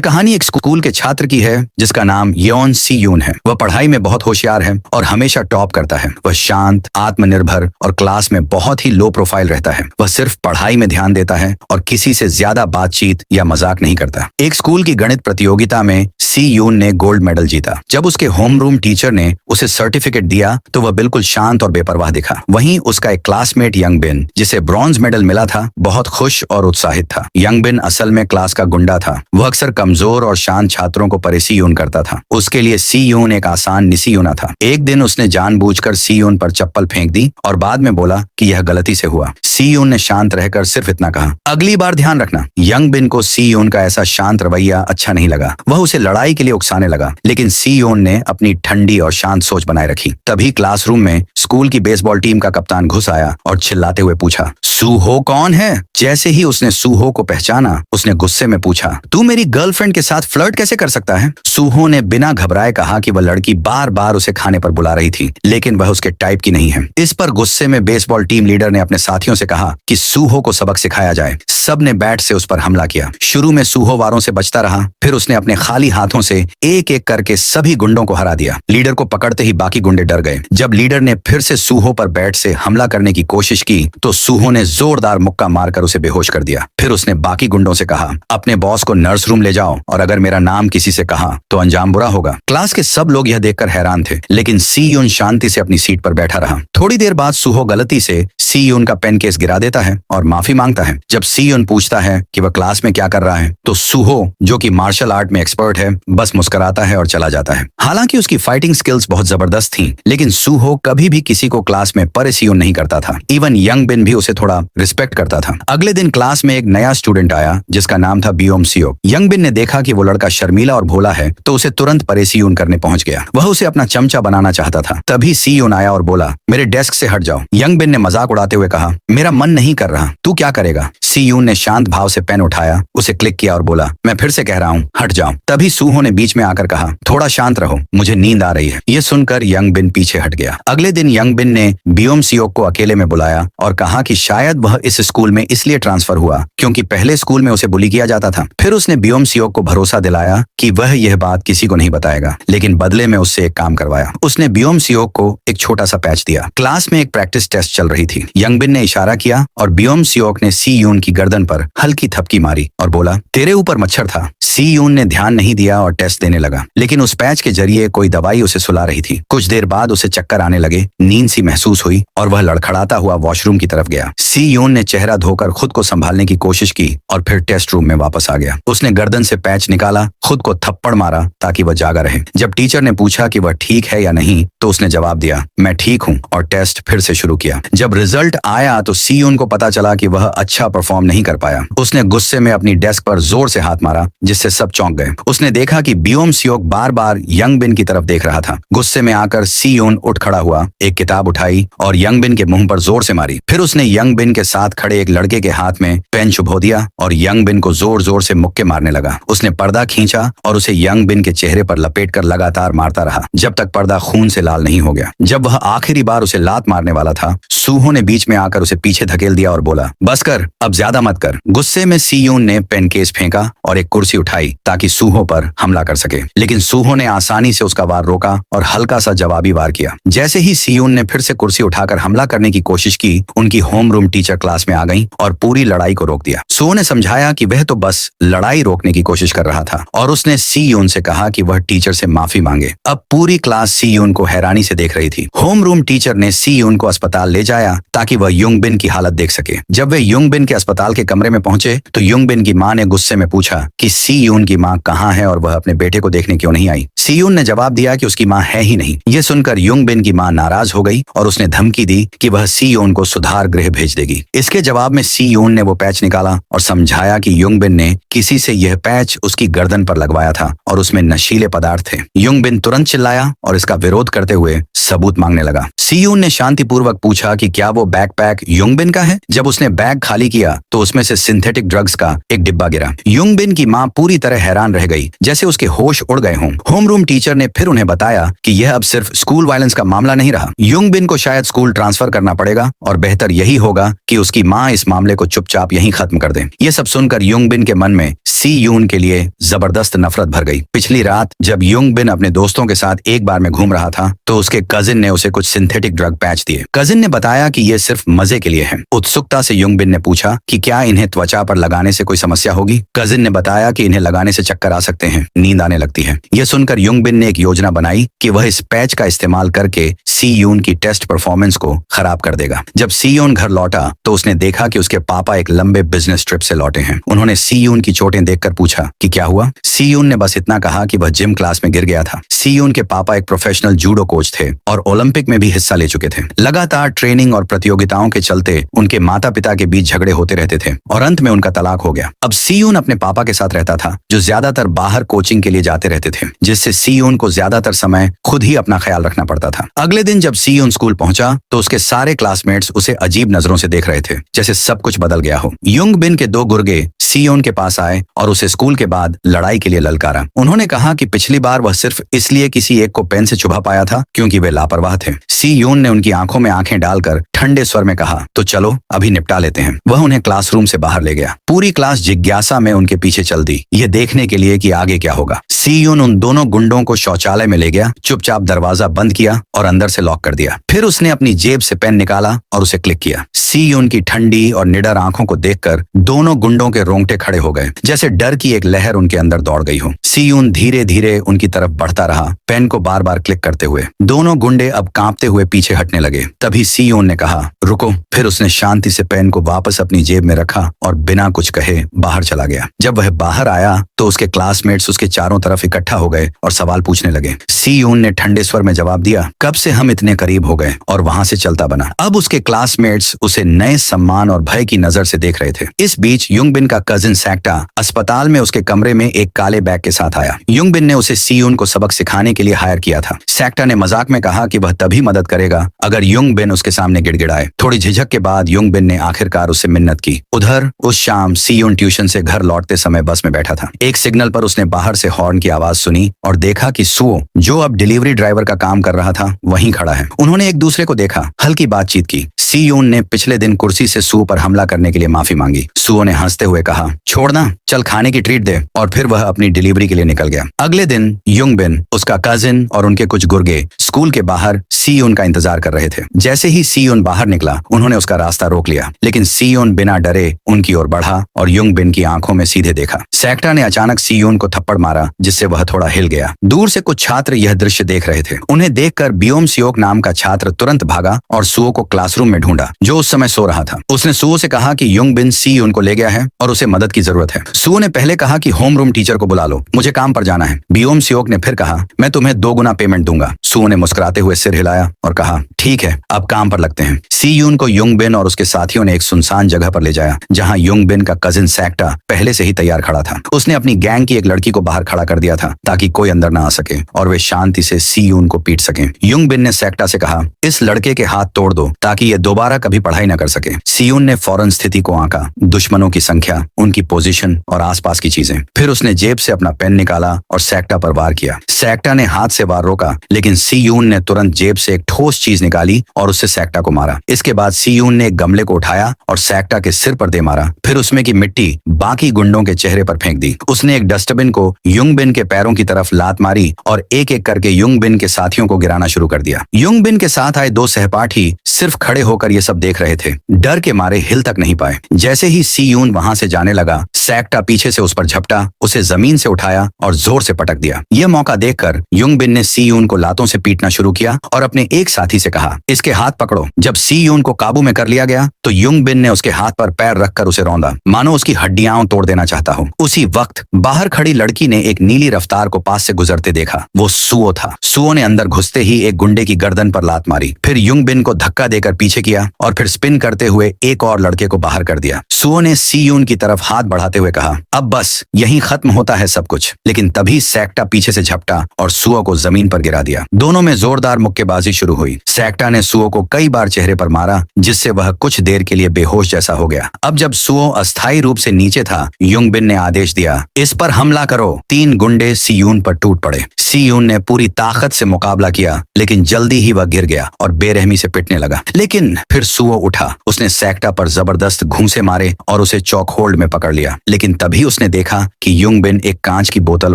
ये कहानी एक स्कूल के छात्र की है जिसका नाम योन सी यून है। वह पढ़ाई में बहुत होशियार है और हमेशा टॉप करता है। वह शांत, आत्मनिर्भर और क्लास में बहुत ही लो प्रोफाइल रहता है। वह सिर्फ पढ़ाई में ध्यान देता है और किसी से ज्यादा बातचीत या मजाक नहीं करता। एक स्कूल की गणित प्रतियोगिता में सी यून ने गोल्ड मेडल जीता। जब उसके होम रूम टीचर ने उसे सर्टिफिकेट दिया तो वह बिल्कुल शांत और बेपरवाह दिखा। वहीं उसका एक क्लासमेट यंग बिन, जिसे ब्रॉन्ज मेडल मिला था, बहुत खुश और उत्साहित था। यंग बिन असल में क्लास का गुंडा था। वह अक्सर कमजोर और शांत छात्रों को परे यून करता था। उसके लिए सी यून एक आसान निसी-यूना था। एक दिन उसने जानबूझकर सी यून पर चप्पल फेंक दी और बाद में बोला कि यह गलती से हुआ। सी यून ने शांत रहकर सिर्फ इतना कहा, अगली बार ध्यान रखना। यंग बिन को सी यून का ऐसा शांत रवैया अच्छा नहीं लगा। वह उसे लड़ाई के लिए उकसाने लगा, लेकिन सी यून ने अपनी ठंडी और शांत सोच बनाए रखी। तभी क्लासरूम में स्कूल की बेसबॉल टीम का कप्तान घुस आया और चिल्लाते हुए पूछा, सूहो कौन है? जैसे ही उसने सूहो को पहचाना, उसने गुस्से में पूछा, तू मेरी गर्लफ्रेंड के साथ फ्लर्ट कैसे कर सकता है? सूहो ने बिना घबराए कहा कि वह लड़की बार बार उसे खाने पर बुला रही थी, लेकिन वह उसके टाइप की नहीं है। इस पर गुस्से में बेसबॉल टीम लीडर ने अपने साथियों से कहा कि सूहो को सबक सिखाया जाए। सब ने बैट से उस पर हमला किया। शुरू में सूहो वारों से बचता रहा, फिर उसने अपने खाली हाथों से एक एक करके सभी गुंडों को हरा दिया। लीडर को पकड़ते ही बाकी गुंडे डर गए। जब लीडर ने फिर से सूहो पर बैट से हमला करने की कोशिश की तो सूहो ने जोरदार मुक्का मारकर उसे बेहोश कर दिया। फिर उसने बाकी गुंडों से कहा, अपने बॉस को नर्स रूम ले जाओ और अगर मेरा नाम किसी से कहा तो अंजाम बुरा होगा। क्लास के सब लोग यह देखकर हैरान थे, लेकिन सी यून शांति से अपनी सीट पर बैठा रहा। थोड़ी देर बाद सूहो गलती से सी यून का पेन केस गिरा देता है और माफी मांगता है। जब सी यून पूछता है कि वह क्लास में क्या कर रहा है तो सूहो, जो कि मार्शल आर्ट में एक्सपर्ट है, बस मुस्कुराता है और चला जाता है। हालांकि उसकी फाइटिंग स्किल्स बहुत जबरदस्त थीं, लेकिन सूहो कभी भी किसी को क्लास में परे यून नहीं करता था। इवन यंग बिन भी उसे थोड़ा रिस्पेक्ट करता था। अगले दिन क्लास में एक नया स्टूडेंट आया जिसका नाम था बियोम सियोक। यंग बिन ने देखा कि वो लड़का शर्मीला और भोला है तो उसे तुरंत परे यून करने पहुंच गया। वह उसे अपना चमचा बनाना चाहता था। तभी सी यून आया और बोला, मेरे डेस्क से हट जाओ। यंग बिन ने मजाक उड़ाते हुए कहा, मेरा मन नहीं कर रहा, तू क्या करेगा? सी यून ने शांत भाव से पेन उठाया, उसे क्लिक किया और बोला, मैं फिर से कह रहा हूँ, हट जाओ। तभी सूहो ने बीच में आकर कहा, थोड़ा शांत रहो, मुझे नींद आ रही है। यह सुनकर यंग बिन पीछे हट गया। अगले दिन यंग बिन ने बियोम सियोक को अकेले में बुलाया और कहा कि शायद वह इस स्कूल में इसलिए ट्रांसफर हुआ क्योंकि पहले स्कूल में उसे बुली किया जाता था। फिर उसने बियोम सियोक को भरोसा दिलाया कि वह यह बात किसी को नहीं बताएगा, लेकिन बदले में उससे एक काम करवाया। उसने बियोम सियोक को एक छोटा सा पैच दिया। क्लास में एक प्रैक्टिस टेस्ट चल रही थी। यंग बिन ने इशारा किया और बियोम सियोक ने सी यून की गर्दन पर हल्की थपकी मारी और बोला, तेरे ऊपर मच्छर था। सी यून ने ध्यान नहीं दिया और टेस्ट देने लगा, लेकिन उस पैच के जरिए कोई दवाई उसे सुला रही थी। कुछ देर बाद उसे चक्कर आने लगे, नींद सी महसूस हुई और वह लड़खड़ाता हुआ वॉशरूम की तरफ गया। सी यून ने चेहरा धोकर खुद को संभालने की कोशिश की और फिर टेस्ट रूम में वापस आ गया। उसने गर्दन से पैच निकाला, खुद को थप्पड़ मारा ताकि वह जागा रहे। जब टीचर ने पूछा कि वह ठीक है या नहीं तो उसने जवाब दिया, मैं ठीक हूँ, और टेस्ट फिर से शुरू किया। जब रिजल्ट आया तो सी यून को पता चला कि वह अच्छा परफॉर्म नहीं कर पाया। उसने गुस्से में अपनी डेस्क पर जोर से हाथ मारा जिससे सब चौंक गए। उसने देखा कि बियोम सियोक बार बार यंग बिन की तरफ देख रहा था। गुस्से में आकर सी यून उठ खड़ा हुआ, एक किताब उठाई और यंग बिन के मुंह पर जोर से मारी। फिर उसने यंग बिन के साथ खड़े एक लड़के के हाथ में पेन चुभो दिया और यंग बिन को जोर जोर से मुक्के मारने लगा। उसने पर्दा खींचा और उसे यंग बिन के चेहरे पर लपेटकर लगातार मारता रहा जब तक पर्दा खून से लाल नहीं हो गया। जब वह आखिरी बार उसे लात मारने वाला था, सूहो ने बीच में आकर उसे पीछे धकेल दिया और बोला, बस कर, अब ज्यादा मत कर। गुस्से में सी यून ने पेन केस फेंका और एक कुर्सी उठाई ताकि सूहो पर हमला कर सके, लेकिन सूहो ने आसानी से उसका वार रोका और हल्का सा जवाबी वार किया। जैसे ही सी यून ने फिर से कुर्सी उठाकर हमला करने की कोशिश की, उनकी होम रूम टीचर क्लास में आ गई और पूरी लड़ाई को रोक दिया। सूहो ने समझाया कि वह तो बस लड़ाई रोकने की कोशिश कर रहा था और उसने सी यून से कहा कि वह टीचर से माफी मांगे। अब पूरी क्लास सी यून को हैरानी से देख रही थी। होम रूम टीचर ने सी यून को अस्पताल ले जाया ताकि वह युंग बिन की हालत देख सके। जब वे युंग बिन के अस्पताल के कमरे में पहुंचे तो युंग बिन की मां ने गुस्से में पूछा कि सी यून की मां कहाँ है और वह अपने बेटे को देखने क्यों नहीं आई। सी यून ने जवाब दिया कि उसकी मां है ही नहीं। ये सुनकर युंग बिन की मां नाराज हो गई और उसने धमकी दी कि वह सी यून को सुधार गृह भेज देगी। इसके जवाब में सी यून ने वो पैच निकाला और समझाया कि युंग बिन ने किसी से यह पैच उसकी गर्दन पर लगवाया था और उसमें नशीले पदार्थ थे। युंग बिन तुरंत चिल्लाया और इसका विरोध करते हुए सबूत मांगने लगा। सी यून ने शांतिपूर्वक पूछा कि क्या वो बैकपैक युंग बिन का है। जब उसने बैग खाली किया तो उसमें से सिंथेटिक ड्रग्स का एक डिब्बा गिरा। युंग बिन की माँ पूरी तरह हैरान रह गई, जैसे उसके होश उड़ गए हों। होम रूम टीचर ने फिर उन्हें बताया कि यह अब सिर्फ स्कूल वायलेंस का मामला नहीं रहा। युंग बिन को शायद स्कूल ट्रांसफर करना पड़ेगा और बेहतर यही होगा कि उसकी माँ इस मामले को चुपचाप यहीं खत्म कर दे। ये सब सुनकर युंग बिन के मन में सी यून के लिए जबरदस्त नफरत भर गई। पिछली रात जब युंग बिन अपने दोस्तों के साथ एक बार में घूम रहा था तो उसके कजिन ने उसे कुछ सिंथेटिक ड्रग पैच दिए। कजिन ने बताया कि ये सिर्फ मजे के लिए है। उत्सुकता से युंग बिन ने पूछा कि क्या इन्हें त्वचा पर लगाने से कोई समस्या होगी। कजिन ने बताया कि इन्हें लगाने से चक्कर आ सकते हैं, नींद आने लगती है। यह सुनकर युंग बिन ने एक योजना बनाई कि वह इस पैच का इस्तेमाल करके सी यून की टेस्ट परफॉर्मेंस को खराब कर देगा। जब सी यून घर लौटा तो उसने देखा कि उसके पापा एक लंबे बिजनेस ट्रिप से लौटे हैं। उन्होंने सी यून की चोटें देखकर पूछा कि क्या हुआ। सी यून ने बस इतना कहा कि वह जिम क्लास में गिर गया था। सी यून के पापा एक प्रोफेशनल जूडो कोच थे और ओलंपिक में भी हिस्सा ले चुके थे। लगातार ट्रेनिंग और प्रतियोगिताओं के चलते उनके माता पिता के बीच झगड़े होते रहते थे और अंत में उनका तलाक हो गया। अब सी यून अपने पापा के साथ रहता था, जो ज्यादातर बाहर कोचिंग के लिए जाते रहते थे, जिससे सी यून को ज्यादातर समय खुद ही अपना ख्याल रखना पड़ता था। अगले दिन जब सी यून स्कूल पहुंचा तो उसके सारे क्लासमेट्स उसे अजीब नजरों से देख रहे थे, जैसे सब कुछ बदल गया हो। युंग बिन के दो गुर्गे सी यून के पास आए और उसे स्कूल के बाद लड़ाई के लिए ललकारा। उन्होंने कहा कि पिछली बार वह सिर्फ इसलिए किसी एक को पेन से चुभा पाया था क्योंकि वे लापरवाह थे। सी यून ने उनकी आंखों में आंखें डालकर ठंडे स्वर में कहा, तो चलो अभी निपटा लेते हैं। वह उन्हें क्लासरूम से बाहर ले गया। पूरी क्लास जिज्ञासा में उनके पीछे चल दी, ये देखने के लिए कि आगे क्या होगा। सी यून उन दोनों गुंडों को शौचालय में ले गया, चुपचाप दरवाजा बंद किया और अंदर से लॉक कर दिया। फिर उसने अपनी जेब से पेन निकाला और उसे क्लिक किया। सी यून की ठंडी और निडर आंखों को देखकर दोनों गुंडों के रोंगटे खड़े हो गए, जैसे डर की एक लहर उनके अंदर दौड़ गई हो। सी यून धीरे धीरे उनकी तरफ बढ़ता रहा, पेन को बार बार क्लिक करते हुए। दोनों गुंडे अब कांपते हुए पीछे हटने लगे। तभी सी यून ने कहा, रुको। फिर उसने शांति से पेन को वापस अपनी जेब में रखा और बिना कुछ कहे बाहर चला गया। जब वह बाहर आया तो उसके क्लासमेट्स उसके चारों तरफ इकट्ठा हो गए और सवाल पूछने लगे। सी यून ने ठंडे स्वर में जवाब दिया, कब से हम इतने करीब हो गए, और वहां से चलता बना। अब उसके क्लासमेट्स उसे नए सम्मान और भय की नजर से देख रहे थे। इस बीच युंग बिन का कजिन सैक्टा अस्पताल में उसके कमरे में एक काले बैग के साथ आया। युंग बिन ने उसे सी यून को सबक सिखाने के लिए हायर किया था। सैक्टा ने मजाक में कहा कि वह तभी मदद करेगा अगर युंग बिन उसके सामने गिड़गिड़ाए। थोड़ी झिझक के बाद युंग बिन ने आखिरकार उससे मिन्नत की। उधर उस शाम सी यून ट्यूशन से घर लौटते समय बस में बैठा था। एक सिग्नल पर उसने बाहर से हॉर्न की आवाज सुनी और देखा कि सुओ, जो अब डिलीवरी ड्राइवर का काम कर रहा था, वहीं खड़ा है। उन्होंने एक दूसरे को देखा, हल्की बातचीत की। सी यून ने पिछले दिन कुर्सी से सुओ पर हमला करने के लिए माफी मांगी। सुओ ने हंसते हुए कहा, छोड़ना, चल खाने की ट्रीट दे, और फिर वह अपनी डिलीवरी के लिए निकल गया। अगले दिन युंग बिन, उसका कजिन और उनके कुछ गुर्गे स्कूल के बाहर सी यून का इंतजार कर रहे थे। जैसे ही सी यून बाहर निकला, उन्होंने उसका रास्ता रोक लिया, लेकिन सी यून बिना डरे उनकी ओर बढ़ा और युंग बिन की आंखों में सीधे देखा। सैक्टा ने अचानक सी यून को थप्पड़ मारा, जिससे वह थोड़ा हिल गया। दूर से कुछ छात्र यह दृश्य देख रहे थे। उन्हें देखकर बियोम सियोक नाम का छात्र तुरंत भागा और सुओ को क्लासरूम में ढूंढा, जो उस समय सो रहा था। उसने सुओ से कहा कि युंग बिन सी यून को ले गया है और उसे मदद की जरूरत है। सुओ ने पहले कहा कि होम रूम टीचर को बुला लो, मुझे काम पर जाना है। बियोम सियोक ने फिर कहा, मैं तुम्हें 2 गुना पेमेंट दूंगा। सुओ ने मुस्कुराते हुए सिर हिलाया और कहा, ठीक है, अब काम पर लगते हैं। सी यून को युंग बिन और उसके साथियों ने एक सुनसान जगह पर ले जाया, जहां युंग बिन का कजिन सैक्टा पहले से ही तैयार खड़ा था। उसने अपनी गैंग की एक लड़की को बाहर खड़ा कर दिया था ताकि कोई अंदर ना आ सके और वे शांति से सी यून को पीट सके। युंग बिन ने सैक्टा से कहा, इस लड़के के हाथ तोड़ दो ताकि ये दोबारा कभी पढ़ाई न कर सके। सी यून ने फौरन स्थिति को आंका, दुश्मनों की संख्या, उनकी पोजीशन और आसपास की चीजें। फिर उसने जेब से अपना पेन निकाला और सैक्टा पर वार किया। सैक्टा ने हाथ से वार रोका, लेकिन सी यून ने तुरंत जेब से एक ठोस चीज निकाली और उससे सैक्टा को मारा। इसके बाद सी यून ने एक गमले को उठाया और सैक्टा के सिर पर दे मारा। फिर उसमें की मिट्टी बाकी गुंडों के चेहरे पर फेंक दी। उसने एक डस्टबिन को युंग बिन के पैरों की तरफ लात मारी और एक एक करके युंग बिन के साथियों को गिराना शुरू कर दिया। युंग बिन के साथ आए 2 सहपाठी सिर्फ खड़े होकर ये सब देख रहे थे, डर के मारे हिल तक नहीं पाए। जैसे ही सी यून वहां से जाने लगा, सैक्टा पीछे से उस पर झपटा, उसे जमीन से उठाया और जोर से पटक दिया। यह मौका देखकर युंग बिन ने सी यून को लातों से पीटना शुरू किया और अपने एक साथी से कहा, इसके हाथ पकड़ो। जब सी यून को काबू में कर लिया गया तो युंग बिन ने उसके हाथ पर पैर रखकर उसे रौंदा, मानो उसकी हड्डियां तोड़ देना चाहता हो। उसी वक्त बाहर खड़ी लड़की ने एक नीली रफ्तार को पास से गुजरते देखा। वो सुओ था। सुओ ने अंदर घुसते ही एक गुंडे की गर्दन पर लात मारी, फिर युंग बिन को धक्का देकर पीछे किया और फिर स्पिन करते हुए एक और लड़के को बाहर कर दिया। सुओ ने सी यून की तरफ हाथ बढ़ाते हुए कहा, अब बस यहीं खत्म होता है सब कुछ। लेकिन तभी सैक्टा पीछे से झपटा और सुओ को जमीन पर गिरा दिया। दोनों में जोरदार मुक्केबाजी शुरू हुई। सैक्टा ने सुओ को कई बार चेहरे पर मारा, जिससे वह कुछ देर के लिए बेहोश जैसा हो गया। गया। अब जब सुओ अस्थायी रूप से नीचे था, युंगबिन ने आदेश दिया, इस पर हमला करो। 3 गुंडे सीयून पर टूट पड़े। सीयून ने पूरी ताकत से मुकाबला किया, लेकिन जल्दी ही वह गिर गया और बेरहमी से पिटने लगा। लेकिन फिर सुओ उठा। उसने सेक्टा पर जबरदस्त घूंसे मारे और उसे चौक होल्ड में पकड़ लिया। लेकिन तभी उसने देखा कि युंगबिन एक कांच की बोतल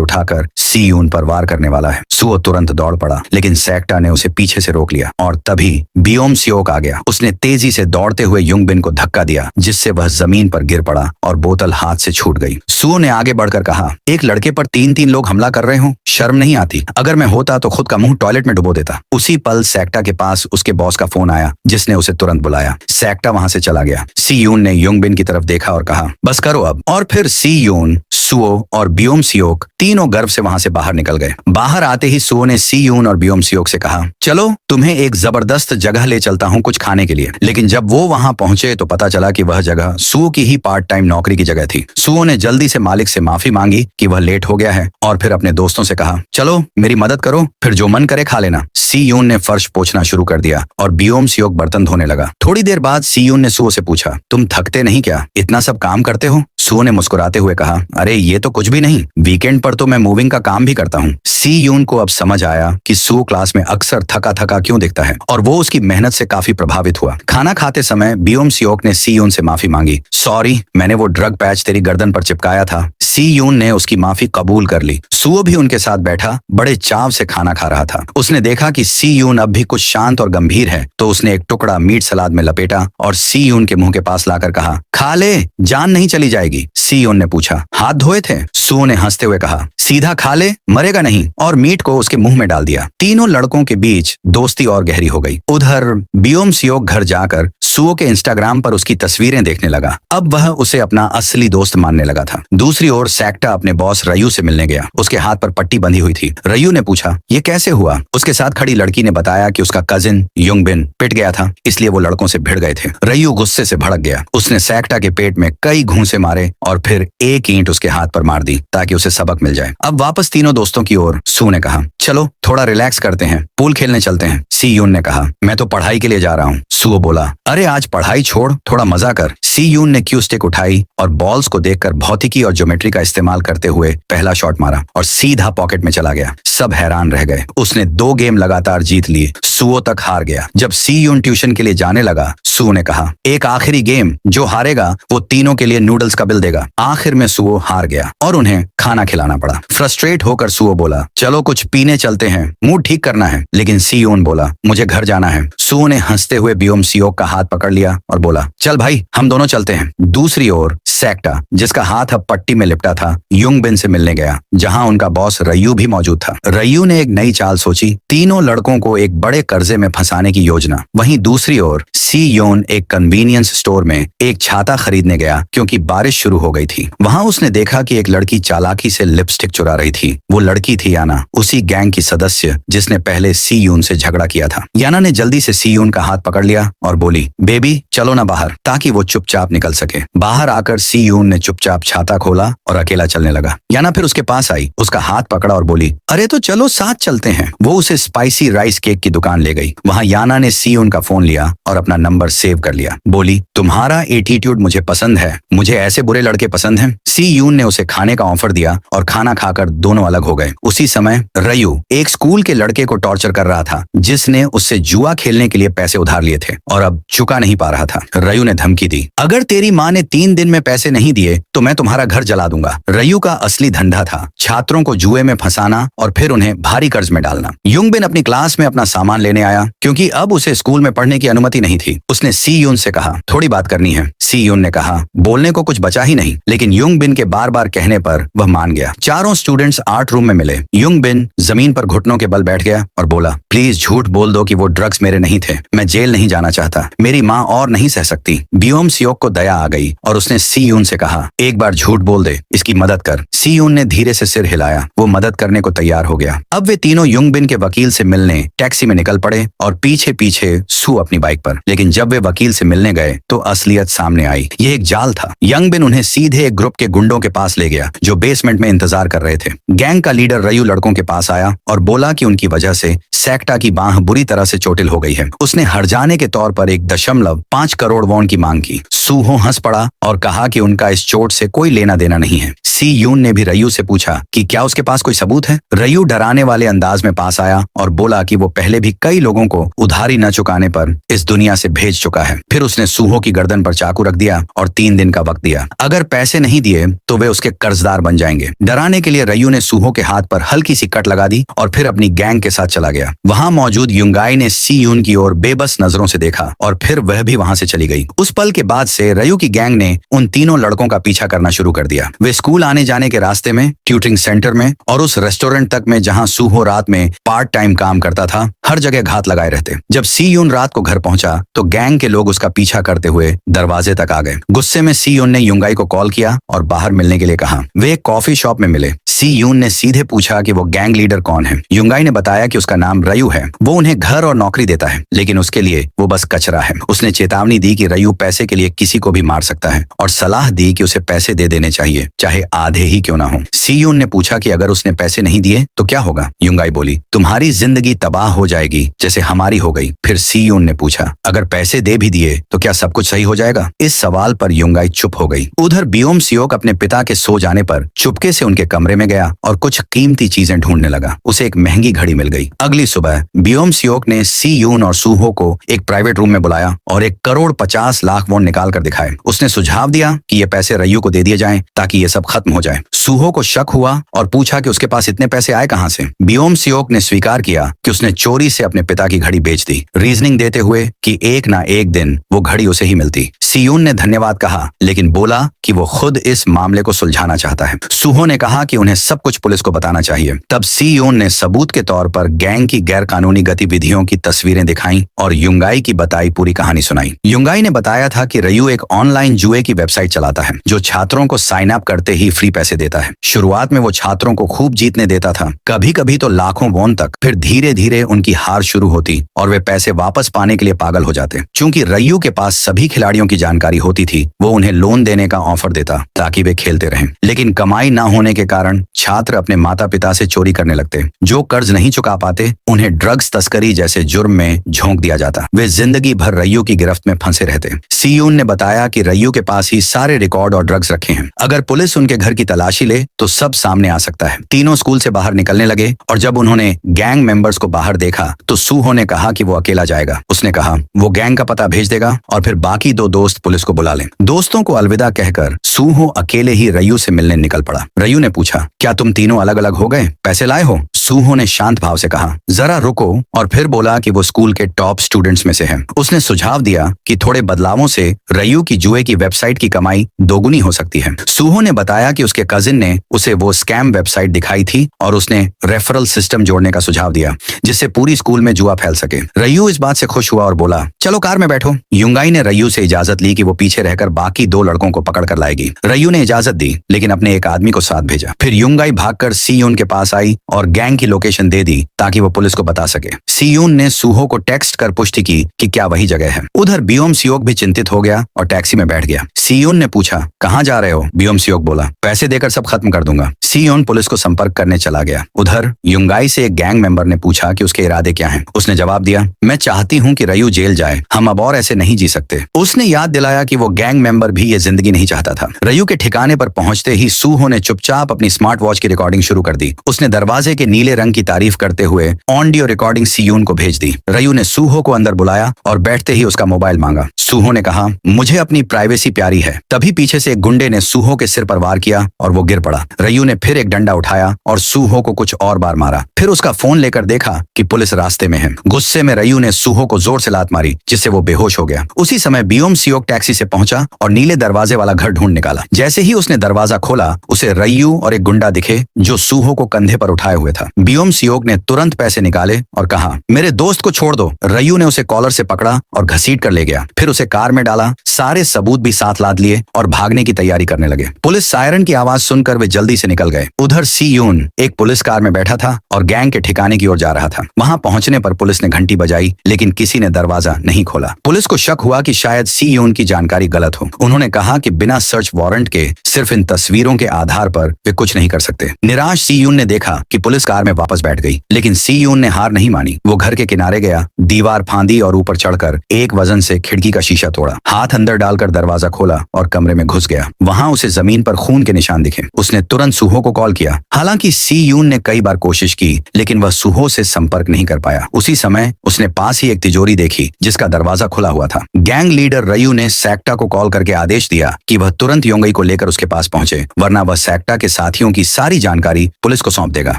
उठाकर सीयून पर वार करने वाला है। सुओ तुरंत दौड़ पड़ा, लेकिन सेक्टा ने उसे पीछे से रोक लिया और तभी बियोम सियोक आ गया। उसने तेजी से दौड़ते हुए युंगबिन को धक्का दिया, जिससे वह जमीन पर गिर पड़ा और बोतल हाथ से छूट गई। सुओ ने आगे बढ़कर कहा, एक लड़के पर 3-3 लोग हमला कर रहे हो, शर्म नहीं आती? अगर मैं होता तो खुद का मुंह टॉयलेट में डुबो देता। उसी पल सेक्टा के पास उसके बॉस का फोन आया, जिसने उसे तुरंत बुलाया। सेक्टा वहां से चला गया। सीयून ने युंगबिन की तरफ देखा और कहा, बस करो अब। और फिर सीयून, सुओ और बियोम सियोक तीनों गर्व से वहां से बाहर निकल गए। बाहर आते ही सुओ ने सीयून और बियोम सियोक से कहा, चलो तुम्हें एक जबरदस्त जगह ले चलता हूँ कुछ खाने के लिए। लेकिन जब वो वहां पहुंचे तो पता चला कि वह जगह सुओ की ही पार्ट टाइम नौकरी की जगह थी। सुओ ने जल्दी से मालिक से माफी मांगी कि वह लेट हो गया है और फिर अपने दोस्तों से कहा, चलो मेरी मदद करो, फिर जो मन करे खा लेना। सीयून ने फर्श पोंछना शुरू कर दिया और बियोम सियोक बर्तन धोने लगा। थोड़ी देर बाद सीयून ने सुओ से पूछा, तुम थकते नहीं क्या? इतना सब काम करते हो? सुओ ने मुस्कुराते हुए कहा, अरे ये तो कुछ भी नहीं, वीकेंड पर तो मैं मूविंग का काम भी करता हूँ। सीयून को अब समझ आया कि सुओ क्लास में अक्सर थका थका क्यों दिखता है और वो उसकी मेहनत से काफी प्रभावित हुआ। खाना खाते समय बियोम सियोक ने सीयून से माफी मांगी। सॉरी, मैंने वो ड्रग पैच तेरी गर्दन पर चिपकाया था। सीयून ने उसकी माफी कबूल कर ली। सुओ भी उनके साथ बैठा बड़े चाव से खाना खा रहा था। उसने देखा कि सीयून अब भी कुछ शांत और गंभीर है, तो उसने एक टुकड़ा मीट सलाद में लपेटा और सीयून के मुंह के पास लाकर कहा, खा ले, जान नहीं चली जाएगी। सीयून ने पूछा, हाथ धोए थे? सुओ ने हंसते हुए कहा, सीधा खा ले, मरेगा नहीं, और मीट को उसके मुंह में डाल दिया। तीनों लड़कों के बीच दोस्ती और गहरी हो गई। उधर बियोम सियोक घर जाकर सुओ के इंस्टाग्राम पर उसकी तस्वीरें देखने लगा। अब वह उसे अपना असली दोस्त मानने लगा था। दूसरी ओर सेक्टा अपने बॉस रयू से मिलने गया। उसके हाथ पर पट्टी बंधी हुई थी। रयू ने पूछा, ये कैसे हुआ? उसके साथ खड़ी लड़की ने बताया कि उसका कजिन युंगबिन पिट गया था, इसलिए वो लड़कों से भिड़ गए थे। रयू गुस्से से भड़क गया। उसने सेक्टा के पेट में कई घूंसे मारे और फिर एक ईंट उसके हाथ पर मार दी ताकि उसे सबक मिल जाए। अब वापस तीनों दोस्तों की ओर सू ने कहा, चलो थोड़ा रिलैक्स करते हैं, पूल खेलने चलते हैं। सीयून ने कहा, मैं तो पढ़ाई के लिए जा रहा हूँ। सुओ बोला, अरे आज पढ़ाई छोड़, थोड़ा मजा कर। सीयून ने क्यू स्टिक उठाई और बॉल्स को देखकर भौतिकी और ज्योमेट्री का इस्तेमाल करते हुए पहला शॉट मारा और सीधा पॉकेट में चला गया। सब हैरान रह गए। उसने 2 गेम लगातार जीत लिए। सुओ तक हार गया। जब सीयून ट्यूशन के लिए जाने लगा, सुओ ने कहा, एक आखिरी गेम, जो हारेगा वो तीनों के लिए नूडल्स का बिल देगा। आखिर में सुओ हार गया और उन्हें खाना खिलाना पड़ा। फ्रस्ट्रेट होकर सुओ बोला, चलो कुछ पीने चलते हैं, मूड ठीक करना है। लेकिन सीयून बोला, मुझे घर जाना है। सुओ ने हंसते हुए बियोम सियोक का हाथ पकड़ लिया और बोला, चल भाई, हम दोनों चलते हैं। दूसरी ओर सेक्टा, जिसका हाथ अब पट्टी में लिपटा था, युंगबिन से मिलने गया, जहां उनका बॉस रयू भी मौजूद था। रयू ने एक नई चाल सोची, तीनों लड़कों को एक बड़े कर्जे में फंसाने की योजना। वहीं दूसरी ओर सीयोन एक कन्वीनियंस स्टोर में एक छाता खरीदने गया क्योंकि बारिश शुरू हो गई थी। वहां उसने देखा कि एक लड़की चालाकी से लिपस्टिक चुरा रही थी। वो लड़की थी याना, उसी गैंग की सदस्य जिसने पहले सीयून से झगड़ा किया था। याना ने जल्दी से सीयून का हाथ पकड़ लिया और बोली, बेबी चलो ना बाहर, ताकि वो चुपचाप निकल सके। बाहर आकर सीयून ने चुपचाप छाता खोला और अकेला चलने लगा। याना फिर उसके पास आई, उसका हाथ पकड़ा और बोली, अरे तो चलो साथ चलते हैं। वो उसे स्पाइसी राइस केक की दुकान ले गई। वहां याना ने सीयून का फोन लिया और अपना नंबर सेव कर लिया। बोली, तुम्हारा एटीट्यूड मुझे पसंद है, मुझे ऐसे बुरे लड़के पसंद हैं। सीयून ने उसे खाने का ऑफर दिया और खाना खाकर दोनों अलग हो गए। उसी समय रयू एक स्कूल के लड़के को टॉर्चर कर रहा था, जिसने उससे जुआ खेलने के लिए पैसे उधार लिए थे और अब चुका नहीं पा रहा था। रयू ने धमकी दी, अगर तेरी माँ ने 3 दिन में पैसे नहीं दिए तो मैं तुम्हारा घर जला दूंगा। रयू का असली धंधा था छात्रों को जुए में फंसाना और फिर उन्हें भारी कर्ज में डालना। युंगबिन अपनी क्लास में अपना सामान लेने आया क्योंकि अब उसे स्कूल में पढ़ने की अनुमति नहीं थी। उसने सीयून से कहा, थोड़ी बात करनी है। सीयून ने कहा, बोलने को कुछ बचा ही नहीं, लेकिन युंगबिन के बार बार कहने पर वह मान गया। चारों स्टूडेंट्स आर्ट रूम में मिले। युंगबिन जमीन पर घुटनों के बल बैठ गया और बोला, प्लीज झूठ बोल दो कि वो ड्रग्स मेरे नहीं थे। मैं जेल नहीं जाना चाहता, मेरी माँ और नहीं सह सकती। बियोम सियोक को दया आ गई और उसने सीयून से कहा, एक बार झूठ बोल दे, इसकी मदद कर। सीयून ने धीरे से सिर हिलाया। वो मदद करने को तैयार हो गया। अब वे तीनों युंगबिन के वकील से मिलने टैक्सी में निकल पड़े और पीछे पीछे सू अपनी बाइक पर। लेकिन जब वे वकील से मिलने गए तो असलियत सामने आई। यह एक जाल था। युंगबिन उन्हें सीधे एक ग्रुप के गुंडों के पास ले गया जो बेसमेंट में इंतजार कर रहे थे। गैंग का लीडर रयू लड़कों के पास आया और बोला कि उनकी वजह से सेक्टा की बांह बुरी तरह से चोटिल हो गई है। उसने हर्जाने के तौर पर 1.5 करोड़ वॉन की मांग की। सूहो हंस पड़ा और कहा कि उनका इस चोट से कोई लेना देना नहीं है। सी यून ने भी रयू से पूछा कि क्या उसके पास कोई सबूत है। रयू डराने वाले अंदाज में पास आया और बोला कि वो पहले भी कई लोगों को उधारी न चुकाने पर इस दुनिया से भेज चुका है। फिर उसने सूहो की गर्दन पर चाकू रख दिया और 3 दिन का वक्त दिया। अगर पैसे नहीं दिए तो वे उसके कर्जदार बन जाएंगे। डराने के लिए रयू ने सूहो के हाथ पर हल्की सी कट लगा दी और फिर अपनी गैंग के साथ चला गया। वहां मौजूद युंगाई ने सी यून की ओर बेबस नजरों से देखा और फिर वह भी वहां से चली गई। उस पल के बाद से रयू की गैंग ने उन तीनों लड़कों का पीछा करना शुरू कर दिया। वे स्कूल आने जाने के रास्ते में, ट्यूटरिंग सेंटर में और उस रेस्टोरेंट तक में जहां सूहो रात में पार्ट टाइम काम करता था, हर जगह घात लगाए रहते। जब सी यून रात को घर पहुंचा तो गैंग के लोग उसका पीछा करते हुए दरवाजे तक आ गए। गुस्से में सी यून ने युंगाई को कॉल किया और बाहर मिलने के लिए कहा। वे एक कॉफी शॉप में मिले। सी यून ने सीधे पूछा कि वो गैंग लीडर कौन है। युंगाई ने बताया कि उसका नाम रयू है। वो उन्हें घर और नौकरी देता है, लेकिन उसके लिए वो बस कचरा है। उसने चेतावनी दी कि रयू पैसे के लिए किसी को भी मार सकता है और सलाह दी कि उसे पैसे दे देने चाहिए, चाहे आधे ही क्यों ना हो। सी यून ने पूछा कि अगर उसने पैसे नहीं दिए तो क्या होगा। युंगाई बोली, तुम्हारी जिंदगी तबाह हो जाएगी जैसे हमारी हो गई। फिर सी यून ने पूछा, अगर पैसे दे भी दिए तो क्या सब कुछ सही हो जाएगा। इस सवाल पर युंगाई चुप हो गई। उधर बियोम सियोक अपने पिता के सो जाने पर चुपके से उनके कमरे में गया और कुछ कीमती चीजें ढूंढने लगा। उसे एक महंगी घड़ी मिल गई। अगली सुबह बियोम सियोक ने सी यून और सूहो को एक प्राइवेट रूम में बुलाया और 1,50,00,000 वॉन निकाल कर दिखाए। उसने सुझाव दिया कि ये पैसे रयू को दे दिए जाएं ताकि ये सब खत्म हो जाए। सूहो को शक हुआ और पूछा कि उसके पास इतने पैसे आए कहां से। बियोम सियोक ने स्वीकार किया कि उसने चोरी से अपने पिता की घड़ी बेच दी, रीजनिंग देते हुए कि एक ना एक दिन वो घड़ी उसे ही मिलती। सी यून ने धन्यवाद कहा, लेकिन बोला कि वो खुद इस मामले को सुलझाना चाहता है। सूहो ने कहा कि उन्हें सब कुछ पुलिस को बताना चाहिए। तब सी यून ने सबूत के तौर पर गैंग की गैर कानूनी गतिविधियों की तस्वीरें दिखाई और युंगाई की बताई पूरी कहानी सुनाई। युंगाई ने बताया था कि रयू एक ऑनलाइन जुए की वेबसाइट चलाता है जो छात्रों को साइन अप करते ही फ्री पैसे देता है। शुरुआत में वो छात्रों को खूब जीतने देता था, कभी कभी तो लाखों वॉन तक। फिर धीरे धीरे उनकी हार शुरू होती और वे पैसे वापस पाने के लिए पागल हो जाते। चूंकि रयू के पास सभी खिलाड़ियों की जानकारी होती थी, वो उन्हें लोन देने का ऑफर देता ताकि वे खेलते रहें। लेकिन कमाई न होने के कारण छात्र अपने माता पिता से चोरी करने लगते। जो कर्ज नहीं चुका पाते उन्हें ड्रग्स तस्करी जैसे जुर्म में झोंक दिया जाता। वे जिंदगी भर रयू की गिरफ्त में फंसे रहते। सी यून ने बताया कि रयू के पास ही सारे रिकॉर्ड और ड्रग्स रखे हैं। अगर पुलिस उनके घर की तलाशी ले तो सब सामने आ सकता है। तीनों स्कूल से बाहर निकलने लगे और जब उन्होंने गैंग मेंबर्स को बाहर देखा तो सूहो ने कहा कि वो अकेला जाएगा। उसने कहा वो गैंग का पता भेज देगा और फिर बाकी 2 दोस्त पुलिस को बुला लें। दोस्तों को अलविदा कहकर सूहो अकेले ही रयू से मिलने निकल पड़ा। रयू ने पूछा, क्या तुम तीनों अलग अलग हो गए? पैसे लाए हो? सूहो ने शांत भाव से कहा, जरा रुको, और फिर बोला कि वो स्कूल के टॉप स्टूडेंट्स में से है। उसने सुझाव दिया कि थोड़े बदलावों से रयू की जुए की वेबसाइट की कमाई दोगुनी हो सकती है। सूहो ने बताया कि उसके कजिन ने उसे वो स्कैम वेबसाइट दिखाई थी और उसने रेफरल सिस्टम जोड़ने का सुझाव दिया जिससे पूरी स्कूल में जुआ फैल सके। रयू इस बात से खुश हुआ और बोला, चलो कार में बैठो। युंगाई ने रयू से इजाजत ली कि वो पीछे रहकर बाकी 2 लड़कों को पकड़ कर लाएगी। रयू ने इजाजत दी लेकिन अपने एक आदमी को साथ भेजा। फिर युंगाई भागकर सी यून के पास आई और गैंग की लोकेशन दे दी ताकि वो पुलिस को बता सके। सी यून ने सूहो को टेक्स्ट कर पुष्टि की कि क्या वही जगह है। उधर बियोम सियोक भी चिंतित हो गया और टैक्सी में बैठ गया। सी यून ने पूछा, कहाँ जा रहे हो? बियोम सियोक बोला, पैसे देकर सब खत्म कर दूंगा। सी यून पुलिस को संपर्क करने चला गया। उधर युंगाई से एक गैंग मेंबर ने पूछा कि उसके इरादे क्या हैं। उसने जवाब दिया, मैं चाहती हूँ कि रयू जेल जाए, हम अब और ऐसे नहीं जी सकते। उसने याद दिलाया कि वो गैंग मेंबर भी ये जिंदगी नहीं चाहता था। रयू के ठिकाने पर पहुंचते ही सूहो ने चुपचाप अपनी स्मार्ट वॉच की रिकॉर्डिंग शुरू कर दी। उसने दरवाजे के नीले रंग की तारीफ करते हुए ऑडियो रिकॉर्डिंग सी यून को भेज दी। रयू ने सूहो को अंदर बुलाया और बैठते ही उसका मोबाइल मांगा। सूहो ने कहा, मुझे अपनी प्राइवेसी प्यारी है। तभी पीछे से एक गुंडे ने सूहो के सिर पर वार किया और वो गिर पड़ा। रयू ने फिर एक डंडा उठाया और सूहो को कुछ और बार मारा। फिर उसका फोन लेकर देखा कि पुलिस रास्ते में है। गुस्से में रयू ने सूहो को जोर से लात मारी जिससे वो बेहोश हो गया। उसी समय बियोम सियोक टैक्सी से पहुंचा और नीले दरवाजे वाला घर ढूंढ निकाला। जैसे ही उसने दरवाजा खोला उसे रयू और एक गुंडा दिखे जो सूहो को कंधे पर उठाए हुए था। बियोम सियोक ने तुरंत पैसे निकाले और कहा, मेरे दोस्त को छोड़ दो। रयू ने उसे कॉलर से पकड़ा और घसीट कर ले गया। फिर उसे कार में डाला, सारे सबूत भी साथ लाद लिए और भागने की तैयारी करने लगे। पुलिस सायरन की आवाज सुनकर वे जल्दी से निकल गए। उधर सी यून एक पुलिस कार में बैठा था और गैंग के ठिकाने की ओर जा रहा था। वहां पहुंचने पर पुलिस ने घंटी बजाई लेकिन किसी ने दरवाजा नहीं खोला। पुलिस को शक हुआ कि शायद सी यून की जानकारी गलत हो। उन्होंने कहा कि बिना सर्च वारंट के सिर्फ इन तस्वीरों के आधार पर वे कुछ नहीं कर सकते। निराश सी यून ने देखा कि पुलिस कार में वापस बैठ गई लेकिन लेकिन सी यून ने हार नहीं मानी। वो घर के किनारे गया, दीवार फांदी और ऊपर चढ़कर एक वजन से खिड़की का शीशा तोड़ा। हाथ अंदर डालकर दरवाजा खोला और कमरे में घुस गया। वहां उसे जमीन पर खून के निशान दिखे। उसने तुरंत सुहो को कॉल किया। हालांकि सी यून ने कई बार कोशिश की, लेकिन वह सुहो से संपर्क नहीं कर पाया। उसी समय उसने पास ही एक तिजोरी देखी जिसका दरवाजा खुला हुआ था। गैंग लीडर रयू ने सैक्टा को कॉल करके आदेश दिया कि वह तुरंत योंगई को लेकर उसके पास पहुंचे, वरना वह सैक्टा के साथियों की सारी जानकारी पुलिस को सौंप देगा।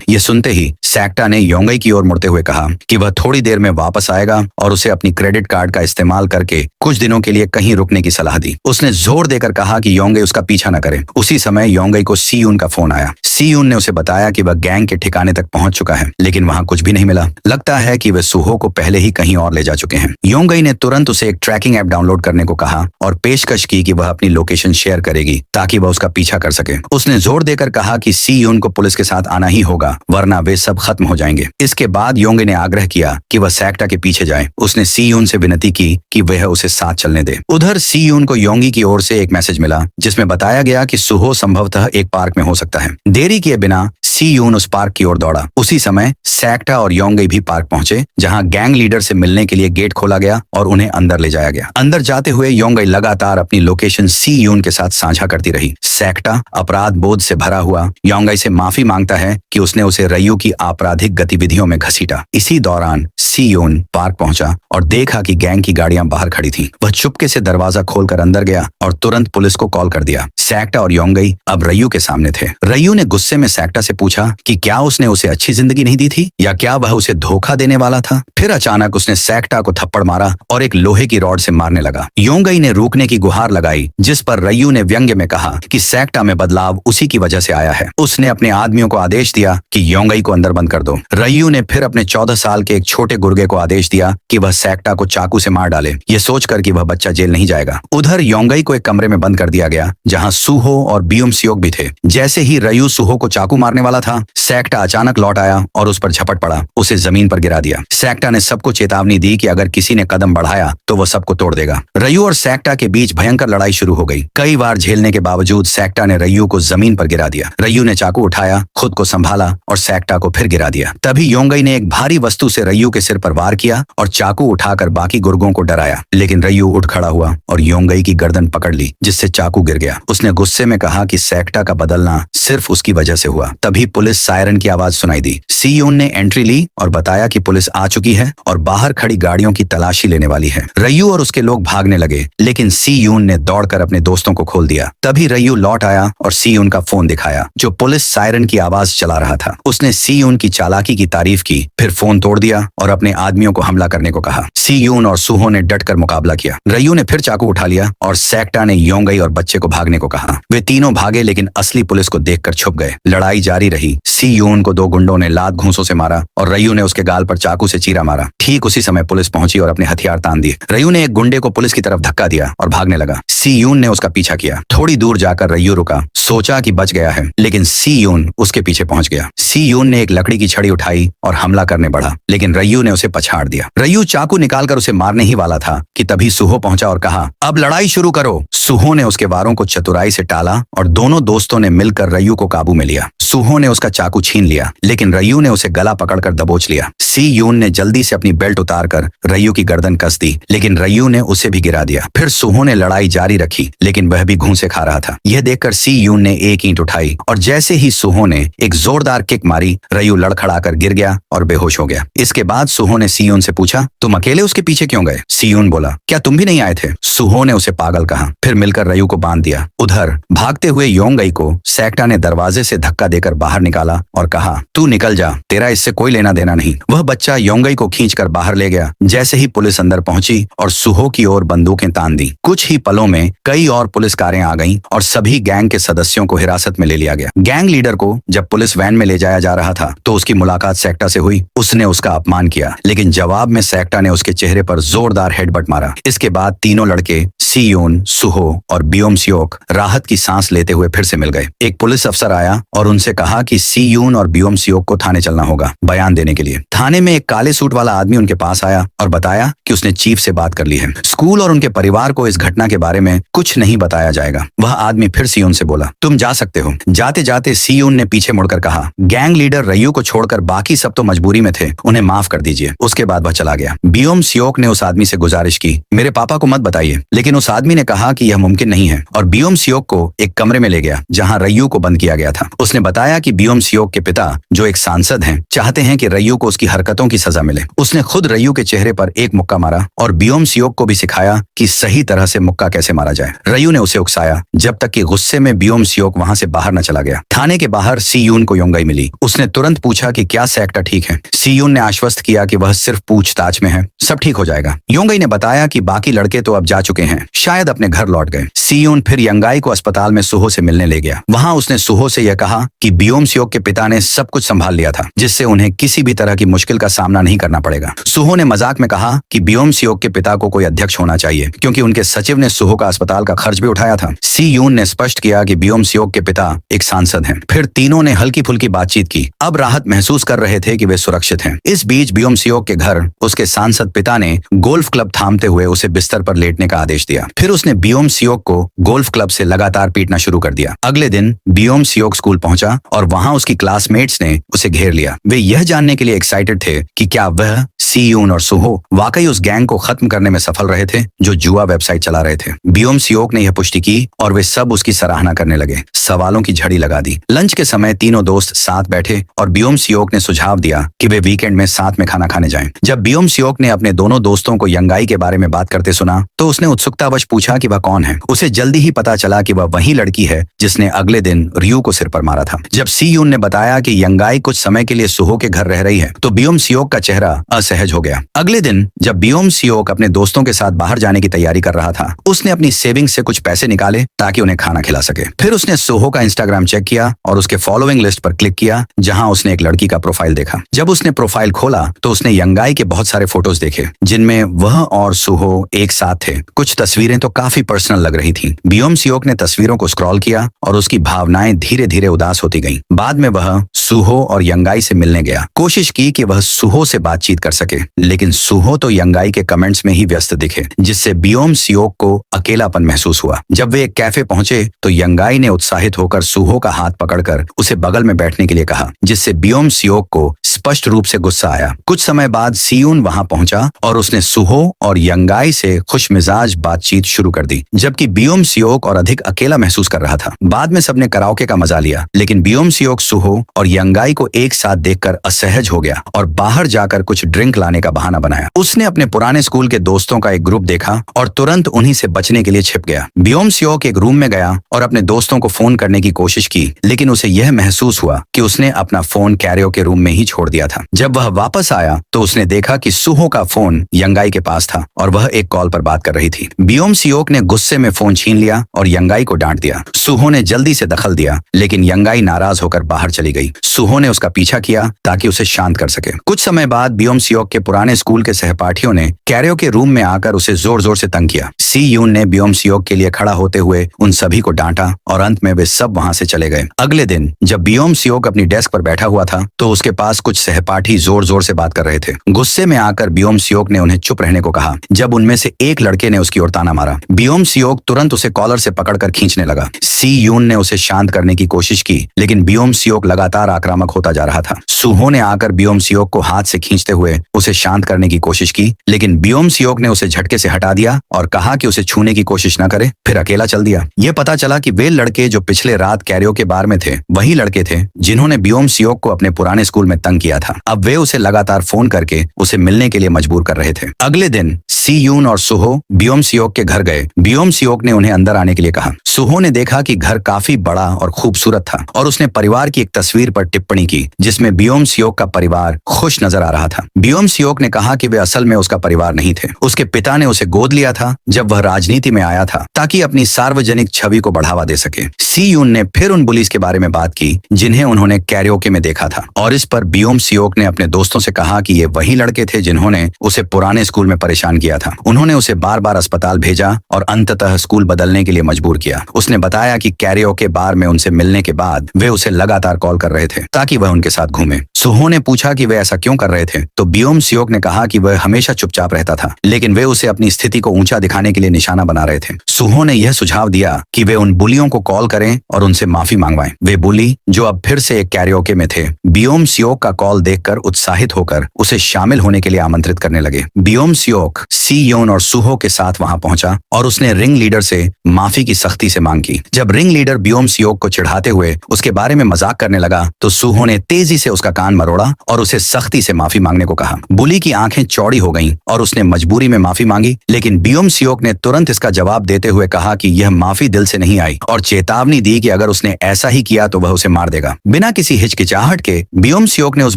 यह सुनते ही सैक्टा ने योंगई की ओर मुड़ते हुए कहा कि वह थोड़ी देर में वापस आएगा और उसे अपनी क्रेडिट कार्ड का इस्तेमाल करके कुछ दिनों के लिए कहीं रुकने की सलाह दी। उसने जोर देकर कहा कि योंगई उसका पीछा न करे। उसी समय योंगई को सी यून का फोन आया। सी यून ने उसे बताया कि वह गैंग के ठिकाने तक पहुंच चुका है, लेकिन वहां कुछ भी नहीं मिला। लगता है कि वे सुहो को पहले ही कहीं और ले जा चुके हैं। योंगई ने तुरंत उसे एक ट्रैकिंग ऐप डाउनलोड करने को कहा और पेशकश की कि वह अपनी लोकेशन शेयर करेगी ताकि वह उसका पीछा कर सके। उसने जोर देकर कहा कि सी यून को पुलिस के साथ आना ही होगा, वरना वे सब खत्म हो जाएंगे। इसके बाद योंगई ने आग्रह किया कि वह सैक्टा के पीछे जाए। उसने सी यून से विनती की कि वह उसे साथ चलने दे। उधर सी यून को योंगी की ओर से एक मैसेज मिला जिसमें बताया गया कि सुहो संभवतः एक पार्क में हो सकता है। देरी किए बिना सी यून उस पार्क की ओर दौड़ा। उसी समय सैक्टा और योंगई भी पार्क पहुंचे, जहां गैंग लीडर से मिलने के लिए गेट खोला गया और उन्हें अंदर ले जाया गया। अंदर जाते हुए योंगई लगातार अपनी लोकेशन सी यून के साथ साझा करती रही। सैक्टा अपराध बोध से भरा हुआ योंगई से माफी मांगता है कि उसने उसे रयू की आपराधिक गतिविधियों में घसीटा। इसी दौरान सी यून पार्क पहुंचा और देखा कि गैंग की गाड़ियां बाहर खड़ी थीं। वह चुपके से दरवाजा खोलकर अंदर गया और तुरंत पुलिस को कॉल कर दिया। सैक्टा और योंगई अब रयू के सामने थे। रयू ने गुस्से में सैक्टा से पूछा कि क्या उसने उसे अच्छी जिंदगी नहीं दी थी या क्या वह उसे धोखा देने वाला था। फिर अचानक उसने सैक्टा को थप्पड़ मारा और एक लोहे की रॉड से मारने लगा। योंगई ने रोकने की गुहार लगाई, जिस पर रयू ने व्यंग्य में कहा कि सैक्टा में बदलाव उसी की वजह से आया है। उसने अपने आदमियों को आदेश दिया कि योंगई को अंदर बंद कर दो। रयू ने फिर अपने 14 साल के एक छोटे गुर्गे को आदेश दिया कि वह सैक्टा को चाकू से मार डाले, ये सोचकर कि वह बच्चा जेल नहीं जाएगा। उधर योंगई को एक कमरे में बंद कर दिया गया जहां सुहो और बियुम सियोक भी थे। जैसे ही रयू सुहो को चाकू मारने वाला था, सैक्टा अचानक लौट आया और उस पर झपट पड़ा, उसे जमीन पर गिरा दिया। सैक्टा ने सबको चेतावनी दी कि अगर किसी ने कदम बढ़ाया तो वह सबको तोड़ देगा। रयू और सैक्टा के बीच भयंकर लड़ाई शुरू हो गई। कई बार झेलने के बावजूद सैक्टा ने रयू को जमीन पर गिरा दिया। रयू ने चाकू उठाया, खुद को संभाला और सैक्टा को फिर गिरा दिया। तभी योंगई ने एक भारी वस्तु से रयू के सिर पर वार किया और चाकू उठाकर बाकी गुर्गों को डराया, लेकिन रयू उठ खड़ा हुआ और योंगई की गर्दन पकड़ ली, जिससे चाकू गिर गया। उसने गुस्से में कहा कि सैक्टा का बदलना सिर्फ उसकी वजह से हुआ। तभी पुलिस सायरन की आवाज सुनाई दी। सी यून ने एंट्री ली और बताया कि पुलिस आ चुकी है और बाहर खड़ी गाड़ियों की तलाशी लेने वाली है। रयू और उसके लोग भागने लगे, लेकिन सी यून ने दौड़कर अपने दोस्तों को खोल दिया। तभी रयू लौट आया और सी यून का फोन दिखाया, जो पुलिस सायरन की आवाज चला रहा था। उसने सी यून की चालाकी की तारीफ की, फिर फोन तोड़ दिया और अपने आदमियों को हमला करने को कहा। सी यून और सुहो ने डटकर मुकाबला किया। रयू ने फिर चाकू उठा लिया और सैक्टा ने योंगई और बच्चे को भागने को कहा। वे तीनों भागे, लेकिन असली पुलिस को देखकर छुप गए। लड़ाई जारी रही। सी यून को 2 गुंडों ने लात घूंसों से मारा और रयू ने उसके गाल पर चाकू से चीरा मारा। ठीक उसी समय पुलिस पहुंची और अपने हथियार तान दिए। रयू ने एक गुंडे को पुलिस की तरफ धक्का दिया और भागने लगा। सी यून ने उसका पीछा किया। थोड़ी दूर जाकर रयू रुका, सोचा कि बच गया है, लेकिन सी यून उसके पीछे पहुंच गया। सी यून ने एक लकड़ी की छड़ी उठाई और हमला करने बढ़ा, लेकिन रयू ने उसे पछाड़ दिया। रयू चाकू निकालकर उसे मारने ही वाला था कि तभी सुहो पहुंचा और कहा, अब लड़ाई शुरू करो। सुहो ने उसके वारों को चतुराई से टाला और दोनों दोस्तों ने मिलकर रयू को काबू में लिया। सुहो ने उसका चाकू छीन लिया, लेकिन रयू ने उसे गला पकड़कर दबोच लिया। सी यून ने जल्दी से अपनी बेल्ट उतारकर रयू की गर्दन कस दी, लेकिन रयू ने उसे भी गिरा दिया। फिर सुहो ने लड़ाई जारी रखी, लेकिन वह भी घूंसे खा रहा था। यह देखकर सी यून ने एक ईंट उठाई और जैसे ही सुहो ने एक जोरदार किक मारी, रयू लड़खड़ाकर गिर गया और बेहोश हो गया। इसके बाद सुहो ने सी यून से पूछा, तुम अकेले उसके पीछे क्यों गए? सी यून बोला, क्या तुम भी नहीं आए थे? सुहो ने उसे पागल कहा, फिर मिलकर रयू को बांध दिया। उधर भागते हुए योंगई को सैक्टा ने दरवाजे से धक्का देकर बाहर निकाला और कहा, तू निकल जा, तेरा इससे कोई लेना देना नहीं। वह बच्चा योंगई को खींचकर बाहर ले गया। जैसे ही पुलिस अंदर पहुंची और सुहो की ओर बंदूकें तान दी, कुछ ही पलों में कई और पुलिस कारें आ गईं और सभी गैंग के सदस्यों को हिरासत में ले लिया गया। गैंग लीडर को जब पुलिस वैन में ले जाया जा रहा था तो उसकी मुलाकात सैक्टा से हुई। उसने उसका अपमान किया, लेकिन जवाब में सैक्टा ने उसके चेहरे पर जोरदार हेडबट मारा। इसके बाद तीनों लड़के सी यून, सुहो और बियोम सियोक राहत की सांस लेते हुए फिर से मिल गए। एक पुलिस अफसर आया और उनसे कहा कहा कि सी यून और बियोम सियोक को थाने चलना होगा बयान देने के लिए। थाने में एक काले सूट वाला आदमी उनके पास आया और बताया कि उसने चीफ से बात कर ली है। स्कूल और उनके परिवार को इस घटना के बारे में कुछ नहीं बताया जाएगा। वह आदमी फिर सियोन से बोला, तुम जा सकते हो। जाते जाते सियोन ने पीछे मुड़कर कहा, गैंग लीडर रयू को छोड़कर बाकी सब तो मजबूरी में थे, उन्हें माफ कर दीजिए। उसके बाद वह चला गया। बियोम सियोक ने उस आदमी से गुजारिश की, मेरे पापा को मत बताइए, लेकिन उस आदमी ने कहा कि यह मुमकिन नहीं है और बियोम सियोक को एक कमरे में ले गया जहां रयू को बंद किया गया था। उसने बताया कि बियोम सियोक के पिता, जो एक सांसद हैं, चाहते हैं कि रयू को उसकी हरकतों की सजा मिले। उसने खुद रयू के चेहरे पर एक मुक्का मारा और बियोम सियोक को भी सिखाया कि सही तरह से मुक्का कैसे मारा जाए। रयू ने उसे उकसाया जब तक कि गुस्से में बियोम सियोक वहां से बाहर न चला गया। थाने के बाहर सी यून को योंगाई मिली। उसने तुरंत पूछा कि क्या सेक्टर ठीक है। सी यून ने आश्वस्त किया कि वह सिर्फ पूछताछ में है, सब ठीक हो जाएगा। योंगाई ने बताया कि बाकी लड़के तो अब जा चुके हैं, शायद अपने घर लौट गए। सी यून फिर यंगाई को अस्पताल में सुहो से मिलने ले गया। वहां उसने सुहो से यह कहा कि बियोम सियोक के पिता ने सब कुछ संभाल लिया था, जिससे उन्हें किसी भी तरह की मुश्किल का सामना नहीं करना पड़ेगा। सुहो ने मजाक में कहा कि बियोम सियोक के पिता को कोई अध्यक्ष होना चाहिए, क्योंकि उनके सचिव ने सुहो का अस्पताल का खर्च भी उठाया था। सी यून ने स्पष्ट किया कि बियोम सियोक के पिता एक सांसद हैं। फिर तीनों ने हल्की फुल्की बातचीत की। अब राहत महसूस कर रहे थे कि वे सुरक्षित हैं। इस बीच बियोम सियोक के घर उसके सांसद पिता ने गोल्फ क्लब थामते हुए उसे बिस्तर पर लेटने का आदेश दिया। फिर उसने बियोम सियोक को गोल्फ क्लब से लगातार पीटना शुरू कर दिया। अगले दिन बियोम सियोक स्कूल पहुंचा और वहां उसकी क्लासमेट्स ने उसे घेर लिया। वे यह जानने के लिए एक्साइटेड थे कि क्या वह सी यून और सुहो वाकई उस गैंग को खत्म करने में सफल रहे थे जो जुआ वेबसाइट चला रहे थे। बियोम सियोक ने यह पुष्टि की और वे सब उसकी सराहना करने लगे। सवालों की झड़ी लगा दी। लंच के समय तीनों दोस्त साथ बैठे और बियोम सियोक ने सुझाव दिया कि वे वीकेंड में साथ में खाना खाने जाएं। जब बियोम सियोक ने अपने दोनों दोस्तों को यंगाई के बारे में बात करते सुना तो उसने उत्सुकतावश पूछा कि वह कौन है। उसे जल्दी ही पता चला कि वह वही लड़की है जिसने अगले दिन रयू को सिर पर मारा था। जब सी यून ने बताया कि यंगाई कुछ समय के लिए सुहो के घर रह रही है तो बियोम सियोक का चेहरा असहज हो गया। अगले दिन जब बियोम सियोक अपने दोस्तों के साथ बाहर जाने की तैयारी कर रहा था, उसने अपनी सेविंग से कुछ पैसे निकाले ताकि उन्हें खाना खिला सके। फिर उसने सुहो का इंस्टाग्राम चेक किया और उसके फॉलोइंग लिस्ट पर क्लिक किया, जहां उसने एक लड़की का प्रोफाइल देखा। जब उसने प्रोफाइल खोला तो उसने यंगाई के बहुत सारे फोटोज देखे जिनमें वह और सुहो एक साथ थे। कुछ तस्वीरें तो काफी पर्सनल लग रही थीं। बियोम सियोक ने तस्वीरों को स्क्रॉल किया और उसकी भावनाएं धीरे धीरे उदास होती गईं। बाद में वह सुहो और यंगाई से मिलने गया। कोशिश की कि वह सुहो से बातचीत कर सके, लेकिन सुहो तो यंगाई के कमेंट्स में ही व्यस्त दिखे, जिससे बियोम सियोक को अकेलापन महसूस हुआ। जब वे एक कैफे पहुंचे तो यंगाई ने उत्साहित होकर सुहो का हाथ पकड़कर उसे बगल में बैठने के लिए कहा, जिससे बियोम सियोक को स्पष्ट रूप से गुस्सा आया। कुछ समय बाद सियून वहां पहुंचा और उसने सुहो और यंगाई से खुशमिजाज बातचीत शुरू कर दी, जबकि बियोम सियोक और अधिक अकेला महसूस कर रहा था। बाद में सबने कराओके का मजा लिया, लेकिन बियोम सियोक सुहो और यंगाई को एक साथ देखकर असहज हो गया और बाहर जाकर कुछ ड्रिंक लाने का बहाना बनाया। उसने अपने पुराने स्कूल के दोस्तों का एक ग्रुप देखा और तुरंत उन्हीं से बचने के लिए छिप गया। बियोम सियोक एक रूम में गया और अपने दोस्तों को फोन करने की कोशिश की, लेकिन उसे यह महसूस हुआ कि उसने अपना फोन कैरियोके रूम में ही छोड़ दिया था। जब वह वापस आया तो उसने देखा कि सुहो का फोन यंगाई के पास था और वह एक कॉल पर बात कर रही थी। बियोम सियोक ने गुस्से में फोन छीन लिया और यंगाई को डांट दिया। सुहो ने जल्दी से दखल दिया, लेकिन यंगाई नाराज होकर बाहर चली गई। सुहो ने उसका पीछा किया ताकि उसे शांत कर सके। कुछ समय बाद बियोम सियोक के पुराने स्कूल के सहपाठियों ने कैरियोके रूम में आकर उसे जोर जोर से तंग किया। सी यून ने बियोम सियोक के लिए खड़ा होते हुए उन सभी को डांटा और अंत में वे सब वहां से चले गए। अगले दिन जब बियोम सियोक अपनी डेस्क पर बैठा हुआ था तो उसके पास कुछ सहपाठी जोर जोर से बात कर रहे थे। गुस्से में आकर बियोम सियोक ने उन्हें चुप रहने को कहा। जब उनमें से एक लड़के ने उसकी ओर ताना मारा, बियोम सियोक तुरंत उसे कॉलर से पकड़कर खींचने लगा। सी यून ने उसे शांत करने की कोशिश की, लेकिन बियोम सियोक लगातार आक्रामक होता जा रहा था। सुहो ने आकर बियोम सियोक को हाथ से खींचते हुए उसे शांत करने की कोशिश की, लेकिन बियोम सियोक ने उसे झटके से हटा दिया और कहा कि उसे छूने की कोशिश न करे, फिर अकेला चल दिया। यह पता चला कि वे लड़के जो पिछले रात कैरियोके बार में थे वही लड़के थे जिन्होंने बियोम सियोक को अपने पुराने स्कूल में तंग किया था। अब वे उसे लगातार फोन करके उसे मिलने के लिए मजबूर कर रहे थे। अगले दिन सी यून और सुहो बियोम सियोक के घर गए। बियोम सियोक ने उन्हें अंदर आने के लिए कहा। सुहो ने देखा कि घर काफी बड़ा और खूबसूरत था और उसने परिवार की एक तस्वीर पर टिप्पणी की जिसमें बियोम सियोक का परिवार खुश नजर आ रहा था। बियोम सियोक ने कहा कि वे असल में उसका परिवार नहीं थे। उसके पिता ने उसे गोद लिया था जब वह राजनीति में आया था ताकि अपनी सार्वजनिक छवि को बढ़ावा दे सके। सी यून ने फिर उन बुलीज के बारे में बात की जिन्हें उन्होंने कैरियोके में देखा था और इस पर बियोम सियोक ने अपने दोस्तों से कहा कि ये वही लड़के थे जिन्होंने उसे पुराने स्कूल में परेशान किया गया था। उन्होंने उसे बार बार अस्पताल भेजा और अंततः स्कूल बदलने के लिए मजबूर किया। उसने बताया कि कैरियोके बार में उनसे मिलने के बाद वे उसे लगातार कॉल कर रहे थे ताकि वह उनके साथ घूमे। सुहो ने पूछा कि वे ऐसा क्यों कर रहे थे, तो बियोम सियोक ने कहा कि वह हमेशा चुपचाप रहता था, लेकिन वे उसे अपनी स्थिति को ऊंचा दिखाने के लिए निशाना बना रहे थे। सुहो ने यह सुझाव दिया कि वे उन बुलियों को कॉल करें और उनसे माफी मांगवाएं। वे बुली, जो अब फिर से एक कैरियोके में थे, बियोम सियोक का कॉल देखकर उत्साहित होकर उसे शामिल होने के लिए आमंत्रित करने लगे। बियोम सियोक सी योन और सुहो के साथ वहां पहुंचा और उसने रिंग लीडर से माफी की सख्ती से मांग की। जब रिंग लीडर बियोम सियोक को चिढ़ाते हुए उसके बारे में मजाक करने लगा तो सुहो ने तेजी से उसका कान मरोड़ा और उसे सख्ती से माफी मांगने को कहा। बुली की आंखें चौड़ी हो गईं और उसने मजबूरी में माफी मांगी, लेकिन बियोम सियोक ने तुरंत इसका जवाब देते हुए कहा कि यह माफी दिल से नहीं आई और चेतावनी दी कि अगर उसने ऐसा ही किया तो वह उसे मार देगा। बिना किसी हिचकिचाहट के बियोम सियोक ने उस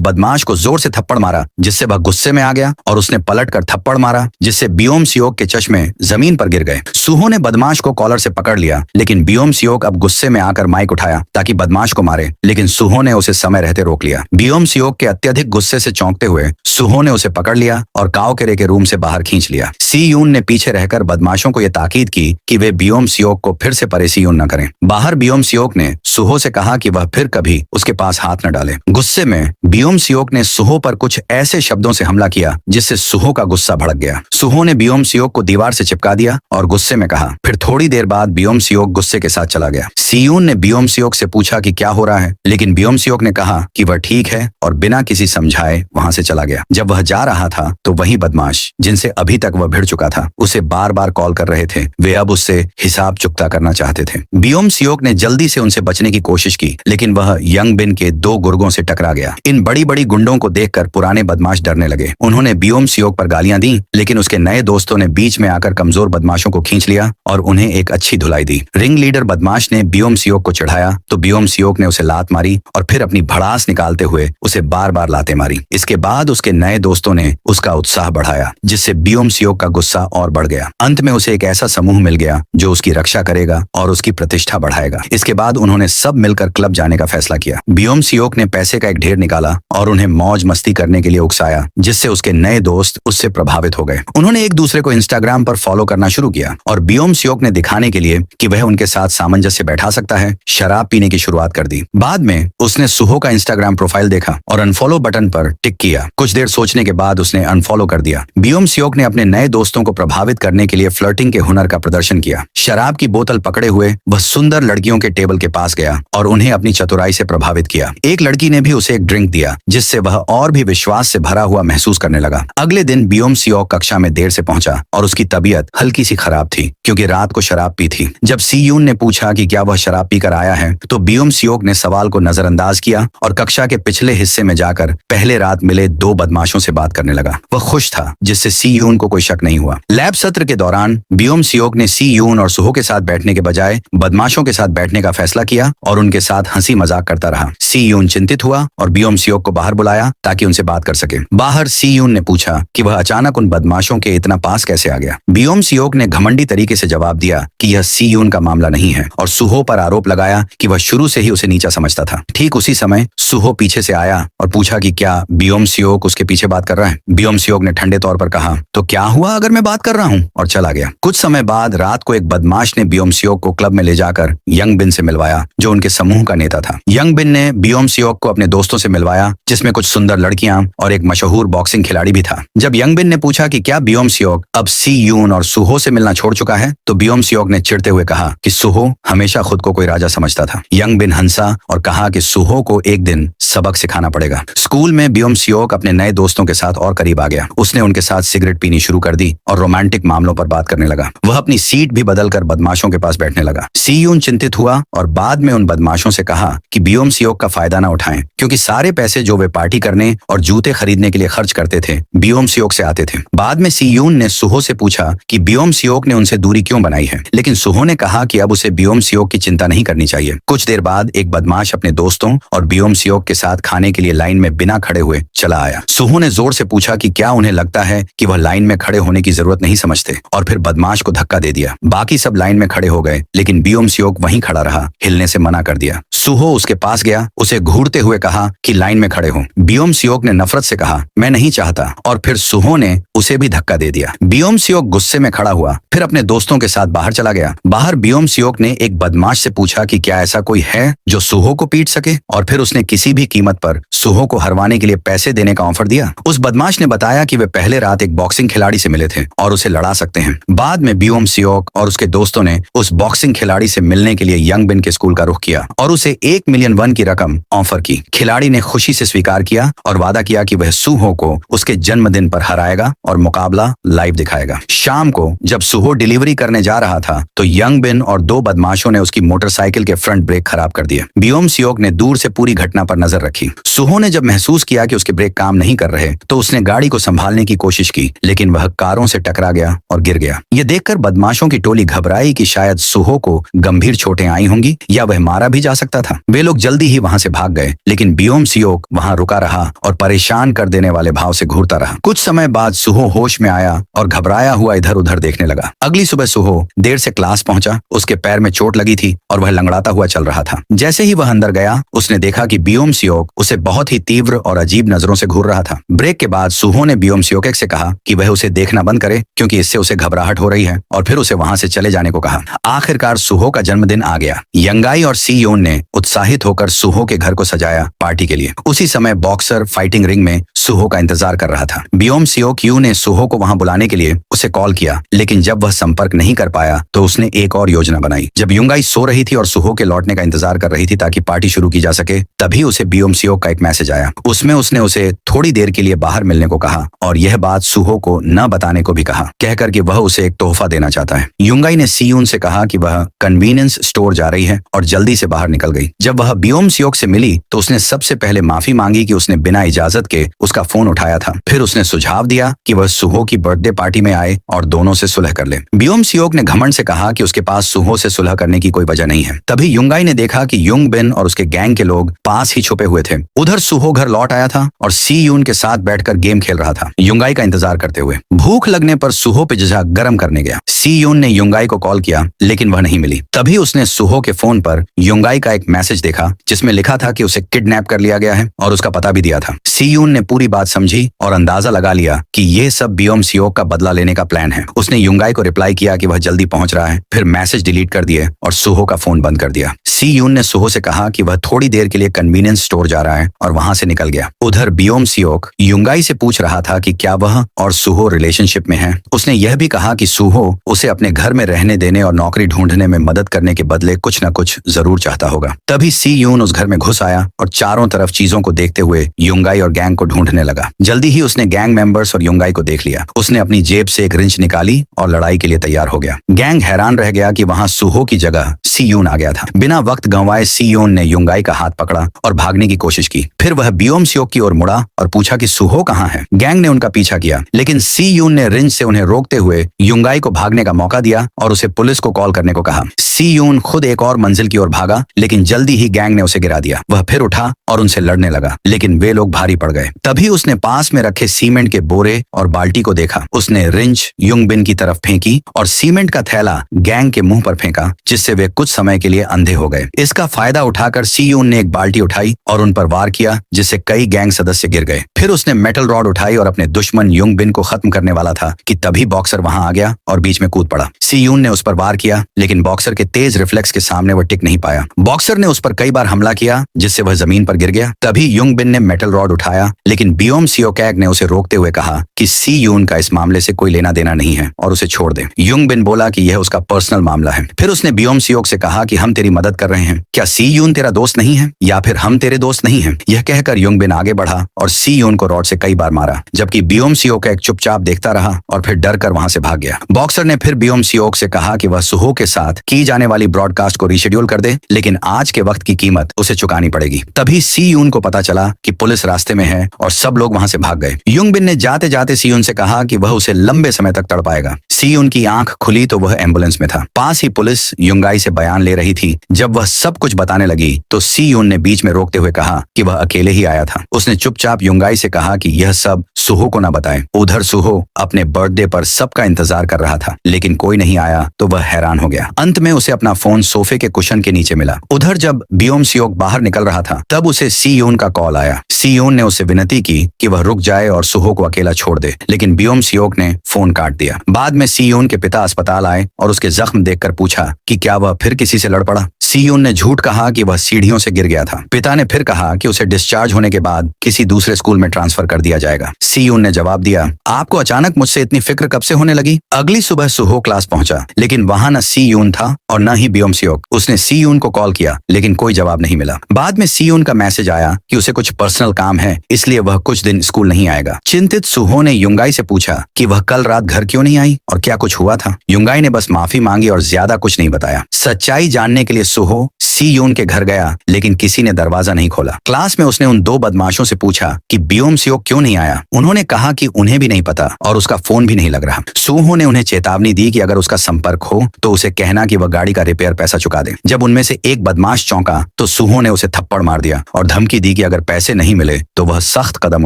बदमाश को जोर से थप्पड़ मारा, जिससे वह गुस्से में आ गया और उसने पलट कर थप्पड़ मारा, जिससे बियोम सियोक के चश्मे जमीन पर गिर गए। सुहो ने बदमाश को कॉलर से पकड़ लिया, लेकिन बियोम सियोक अब गुस्से में आकर माइक उठाया ताकि बदमाश को मारे, लेकिन सुहो ने उसे समय रहते रोक लिया। बियोम सियोक के अत्यधिक गुस्से से चौंकते हुए सुहो ने उसे पकड़ लिया और काओकेरे के रूम से बाहर खींच लिया। सी यून ने पीछे रहकर बदमाशों को यह ताकीद की कि वे बियोम सियोक को फिर से परेशान न करें। बाहर बियोम सियोक ने सुहो से कहा कि वह फिर कभी उसके पास हाथ न डाले। गुस्से में बियोम सियोक ने सुहो पर कुछ ऐसे शब्दों से हमला किया जिससे सुहो का गुस्सा भड़क गया। सुहो ने बियोम सियोक को दीवार से चिपका दिया और गुस्से में कहा। फिर थोड़ी देर बाद बियोम सियोक गुस्से के साथ चला गया। सीयून ने बियोम सियोक से पूछा कि क्या हो रहा है, लेकिन बियोम सियोक ने कहा कि वह ठीक है और बिना किसी समझाए वहां से चला गया। जब वह जा रहा था तो वही बदमाश जिनसे अभी तक वह भिड़ चुका था उसे बार बार कॉल कर रहे थे। वे अब उससे हिसाब चुकता करना चाहते थे। बियोम सियोक ने जल्दी से उनसे बचने की कोशिश की, लेकिन वह यंग बिन के 2 गुर्गों से टकरा गया। इन बड़ी बड़ी गुंडों को देखकर पुराने बदमाश डरने लगे। उन्होंने बियोम सियोक पर गालियां दी, लेकिन उसके नए दोस्तों ने बीच में आकर कमजोर बदमाशों को खींच लिया और उन्हें एक अच्छी धुलाई दी। रिंग लीडर बदमाश ने बियोम सियोक को चिढ़ाया तो बियोम सियोक ने उसे लात मारी और फिर अपनी भड़ास निकालते हुए उसे बार बार लातें मारी। इसके बाद उसके नए दोस्तों ने उसका उत्साह बढ़ाया, जिससे बियोम सियोक का गुस्सा और बढ़ गया। अंत में उसे एक ऐसा समूह मिल गया जो उसकी रक्षा करेगा और उसकी प्रतिष्ठा बढ़ाएगा। इसके बाद उन्होंने सब मिलकर क्लब जाने का फैसला किया। बियोम सियोक ने पैसे का एक ढेर निकाला और उन्हें मौज मस्ती करने के लिए उकसाया, जिससे उसके नए दोस्त उससे प्रभावित हो गए। उन्होंने एक दूसरे को इंस्टाग्राम पर फॉलो करना शुरू किया और बियोम सियोक ने दिखाने के लिए कि वह उनके साथ सामंजस्य बैठा सकता है, शराब पीने की शुरुआत कर दी। बाद में उसने सुहो का इंस्टाग्राम प्रोफाइल देखा और अनफॉलो बटन पर टिक किया। कुछ देर सोचने के बाद उसने अनफॉलो कर दिया। बियोम सियोक ने अपने नए दोस्तों को प्रभावित करने के लिए फ्लर्टिंग के हुनर का प्रदर्शन किया। शराब की बोतल पकड़े हुए वह सुंदर लड़कियों के टेबल के पास गया और उन्हें अपनी चतुराई से प्रभावित किया। एक लड़की ने भी उसे एक ड्रिंक दिया, जिससे वह और भी विश्वास से भरा हुआ महसूस करने लगा। अगले दिन बियोम सियोक कक्षा में देर से पहुंचा और उसकी तबीयत हल्की सी खराब थी, क्योंकि रात को शराब पी थी। जब सी यून ने पूछा कि क्या वह शराब पीकर आया है, तो बियोम सियोक ने सवाल को नजरअंदाज किया और कक्षा के पिछले हिस्से में जाकर पहले रात मिले 2 बदमाशों से बात करने लगा। वह खुश था, जिससे सी यून को कोई शक नहीं हुआ। लैब सत्र के दौरान बियोम सियोक ने सी यून और सुहो के साथ बैठने के बजाय बदमाशों के साथ बैठने का फैसला किया और उनके साथ हंसी मजाक करता रहा। सी यून चिंतित हुआ और बियोम सियोक को बाहर बुलाया ताकि उनसे बात कर सके। बाहर सी यून ने पूछा कि वह अचानक उन बदमाशों के इतना पास कैसे आ गया। बियोम सियोक ने घमंडी तरीके से जवाब दिया कि यह सी यून का मामला नहीं है और सुहो पर आरोप लगाया कि वह शुरू से ही उसे नीचा समझता था। ठीक उसी समय सुहो पीछे से आया और पूछा कि क्या बियोम सियोक उसके पीछे बात कर रहा है। बियोम सियोक ने ठंडे तौर पर कहा, तो क्या हुआ अगर मैं बात कर रहा हूँ, और चला गया। कुछ समय बाद रात को एक बदमाश ने बियोम सियोक को क्लब में ले जाकर यंग बिन से मिलवाया, जो उनके समूह का नेता था। यंग बिन ने बियोम सियोक को अपने दोस्तों से मिलवाया, जिसमें कुछ सुंदर लड़कियां और एक मशहूर बॉक्सिंग खिलाड़ी भी था। जब यंग बिन ने पूछा कि क्या बियोम सियोक अब सी यून और सुहो से मिलना छोड़ चुका है, तो बियोम सियोक ने चिढ़ते हुए कहा कि सुहो हमेशा खुद को कोई राजा समझता था। यंग बिन हंसा और कहा कि सुहो को एक दिन सबक सिखाना पड़ेगा। स्कूल में बियोम सियोक अपने नए दोस्तों के साथ और करीब आ गया। उसने उनके साथ सिगरेट पीनी शुरू कर दी और रोमांटिक मामलों पर बात करने लगा। वह अपनी सीट भी बदलकर बदमाशों के पास बैठने लगा। सी यून चिंतित हुआ और बाद में उन बदमाशों से कहा कि बियोम सियोक का फायदा ना उठाएं, क्योंकि सारे पैसे जो वे पार्टी करने और जूते खरीदने के लिए खर्च करते थे बियोम सियोक से आते थे। बाद में सी यून ने सुहो से पूछा कि बियोम सियोक ने उनसे दूरी क्यों बनाई है, लेकिन सुहो ने कहा कि अब उसे बियोम सियोक की चिंता नहीं करनी चाहिए। कुछ देर बाद एक बदमाश अपने दोस्तों और बियोम सियोक के साथ खाने के के लिए लाइन में बिना खड़े हुए चला आया। सुहो ने जोर से पूछा कि क्या उन्हें लगता है कि वह लाइन में खड़े होने की जरूरत नहीं समझते, और फिर बदमाश को धक्का दे दिया। बाकी सब लाइन में खड़े हो गए, लेकिन बियोम सियोक वहीं खड़ा रहा, हिलने से मना कर दिया। सुहो उसके पास गया, उसे घूरते हुए कहा कि लाइन में खड़े हो। बियोम सियोक ने नफरत से कहा, मैं नहीं चाहता, और फिर सुहो ने उसे भी धक्का दे दिया। बियोम सियोक गुस्से में खड़ा हुआ, फिर अपने दोस्तों के साथ बाहर चला गया। बाहर बियोम सियोक ने एक बदमाश से पूछा कि क्या ऐसा कोई है जो सुहो को पीट सके, और फिर उसने किसी भी कीमत पर सुहो को हरवाने के लिए पैसे देने का ऑफर दिया। उस बदमाश ने बताया कि वे पहले रात एक बॉक्सिंग खिलाड़ी से मिले थे और उसे लड़ा सकते हैं। बाद में बियोम सियोक और उसके दोस्तों ने उस बॉक्सिंग खिलाड़ी से मिलने के लिए यंग बिन के स्कूल का रुख किया और उसे 1 मिलियन वन की रकम ऑफर की। खिलाड़ी ने खुशी से स्वीकार किया और वादा किया कि वह सुहो को उसके जन्मदिन पर हराएगा और मुकाबला लाइव दिखाएगा। शाम को जब सुहो डिलीवरी करने जा रहा था तो यंग बिन और 2 बदमाशों ने उसकी मोटरसाइकिल के फ्रंट ब्रेक खराब कर दिए। बियोम सियोक ने दूर से पूरी घटना पर नजर रखी। सुहो ने जब महसूस किया कि उसके ब्रेक काम नहीं कर रहे तो उसने गाड़ी को संभालने की कोशिश की, लेकिन वह कारों से टकरा गया और गिर गया। यह देखकर बदमाशों की टोली घबराई कि शायद सुहो को गंभीर चोटें आई होंगी या वह मारा भी जा सकता था। वे लोग जल्दी ही वहां से भाग गए, लेकिन बियोम सियोक वहां रुका रहा और परेशान कर देने वाले भाव से घूरता रहा। कुछ समय बाद सुहो होश में आया और घबराया हुआ इधर उधर देखने लगा। अगली सुबह सुहो देर से क्लास पहुंचा, उसके पैर में चोट लगी थी और वह लंगड़ाता हुआ चल रहा था। जैसे ही वह अंदर गया उसने देखा कि बियोम सियोक उसे बहुत ही तीव्र और अजीब नजरों से घूर रहा था। ब्रेक के बाद सुहो ने बियोम सियोक से कहा कि वह उसे देखना बंद करे क्योंकि इससे उसे घबराहट हो रही है, और फिर उसे वहां से चले जाने को कहा। आखिरकार सुहो का जन्मदिन आ गया। यंगाई और सी योन ने उत्साहित होकर सुहो के घर को सजाया पार्टी के लिए। उसी समय बॉक्सर फाइटिंग रिंग में सुहो का इंतजार कर रहा था। बियोम सियोक यू ने सुहो को वहां बुलाने के लिए उसे कॉल किया, लेकिन जब वह संपर्क नहीं कर पाया तो उसने एक और योजना बनाई। जब युंगाई सो रही थी और सुहो के लौटने का इंतजार कर रही थी ताकि पार्टी शुरू की जा सके, तभी उसे बियोम सियोक का एक मैसेज आया। उसमें उसने उसे थोड़ी देर के लिए बाहर मिलने को कहा और यह बात सुहो को न बताने को भी कहा, कहकर कि वह उसे एक तोहफा देना चाहता है। युंगाई ने सीयून से कहा कि वह कन्वीनियंस स्टोर जा रही है और जल्दी से बाहर निकल गई। जब वह बियोम सियोक से मिली तो उसने सबसे पहले माफी मांगी कि उसने बिना इजाजत के उसका फोन उठाया था। फिर उसने सुझाव दिया कि वह सुहो की बर्थडे पार्टी में आए और दोनों से सुलह कर ले। बियोम सियोक ने घमंड से कहा कि उसके पास सुहो से सुलह करने की कोई वजह नहीं है। तभी युंगाई ने देखा कि युंग बिन और उसके गैंग के लोग पास ही छुपे हुए थे। उधर सुहो घर लौट आया था और सी यून के साथ बैठकर गेम खेल रहा था, युंगाई का इंतजार करते हुए। भूख लगने पर सुहो पिज्जा गर्म करने गया। सी यून ने युंगाई को कॉल किया, लेकिन वह नहीं मिली। तभी उसने सुहो के फोन पर युंगाई का एक मैसेज देखा जिसमें लिखा था कि उसे किडनैप कर लिया गया है और उसका पता भी दिया था। सी यून ने पूरी बात समझी और अंदाजा लगा लिया कि यह सब बियोम सियोक का बदला लेने का प्लान है। उसने युंगाई को रिप्लाई किया कि वह जल्दी पहुंच रहा है, फिर मैसेज डिलीट कर दिए और सुहो का फोन बंद कर दिया। सी यून ने सुहो से कहा कि वह थोड़ी देर के लिए कन्वीनियंस स्टोर जा रहा है और वहां से निकल गया। उधर बियोम सियोक युंगाई से पूछ रहा था कि क्या वह और सुहो रिलेशनशिप में है। उसने यह भी कहा कि सुहो उसे अपने घर में रहने देने और नौकरी ढूंढने में मदद करने के बदले कुछ न कुछ जरूर चाहता होगा। तभी सी यून उस घर में घुस आया और चारों तरफ चीजों को देखते हुए युंगाई और गैंग को ढूंढने लगा। जल्दी ही उसने गैंग मेंबर्स और युंगाई को देख लिया। उसने अपनी जेब से एक रिंच निकाली और लड़ाई के लिए तैयार हो गया। गैंग हैरान रह गया कि वहां सुहो की जगह सी यून आ गया था। बिना वक्त गंवाए सी यून ने युंगाई का हाथ पकड़ा और भागने की कोशिश की। फिर वह बियोम सियोक की ओर मुड़ा और पूछा कि सुहो कहाँ है। गैंग ने उनका पीछा किया, लेकिन सी यून ने रिंच से उन्हें रोकते हुए युंगाई को भागने का मौका दिया और उसे पुलिस को कॉल करने को कहा। सी यून खुद एक और मंजिल की ओर भागा, लेकिन जल्दी ही गैंग ने उसे गिरा दिया। वह फिर उठा और उनसे लड़ने लगा, लेकिन वे लोग भारी पड़ गए। तभी उसने पास में रखे सीमेंट के बोरे और बाल्टी को देखा। उसने रिंच युंग बिन की तरफ फेंकी और सीमेंट का थैला गैंग के मुंह पर फेंका, जिससे वे कुछ समय के लिए अंधे हो गए। इसका फायदा उठाकर सी यून ने एक बाल्टी उठाई और उन पर वार किया, जिससे कई गैंग सदस्य गिर गए। फिर उसने मेटल रॉड उठाई और अपने दुश्मन युंग बिन को खत्म करने वाला था कि तभी बॉक्सर वहां आ गया और बीच में कूद पड़ा। सी यून ने उस पर वार किया, लेकिन बॉक्सर के तेज रिफ्लेक्स के सामने वह टिक नहीं पाया। बॉक्सर ने उस पर कई बार हमला किया, जिससे वह जमीन पर गिर गया। तभी युंग बिन ने मेटल रॉड उठाया, लेकिन बियोम सियोक ने उसे रोकते हुए कहा कि सी यून का इस मामले से कोई लेना देना नहीं है और उसे छोड़ दे। युंग बिन बोला कि यह उसका पर्सनल मामला है। फिर उसने बियोम सियोक से कहा कि हम तेरी मदद कर रहे हैं, क्या सी यून तेरा दोस्त नहीं है या फिर हम तेरे दोस्त नहीं हैं? यह कहकर युंग बिन आगे बढ़ा और सी यून को रॉड से कई बार मारा, जबकि बियोम सियोक चुपचाप देखता रहा और फिर डर कर वहां से भाग गया। बॉक्सर ने फिर बियोम सियोक से कहा कि वह सुहो के साथ की जाने आने वाली ब्रॉडकास्ट को रीशेड्यूल कर दे, लेकिन आज के वक्त की कीमत उसे चुकानी पड़ेगी। तभी सी यून को पता चला कि पुलिस रास्ते में है और सब लोग वहां से भाग गए। युंग बिन ने जाते जाते सी यून से कहा कि वह उसे लंबे समय तक तड़पाएगा। सी यून की आंख खुली तो वह एम्बुलेंस में था। पास ही पुलिस युंगाई से बयान ले रही थी। जब वह सब कुछ बताने लगी तो सी यून ने बीच में रोकते हुए कहा कि वह अकेले ही आया था। उसने चुपचाप युंगाई से कहा कि यह सब सुहो को न बताए। उधर सुहो अपने बर्थडे पर सबका इंतजार कर रहा था, लेकिन कोई नहीं आया तो वह हैरान हो गया। अंत में उसे अपना फोन सोफे के कुशन के नीचे मिला। उधर जब बियोम सियोक बाहर निकल रहा था तब उसे सी यून का कॉल आया। सी यून ने उसे विनती की कि वह रुक जाए और सुहो को अकेला छोड़ दे, लेकिन बियोम सियोक ने फोन काट दिया। बाद में सी यून के पिता अस्पताल आए और उसके जख्म देखकर पूछा कि क्या वह फिर किसी से लड़ पड़ा। सी यून ने झूठ कहा कि वह सीढ़ियों से गिर गया था। पिता ने फिर कहा कि उसे डिस्चार्ज होने के बाद किसी दूसरे स्कूल में ट्रांसफर कर दिया जाएगा। सी यून ने जवाब दिया, आपको अचानक मुझसे इतनी फिक्र कब से होने लगी? अगली सुबह सुहो क्लास पहुंचा, लेकिन वहां न सी यून था और न ही बियोम सियोक। उसने सी यून को कॉल किया, लेकिन कोई जवाब नहीं मिला। बाद में सी यून का मैसेज आया कि उसे कुछ पर्सनल काम है, इसलिए वह कुछ दिन स्कूल नहीं आएगा। चिंतित सुहो ने युंगाई से पूछा कि वह कल रात घर क्यों नहीं आई और क्या कुछ हुआ था। युंगाई ने बस माफी मांगी और ज्यादा कुछ नहीं बताया। सच्चाई जानने के लिए सुहो सी यून के घर गया, लेकिन किसी ने दरवाजा नहीं खोला। क्लास में उसने उन दो बदमाशों से पूछा कि बियोम सियोक क्यों नहीं आया। उन्होंने कहा कि उन्हें भी नहीं पता और उसका फोन भी नहीं लग रहा। सुहो ने उन्हें चेतावनी दी कि अगर उसका संपर्क हो तो उसे कहना कि वह गाड़ी का रिपेयर पैसा चुका दे। जब उनमें से एक बदमाश चौंका तो सुहो ने उसे थप्पड़ मार दिया और धमकी दी कि अगर पैसे नहीं मिले तो वह सख्त कदम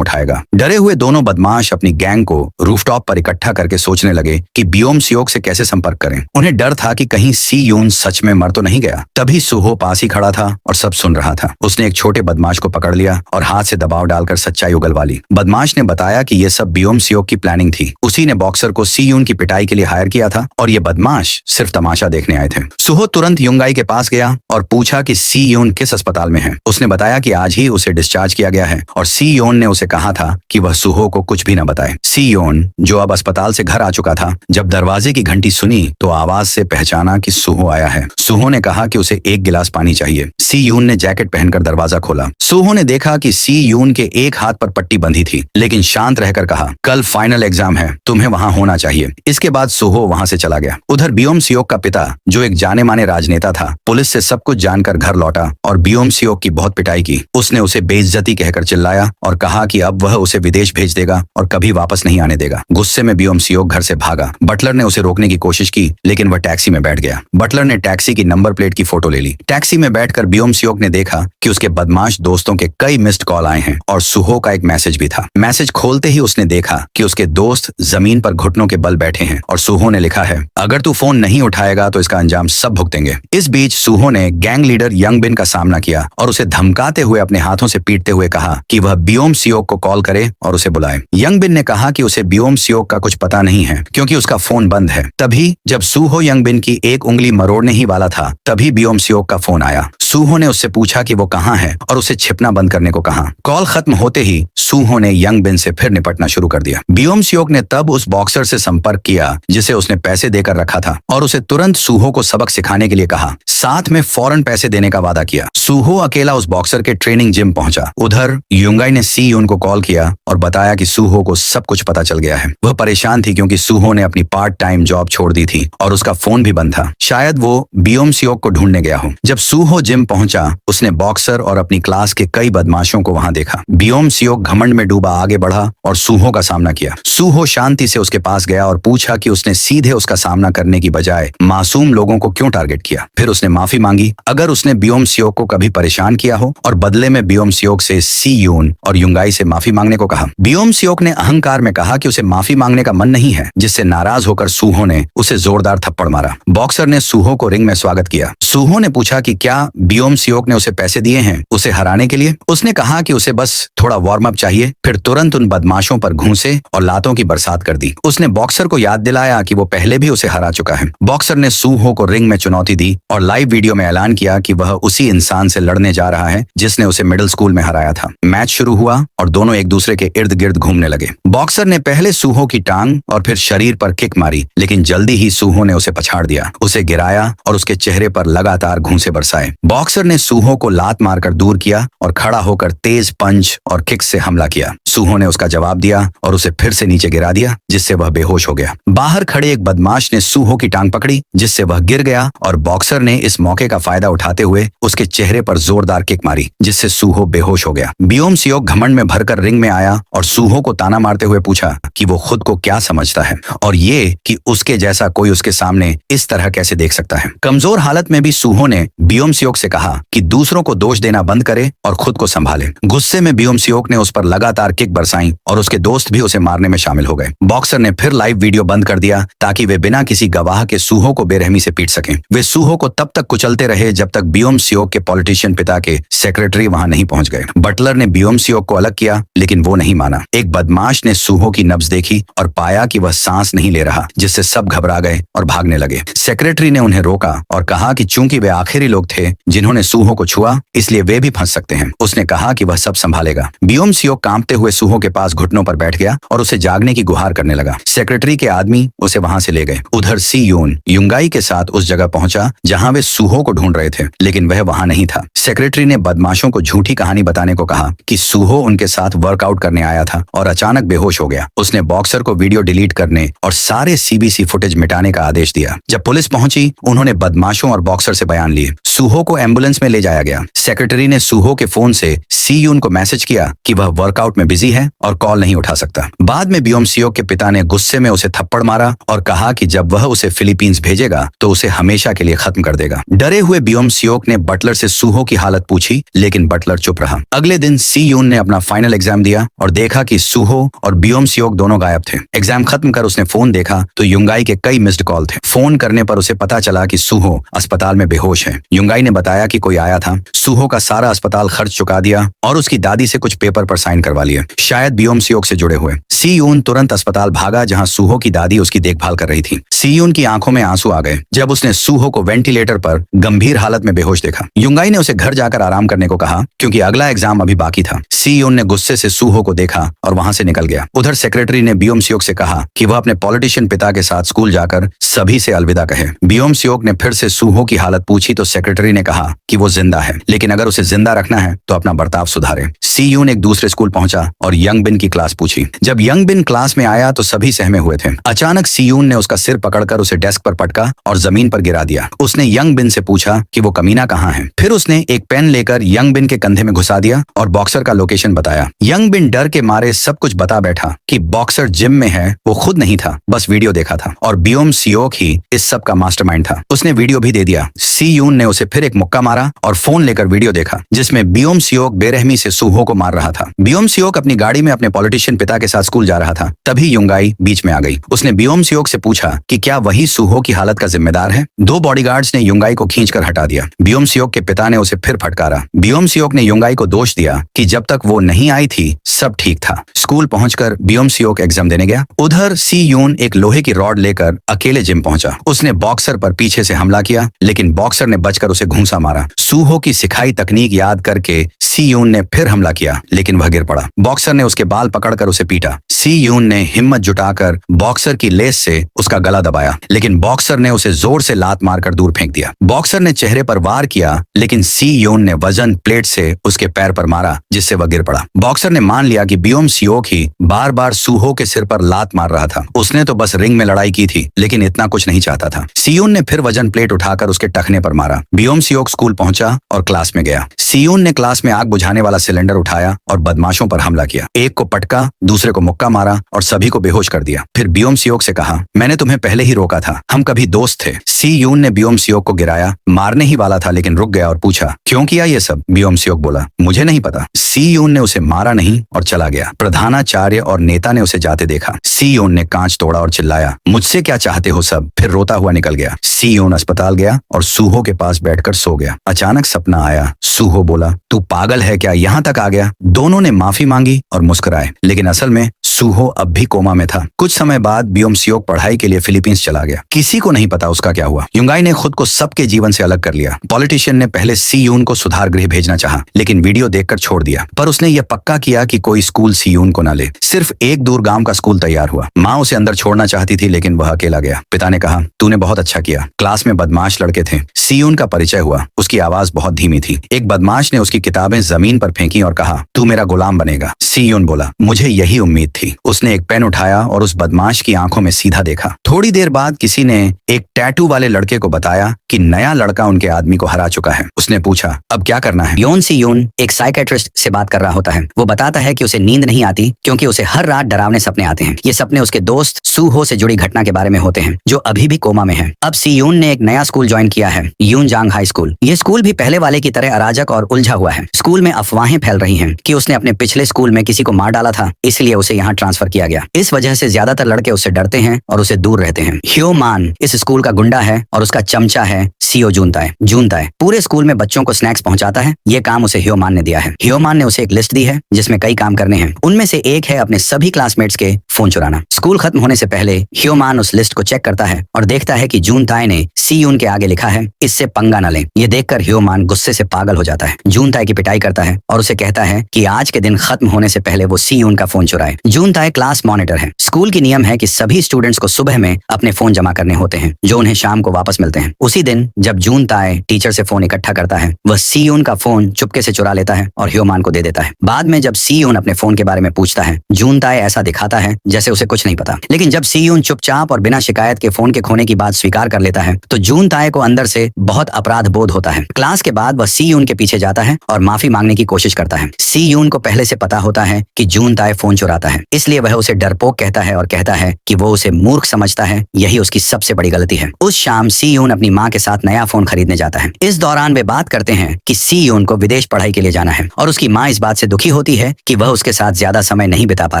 उठाएगा। डरे हुए दोनों बदमाश अपनी गैंग को रूफटॉप पर इकट्ठा करके सोचने लगे कि बियोम सियोक से कैसे संपर्क करें। उन्हें डर था कि कहीं सी यून सच में मर तो नहीं गया। तभी सुहो पास ही खड़ा था और सब सुन रहा था। उसने एक छोटे बदमाश को पकड़ लिया और हाथ से दबाव डालकर सच्चाई उगलवा ली। बदमाश ने बताया कि यह सब बियोम सियोक की प्लानिंग थी। उसी ने बॉक्सर को सी यून की पिटाई के लिए हायर किया था और ये बदमाश सिर्फ तमाशा देखने आए थे। सुहो तुरंत युंगाई के पास गया और पूछा कि सी यून किस अस्पताल में है। उसने बताया कि आज ही उसे डिस्चार्ज किया गया है और सी यून ने उसे कहा था कि वह सुहो को कुछ भी न बताए। सी यून, जो अब अस्पताल से घर आ चुका था, जब दरवाजे की घंटी सुनी तो आवाज से पहचाना कि सुहो आया है। सुहो ने कहा कि उसे एक गिलास पानी चाहिए। सी यून ने जैकेट पहनकर दरवाजा खोला। सुहो ने देखा कि सी यून के एक हाथ पर पट्टी बंधी थी, लेकिन शांत रहकर कहा, कल फाइनल एग्जाम है, तुम्हें वहां होना चाहिए। इसके बाद सुहो वहां से चला गया। उधर बियोम सियोक का पिता, जो एक जाने माने राजनेता था, पुलिस से सब कुछ जानकर घर लौटा और बियोम सियोक की बहुत पिटाई की। उसने उसे बेइज्जती कहकर चिल्लाया और कहा कि अब वह उसे विदेश भेज देगा और कभी वापस नहीं आने देगा। गुस्से में बियोम सियोक घर से भागा। बटलर ने उसे रोकने की कोशिश की, लेकिन वह टैक्सी में बैठ गया। बटलर ने टैक्सी की नंबर प्लेट की फोटो ले ली। टैक्सी में बैठकर बियोम सियोक ने देखा कि उसके बदमाश दोस्तों के कई मिस्ड कॉल आए हैं और सुहो का एक मैसेज भी था। मैसेज खोलते ही उसने देखा कि उसके दोस्त जमीन पर घुटनों के बल बैठे हैं और सुहो ने लिखा है, अगर तू फोन नहीं उठाएगा तो इसका अंजाम सब भुगतेंगे। इस बीच सुहो ने गैंग लीडर यंग बिन का सामना किया और उसे धमकाते हुए अपने हाथों से पीटते हुए कहा कि वह बियोम सियोक को कॉल करे और उसे बुलाए। यंग बिन ने कहा कि उसे बियोम सियोक का कुछ पता नहीं है क्योंकि उसका फोन बंद है। तभी जब सुहो यंग बिन की एक उंगली मरोड़ने ही वाला था, तभी बियोम सियोक का फोन आया। सुहो ने उससे पूछा कि वो कहाँ है और उसे छिपना बंद करने को कहा। कॉल खत्म होते ही सुहो ने यंग बिन से फिर निपटना शुरू कर दिया। बियोम सियोक ने तब उस बॉक्सर से संपर्क किया जिसे उसने पैसे देकर रखा था और उसे तुरंत सुहो को सबक सिखाने के लिए कहा। साथ में फौरन पैसे देने का वादा किया। सुहो अकेला उस बॉक्सर के ट्रेनिंग जिम पहुंचा। उधर युंगाई ने सी यून को कॉल किया और बताया कि सुहो को सब कुछ पता चल गया है। वह परेशान थी क्योंकि सुहो ने अपनी पार्ट टाइम जॉब छोड़ दी थी और उसका फोन भी बंद था। शायद वो बियोम सियोक को ढूंढने गया हो। जब सुहो जिम पहुंचा, उसने बॉक्सर और अपनी क्लास के कई बदमाशों को वहां देखा। बियोम सियोक घमंड में डूबा आगे बढ़ा और सुहो का सामना किया। सुहो शांति से उसके पास गया और पूछा कि उसने सीधे उसका सामना करने की बजाय मासूम लोगों को क्यों टारगेट किया। फिर उसने माफी मांगी अगर उसने बियोम सियोक को कभी परेशान किया हो और बदले में बियोम सियोक से सी यून और युंगाई से माफी मांगने को कहा। बियोम सियोक ने अहंकार में कहा कि उसे माफी मांगने का मन नहीं है, जिससे नाराज होकर सुहो ने उसे जोरदार थप्पड़ मारा। बॉक्सर ने सुहो को रिंग में स्वागत किया। सुहो ने पूछा कि क्या बियोम सियोक ने उसे पैसे दिए हैं उसे हराने के लिए। उसने कहा कि उसे बस थोड़ा वार्म अप चाहिए। फिर तुरंत उन बदमाशों पर घूंसे और लातों की बरसात कर दी। उसने बॉक्सर को याद दिलाया कि वो पहले भी उसे हरा चुका है। बॉक्सर ने सुहो को रिंग में चुनौती दी और लाइव वीडियो में ऐलान किया कि वह उसी इंसान से लड़ने जा रहा है जिसने उसे मिडिल स्कूल में हराया था। मैच शुरू हुआ और दोनों एक दूसरे के इर्द गिर्द घूमने लगे। बॉक्सर ने पहले सुहो की टांग और फिर शरीर पर किक मारी, लेकिन जल्दी ही सुहो ने उसे पछाड़ दिया, उसे गिराया और उसके चेहरे पर लगातार घूंसे बरसाए। बॉक्सर ने सुहो को लात मारकर दूर किया और खड़ा होकर तेज पंच और किक से हमला किया। सूहो ने उसका जवाब दिया और उसे फिर से नीचे गिरा दिया, जिससे वह बेहोश हो गया। बाहर खड़े एक बदमाश ने सूहो की टांग पकड़ी, जिससे वह गिर गया और बॉक्सर ने इस मौके का फायदा उठाते हुए उसके चेहरे पर जोरदार किक मारी, जिससे सूहो बेहोश हो गया। बियोम सियोक घमंड में भरकर रिंग में आया और सूहो को ताना मारते हुए पूछा कि वो खुद को क्या समझता है और ये कि उसके जैसा कोई उसके सामने इस तरह कैसे देख सकता है। कमजोर हालत में भी सूहो ने बियोम सियोक से कहा कि दूसरों को दोष देना बंद करे और खुद को संभाले। गुस्से में बियोम सियोक ने उस पर लगातार किक बरसाई और उसके दोस्त भी उसे मारने में शामिल हो गए। बॉक्सर ने फिर लाइव वीडियो बंद कर दिया ताकि वे बिना किसी गवाह के सूहो को बेरहमी से पीट सकें। वे सूहो को तब तक कुचलते रहे जब तक बियोम सियोक के पॉलिटिशियन पिता के सेक्रेटरी वहां नहीं पहुंच गए। बटलर ने बियोम सियोक को अलग किया, लेकिन वो नहीं माना। एक बदमाश ने सूहो की नब्ज देखी और पाया कि वह सांस नहीं ले रहा, जिससे सब घबरा गए और भागने लगे। सेक्रेटरी ने उन्हें रोका और कहा कि चूंकि वे आखिरी लोग थे जिन्होंने सूहो को छुआ, इसलिए वे भी फंस सकते हैं। उसने कहा कि वह सब संभालेगा। बियोम सियोक कांपते हुए सूहो के पास घुटनों पर बैठ गया और उसे जागने की गुहार करने लगा। सेक्रेटरी के आदमी उसे वहां से ले गए। उधर सी यून युंगाई के साथ उस जगह पहुंचा जहां वे सूहो को ढूंढ रहे थे, लेकिन वह वहां नहीं था। सेक्रेटरी ने बदमाशों को झूठी कहानी बताने को कहा कि सूहो उनके साथ वर्कआउट करने आया था और अचानक बेहोश हो गया। उसने बॉक्सर को वीडियो डिलीट करने और सारे सीबीसी फुटेज मिटाने का आदेश दिया। जब पुलिस पहुंची, उन्होंने बदमाशों और बॉक्सर से बयान लिए। सूहो को एम्बुलेंस में ले जाया गया। सेक्रेटरी ने सूहो के फोन से सी यून को मैसेज किया कि वह वर्कआउट में बिजी है और कॉल नहीं उठा सकता। बाद में बियोम सियोक के पिता ने गुस्से में उसे थप्पड़ मारा और कहा कि जब वह उसे फिलीपींस भेजेगा तो उसे हमेशा के लिए खत्म कर देगा। डरे हुए बियोम सियोक ने बटलर से सूहो की हालत पूछी, लेकिन बटलर चुप रहा। अगले दिन सी यून ने अपना फाइनल एग्जाम दिया और देखा कि सूहो और बियोम सियोक दोनों गायब थे। एग्जाम खत्म कर उसने फोन देखा तो युंगाई के कई मिस्ड कॉल थे। फोन करने पर उसे पता चला कि सूहो अस्पताल में बेहोश है। युंगाई ने बताया कि कोई आया था, सूहो का सारा अस्पताल खर्च चुका दिया और उसकी दादी से कुछ पेपर पर साइन करवा लिए, शायद बियोम सियोक से जुड़े हुए। सी यून तुरंत अस्पताल भागा जहां सूहो की दादी उसकी देखभाल कर रही थी। सी यून की आंखों में आंसू आ गए जब उसने सूहो को वेंटिलेटर पर गंभीर हालत में बेहोश देखा। युंगाई ने उसे घर जाकर आराम करने को कहा क्योंकि अगला एग्जाम अभी बाकी था। सी यून ने गुस्से से सूहो को देखा और वहां से निकल गया। उधर सेक्रेटरी ने बियोम सियोक से कहा कि वह अपने पॉलिटिशियन पिता के साथ स्कूल जाकर सभी से अलविदा कहे। बियोम सियोक ने फिर से सूहो की हालत पूछी तो सेक्रेटरी ने कहा कि वो जिंदा है, लेकिन अगर उसे जिंदा रखना है तो अपना बर्ताव सुधारे। सी यून एक दूसरे स्कूल पहुंचा और यंग बिन की क्लास पूछी। जब यंग बिन क्लास में आया तो सभी सहमे हुए थे। अचानक सी यून ने उसका सिर पकड़कर उसे डेस्क पर पटका और जमीन पर गिरा दिया। उसने यंग बिन से पूछा कि वो कमीना कहाँ है। फिर उसने एक पेन लेकर यंग बिन के कंधे में घुसा दिया और बॉक्सर का लोकेशन बताया। यंग बिन डर के मारे सब कुछ बता बैठा कि बॉक्सर जिम में है, वो खुद नहीं था, बस वीडियो देखा था और बियोम सियोक ही इस सब का मास्टरमाइंड था। उसने वीडियो भी दे दिया। सी यून ने उसे फिर एक मुक्का मारा और फोन लेकर वीडियो देखा जिसमें बियोम सियोक बेरहमी से सूहो को मार रहा था। बियोम सियोक अपनी गाड़ी में अपने पॉलिटिशियन पिता के साथ स्कूल जा रहा था। तभी युंगाई बीच में आ गई। उसने बियोम सियोक से पूछा कि क्या वही सूहो की हालत का जिम्मेदार है। दो बॉडीगार्ड्स ने युंगाई को खींचकर हटा दिया। बियोम सियोक के पिता ने उसे फिर फटकारा। बियोम सियोक ने युंगाई को दोष दिया कि जब तक वो नहीं आई थी सब ठीक था। स्कूल पहुंचकर बियोम सियोक एग्जाम देने गया। उधर सी यून एक लोहे की रॉड लेकर अकेले जिम पहुंचा। उसने बॉक्सर पर पीछे से हमला किया, लेकिन बॉक्सर ने बचकर उसे घूंसा मारा। सूहो की सिखाई तकनीक याद करके सी यून ने फिर हमला किया, लेकिन वह गिर पड़ा। बॉक्सर ने उसके बाल पकड़कर उसे पीटा। सी यून ने हिम्मत जुटाकर बॉक्सर की लेस से उसका गला दबाया, लेकिन बॉक्सर ने उसे जोर से लात मारकर दूर फेंक दिया। बॉक्सर ने चेहरे पर वार किया, लेकिन सी यून ने वजन प्लेट से उसके पैर पर मारा, जिससे वह गिर पड़ा। बॉक्सर ने मान लिया कि बियोम सियोक ही बार बार सूहो के सिर पर लात मार रहा था। उसने तो बस रिंग में लड़ाई की थी, लेकिन इतना कुछ नहीं चाहता था। सी यून ने फिर वजन प्लेट उठाकर उसके टखने पर मारा। बियोम सियोक स्कूल पहुंचा और क्लास में गया। सी यून ने क्लास में आग बुझाने वाला सिलेंडर उठाया और बदमाशों पर हमला किया। एक को पटका, दूसरे को मुक्का मारा और सभी को बेहोश कर दिया। फिर बियोम सियोक से कहा, मैंने तुम्हें पहले ही रोका था, हम कभी दोस्त थे। सी यून ने बियोम सियोक को गिराया, मारने ही वाला था लेकिन रुक गया और पूछा, क्यों किया ये सब? बियोम सियोक बोला, मुझे नहीं पता। सी यून ने उसे मारा नहीं और चला गया। प्रधानाचार्य और नेता ने उसे जाते देखा। सी यून ने कांच तोड़ा और चिल्लाया, मुझसे क्या चाहते हो सब? फिर रोता हुआ निकल गया। सी यून अस्पताल गया और सूहो के पास बैठकर सो गया। अचानक सपना आया। सूहो बोला, तू पागल है क्या, यहाँ तक आ गया? दोनों ने माफी मांगी और मुस्कुराए, लेकिन असल में सूहो अब भी कोमा में था। कुछ समय बाद बियोम सियोक पढ़ाई के लिए फिलीपींस चला गया। किसी को नहीं पता उसका क्या हुआ। युंगाई ने खुद को सबके जीवन से अलग कर लिया। पॉलिटिशियन ने पहले सी यून को सुधार गृह भेजना चाहा, लेकिन वीडियो देखकर छोड़ दिया। पर उसने यह पक्का किया कि कोई स्कूल सी यून को न ले। सिर्फ एक दूर गांव का स्कूल तैयार हुआ। माँ उसे अंदर छोड़ना चाहती थी, लेकिन वह अकेला गया। पिता ने कहा, तूने बहुत अच्छा किया। क्लास में बदमाश लड़के थे। सी यून का परिचय हुआ। उसकी आवाज बहुत धीमी थी। एक बदमाश ने उसकी किताबें जमीन पर फेंकी और कहा, तू मेरा गुलाम बनेगा। सी यून बोला, मुझे यही उम्मीद थी। उसने एक पेन उठाया और उस बदमाश की आंखों में सीधा देखा। थोड़ी देर बाद किसी ने एक टैटू वाले लड़के को बताया कि नया लड़का उनके आदमी को हरा चुका है। उसने पूछा, अब क्या करना है? योन सी यून एक साइकेट्रिस्ट से बात कर रहा होता है। वो बताता है कि उसे नींद नहीं आती क्योंकि उसे हर रात डरावने सपने आते हैं। ये सपने उसके दोस्त सूहो से जुड़ी घटना के बारे में होते हैं, जो अभी भी कोमा में है। अब सी यून ने एक नया स्कूल ज्वाइन किया है, यूनजांग हाई स्कूल। ये स्कूल भी पहले वाले की तरह अराजक और उलझा हुआ है। स्कूल में अफवाहें फैल रही हैं कि उसने अपने पिछले स्कूल में किसी को मार डाला था, इसलिए उसे यहाँ ट्रांसफर किया गया। इस वजह से ज्यादातर लड़के उससे डरते हैं और उसे दूर रहते हैं। ह्यो मान इस स्कूल का गुंडा है और उसका चमचा है सीओ जूनताए। जूनताए पूरे स्कूल में बच्चों को स्नैक्स पहुंचाता है। ये काम उसे ह्यो मान ने दिया है। ह्यो मान ने उसे एक लिस्ट दी है जिसमें कई काम करने हैं। उनमें से एक है अपने सभी क्लासमेट्स के फोन चुराना। स्कूल खत्म होने से पहले ह्यो मान उस लिस्ट को चेक करता है और देखता है कि जूनताए ने सी यून के आगे लिखा है, इससे पंगा न ले। ये देखकर ह्यो मान गुस्से से पागल हो जाता है। जूनताए की पिटाई करता है और उसे कहता है कि आज के दिन खत्म होने से पहले वो सी यून का फोन चुराए। जूनताए क्लास मॉनिटर है। स्कूल की नियम है कि सभी स्टूडेंट्स को सुबह में अपने फोन जमा करने होते हैं, जो उन्हें शाम को वापस मिलते हैं। उसी दिन जब जूनताए टीचर से फोन इकट्ठा करता है, वह सी यून का फोन चुपके से चुरा लेता है और ह्यो मान को दे देता है। बाद में जब सी यून अपने फोन के बारे में पूछता है, जूनताए ऐसा दिखाता है जैसे उसे कुछ नहीं पता। लेकिन जब सी यून चुपचाप और बिना शिकायत के फोन के खोने की बात स्वीकार कर लेता है, तो जूनताए को अंदर से बहुत अपराध बोध होता है। क्लास के बाद वह सी यून के पीछे जाता है और माफी मांगने की कोशिश करता है। सी यून को पहले से पता होता है कि जूनताए फोन चुराता है, इसलिए वह उसे डरपोक कहता है और कहता है कि वो उसे मूर्ख समझता है। यही उसकी सबसे बड़ी गलती है। उस शाम सी यून अपनी माँ के साथ नया फोन खरीदने जाता है। इस दौरान वे बात करते हैं कि सी यून को विदेश पढ़ाई के लिए जाना है और उसकी माँ इस बात से दुखी होती है कि वह उसके साथ ज्यादा समय नहीं बिता पा